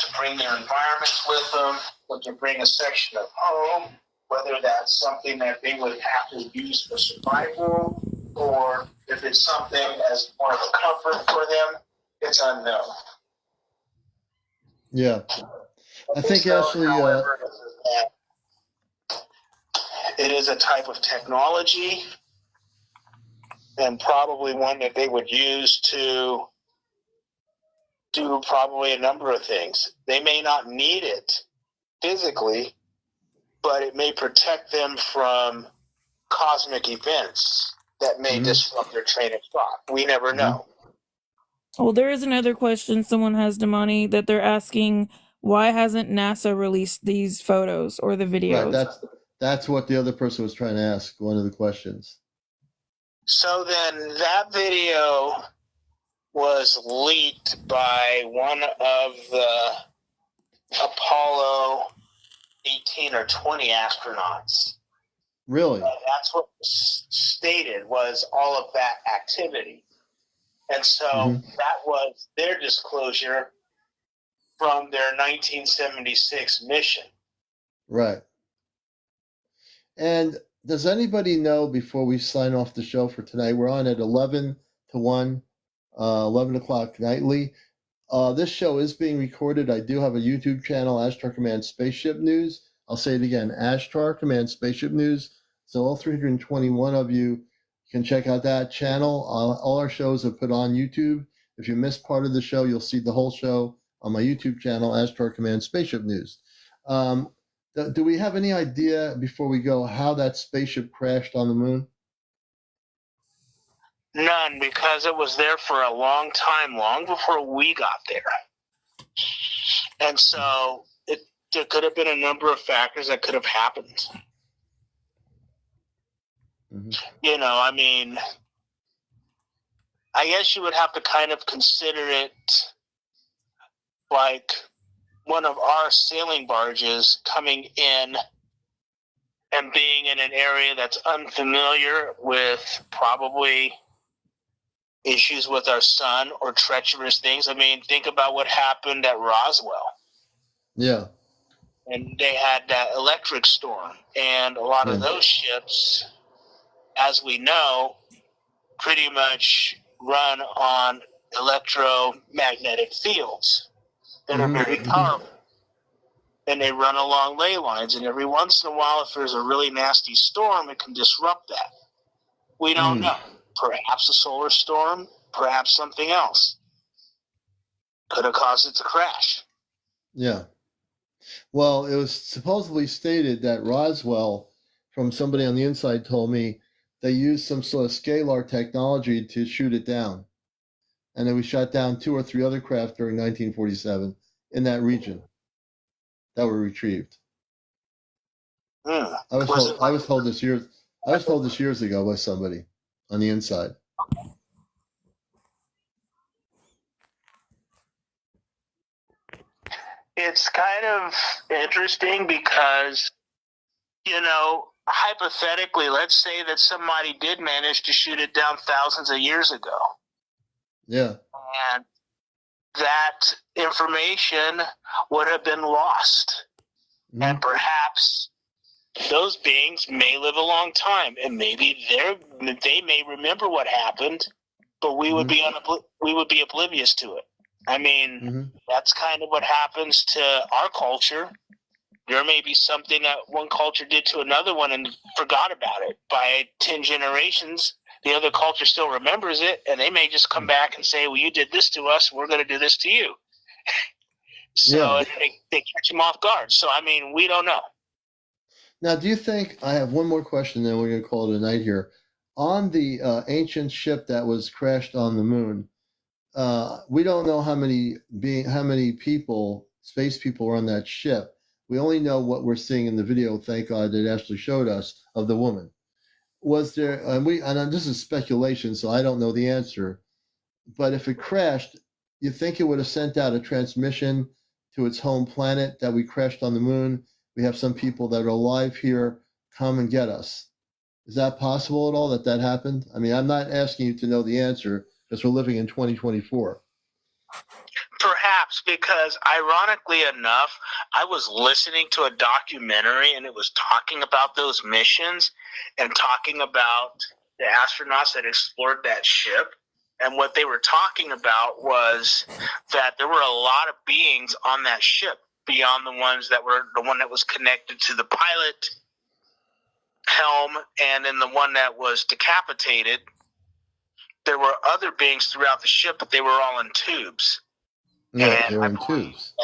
to bring their environments with them, or to bring a section of home, whether that's something that they would have to use for survival, or if it's something as more of a comfort for them, it's unknown. Yeah. I think Ashley... however, it is a type of technology and probably one that they would use to do probably a number of things. They may not need it physically, but it may protect them from cosmic events that may disrupt their train of thought. We never know. Well, there is another question someone has, Damani, that they're asking, why hasn't NASA released these photos or the videos? Right, that's what the other person was trying to ask, one of the questions. So then that video was leaked by one of the Apollo 18 or 20 astronauts. Really? That's what was stated, was all of that activity. And so that was their disclosure from their 1976 mission. Right. And does anybody know, before we sign off the show for tonight, we're on at 11 to 1, 11 o'clock nightly. This show is being recorded. I do have a YouTube channel, Ashtar Command Spaceship News. I'll say it again, Ashtar Command Spaceship News. So all 321 of you can check out that channel. All our shows are put on YouTube. If you missed part of the show, you'll see the whole show on my YouTube channel, Astro Command Spaceship News. Do we have any idea, before we go, how that spaceship crashed on the moon? None, because it was there for a long time, long before we got there. And so there could have been a number of factors that could have happened. Mm-hmm. You know, I mean, I guess you would have to kind of consider it like one of our sailing barges coming in and being in an area that's unfamiliar with probably issues with our sun or treacherous things. I mean, think about what happened at Roswell. Yeah. And they had that electric storm. And a lot of those ships, as we know, pretty much run on electromagnetic fields that are very powerful. And they run along ley lines. And every once in a while, if there's a really nasty storm, it can disrupt that. We don't know. Perhaps a solar storm, perhaps something else. Could have caused it to crash. Yeah. Well, it was supposedly stated that Roswell, from somebody on the inside told me, they used some sort of scalar technology to shoot it down. And then we shot down 2 or 3 other craft during 1947 in that region that were retrieved. I was told this years ago by somebody on the inside. It's kind of interesting because, you know, hypothetically, let's say that somebody did manage to shoot it down thousands of years ago. Yeah. And that information would have been lost. Mm-hmm. And perhaps those beings may live a long time, and maybe they may remember what happened, but we would be oblivious to it. I mean, that's kind of what happens to our culture. There may be something that one culture did to another one and forgot about it. By 10 generations, the other culture still remembers it, and they may just come back and say, well, you did this to us, we're going to do this to you. So they catch them off guard. So, I mean, we don't know. Now, do you think, I have one more question, then we're going to call it a night here. On the ancient ship that was crashed on the moon, we don't know how many people, space people, were on that ship. We only know what we're seeing in the video. Thank God that Ashley showed us of the woman. Was there? And this is speculation, so I don't know the answer. But if it crashed, you think it would have sent out a transmission to its home planet that we crashed on the moon? We have some people that are alive here. Come and get us. Is that possible at all that happened? I mean, I'm not asking you to know the answer, because we're living in 2024. Perhaps, because ironically enough, I was listening to a documentary and it was talking about those missions and talking about the astronauts that explored that ship. And what they were talking about was that there were a lot of beings on that ship beyond the one that was connected to the pilot helm and then the one that was decapitated. There were other beings throughout the ship, but they were all in tubes. Yeah, they were in tubes.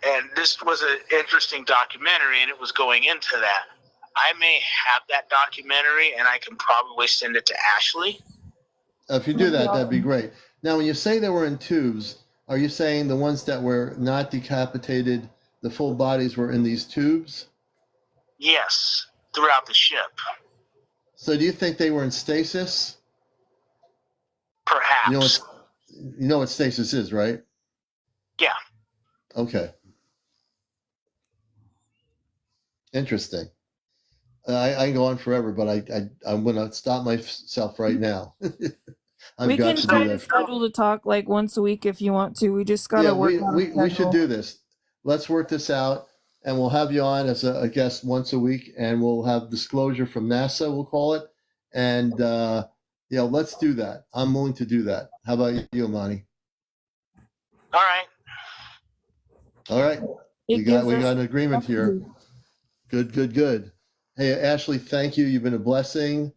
And this was an interesting documentary, and it was going into that. I may have that documentary, and I can probably send it to Ashley. If you do that, that'd be great. Now, when you say they were in tubes, are you saying the ones that were not decapitated, the full bodies were in these tubes? Yes, throughout the ship. So do you think they were in stasis? Perhaps. You know what stasis is, right? Yeah. Okay. Interesting. I can go on forever, but I'm going to stop myself right now. We can try to schedule to talk like once a week if you want to. We just got to work on it. We should do this. Let's work this out, and we'll have you on as a guest once a week, and we'll have disclosure from NASA, we'll call it, and let's do that. I'm willing to do that. How about you, Amani? All right. All right. We got an agreement here. Good. Hey, Ashley, thank you. You've been a blessing.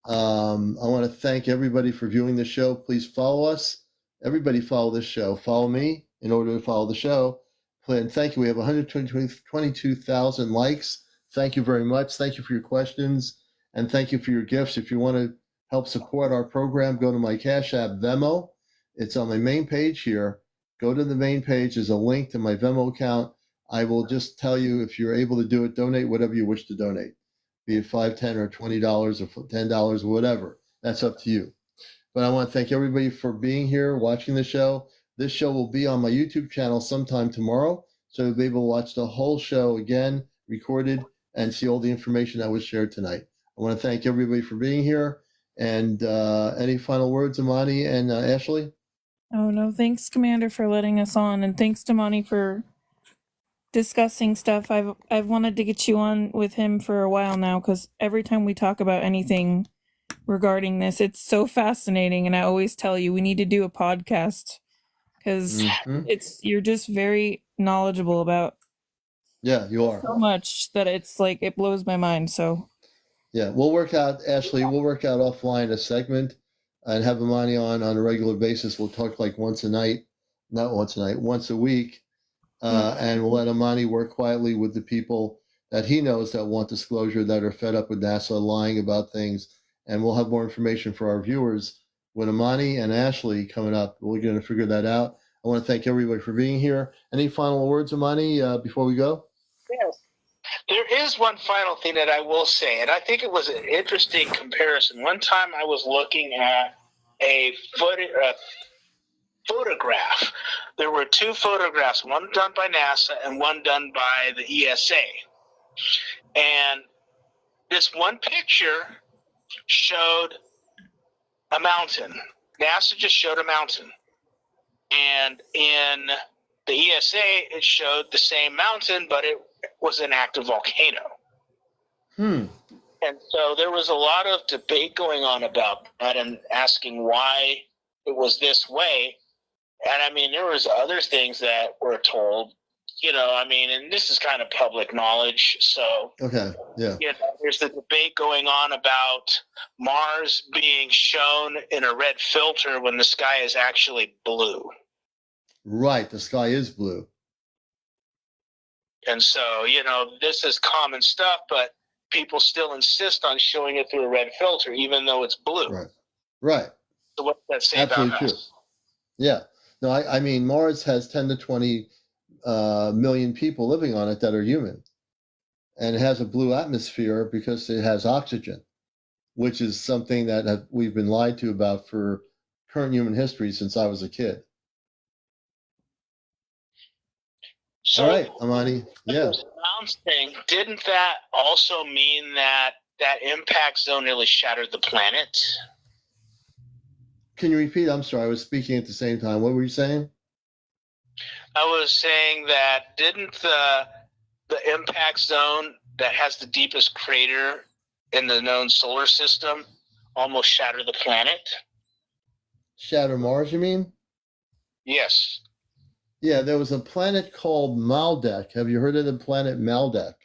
I want to thank everybody for viewing the show. Please follow us. Everybody follow this show. Follow me. in order to follow the show. And thank you. We have 122,000 likes. Thank you very much. Thank you for your questions, and thank you for your gifts. If you want to help support our program, go to my Cash App Venmo. It's on my main page here. Go to the main page. There's a link to my Venmo account. I will just tell you, if you're able to do it, donate whatever you wish to donate, be it $5, $10, or $20 or $10 or whatever. That's up to you. But I want to thank everybody for being here, watching the show. This show will be on my YouTube channel sometime tomorrow, so you'll be able to watch the whole show again, recorded, and see all the information that was shared tonight. I want to thank everybody for being here. And any final words, Amani and Ashley? Oh, no, thanks, Commander, for letting us on, and thanks to Monty for discussing stuff. I've wanted to get you on with him for a while now, because every time we talk about anything regarding this, it's so fascinating, and I always tell you we need to do a podcast, because you're just very knowledgeable about you are so much that it's like it blows my mind. So we'll work out, Ashley, offline a segment and have Amani on a regular basis. We'll talk like once a week. And we'll let Amani work quietly with the people that he knows that want disclosure, that are fed up with NASA lying about things. And we'll have more information for our viewers with Amani and Ashley coming up. We're going to figure that out. I want to thank everybody for being here. Any final words, Amani, before we go? Yes. There is one final thing that I will say, and I think it was an interesting comparison. One time I was looking at a photograph. There were two photographs, one done by NASA and one done by the ESA. And this one picture showed a mountain. NASA just showed a mountain. And in the ESA, it showed the same mountain, but it was an active volcano. And so there was a lot of debate going on about that and asking why it was this way. And I mean, there was other things that were told, and this is kind of public knowledge. So, there's the debate going on about Mars being shown in a red filter when the sky is actually blue. Right, the sky is blue. And so, this is common stuff, but people still insist on showing it through a red filter, even though it's blue. Right. So what does that say Absolutely about true. us? Yeah. No, I mean, Mars has 10 to 20 million people living on it that are human. And it has a blue atmosphere because it has oxygen, which is something that we've been lied to about for current human history since I was a kid. So, all right, Amani. Yeah. Thing, didn't that also mean that impact zone nearly shattered the planet? Can you repeat? I'm sorry, I was speaking at the same time. What were you saying? I was saying that didn't the impact zone that has the deepest crater in the known solar system almost shatter the planet? Shatter Mars, you mean? Yes. Yeah, there was a planet called Maldek. Have you heard of the planet Maldek?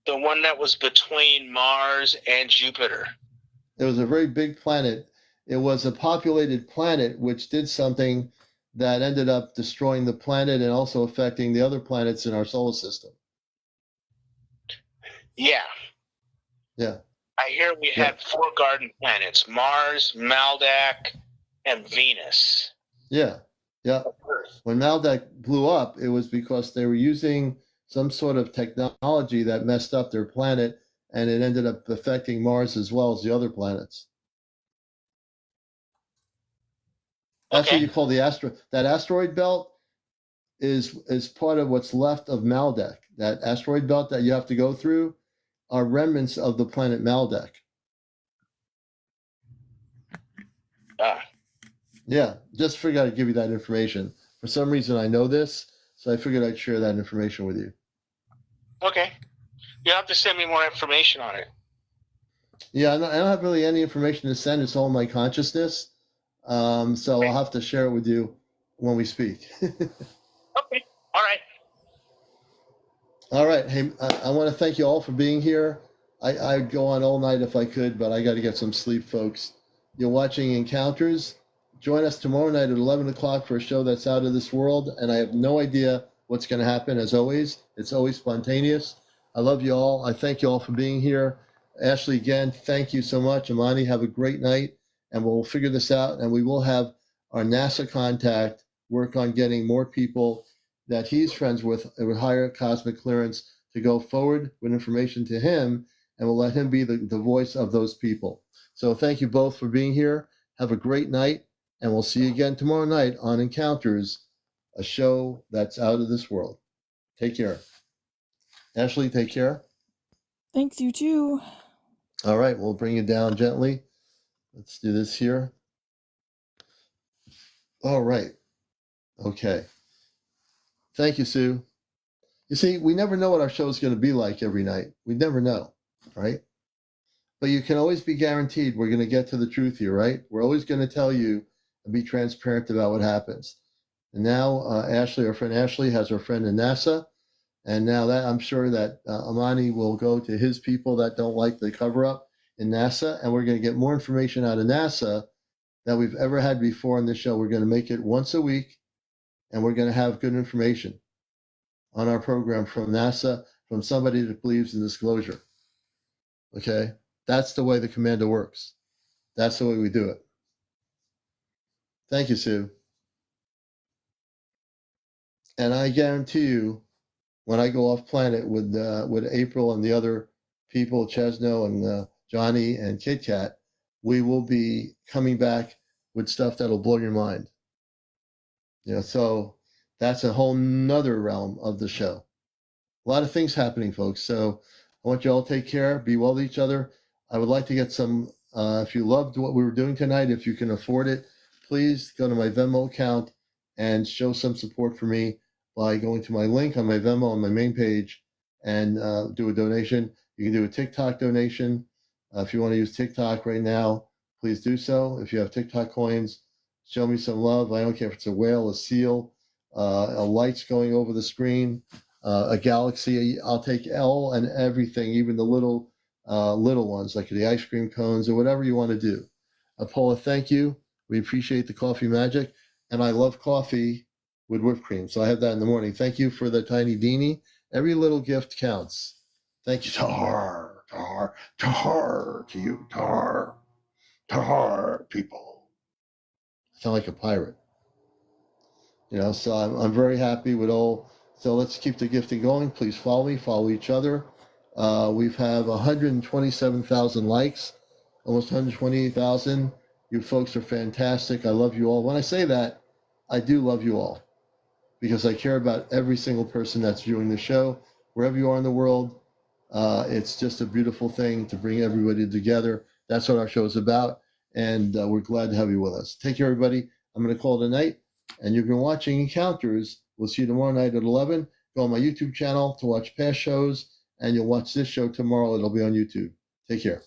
The one that was between Mars and Jupiter. It was a very big planet. It was a populated planet which did something that ended up destroying the planet and also affecting the other planets in our solar system. Yeah. Yeah. I hear we had 4 garden planets: Mars, Maldek, and Venus. Yeah. Yeah. When Maldek blew up, it was because they were using some sort of technology that messed up their planet, and it ended up affecting Mars as well as the other planets. That's what you call the that asteroid belt is part of what's left of Maldek. That asteroid belt that you have to go through are remnants of the planet Maldek. Yeah, just figured I'd give you that information. For some reason, I know this, so I figured I'd share that information with you. Okay. You'll have to send me more information on it. Yeah, I don't have really any information to send. It's all in my consciousness. So I'll have to share it with you when we speak. Okay. All right. All right. Hey, I want to thank you all for being here. I'd go on all night if I could, but I got to get some sleep, folks. You're watching Encounters, join us tomorrow night at 11 o'clock for a show that's out of this world. And I have no idea what's going to happen. As always, it's always spontaneous. I love you all. I thank you all for being here. Ashley, again, thank you so much. Amani, have a great night. And we'll figure this out. And we will have our NASA contact work on getting more people that he's friends with higher cosmic clearance to go forward with information to him, and we'll let him be the voice of those people. So thank you both for being here. Have a great night, and we'll see you again tomorrow night on Encounters, a show that's out of this world. Take care. Ashley, take care. Thanks, you too. All right, we'll bring you down gently. Let's do this here. All right. Okay. Thank you, Sue. You see, we never know what our show is going to be like every night. We never know, right? But you can always be guaranteed we're going to get to the truth here, right? We're always going to tell you and be transparent about what happens. And now Ashley, our friend Ashley, has her friend in NASA. And now that I'm sure that Amani will go to his people that don't like the cover-up in NASA. And we're going to get more information out of NASA than we've ever had before on this show. We're going to make it once a week. And we're going to have good information on our program from NASA, from somebody that believes in disclosure. Okay? That's the way the commando works. That's the way we do it. Thank you, Sue. And I guarantee you, when I go off planet with April and the other people, Chesno and Johnny and Kit Kat, we will be coming back with stuff that'll blow your mind. You know, so that's a whole nother realm of the show. A lot of things happening, folks. So I want you all to take care, be well to each other. I would like to get some, if you loved what we were doing tonight, if you can afford it, please go to my Venmo account and show some support for me by going to my link on my Venmo on my main page and do a donation. You can do a TikTok donation. If you want to use TikTok right now, please do so. If you have TikTok coins, show me some love. I don't care if it's a whale, a seal, a light's going over the screen, a galaxy. I'll take all and everything, even the little ones like the ice cream cones or whatever you want to do. Paula, thank you. We appreciate the coffee magic, and I love coffee with whipped cream, so I have that in the morning. Thank you for the tiny beanie. Every little gift counts. Thank you. Tar, tar, tar to you, tar, tar, people. I sound like a pirate. You know, so I'm very happy with all. So let's keep the gifting going. Please follow me, follow each other. We've had 127,000 likes, almost 128,000. You folks are fantastic. I love you all. When I say that, I do love you all because I care about every single person that's viewing the show, wherever you are in the world. It's just a beautiful thing to bring everybody together. That's what our show is about, and we're glad to have you with us. Take care, everybody. I'm going to call it a night, and you've been watching Encounters. We'll see you tomorrow night at 11. Go on my YouTube channel to watch past shows, and you'll watch this show tomorrow. It'll be on YouTube. Take care.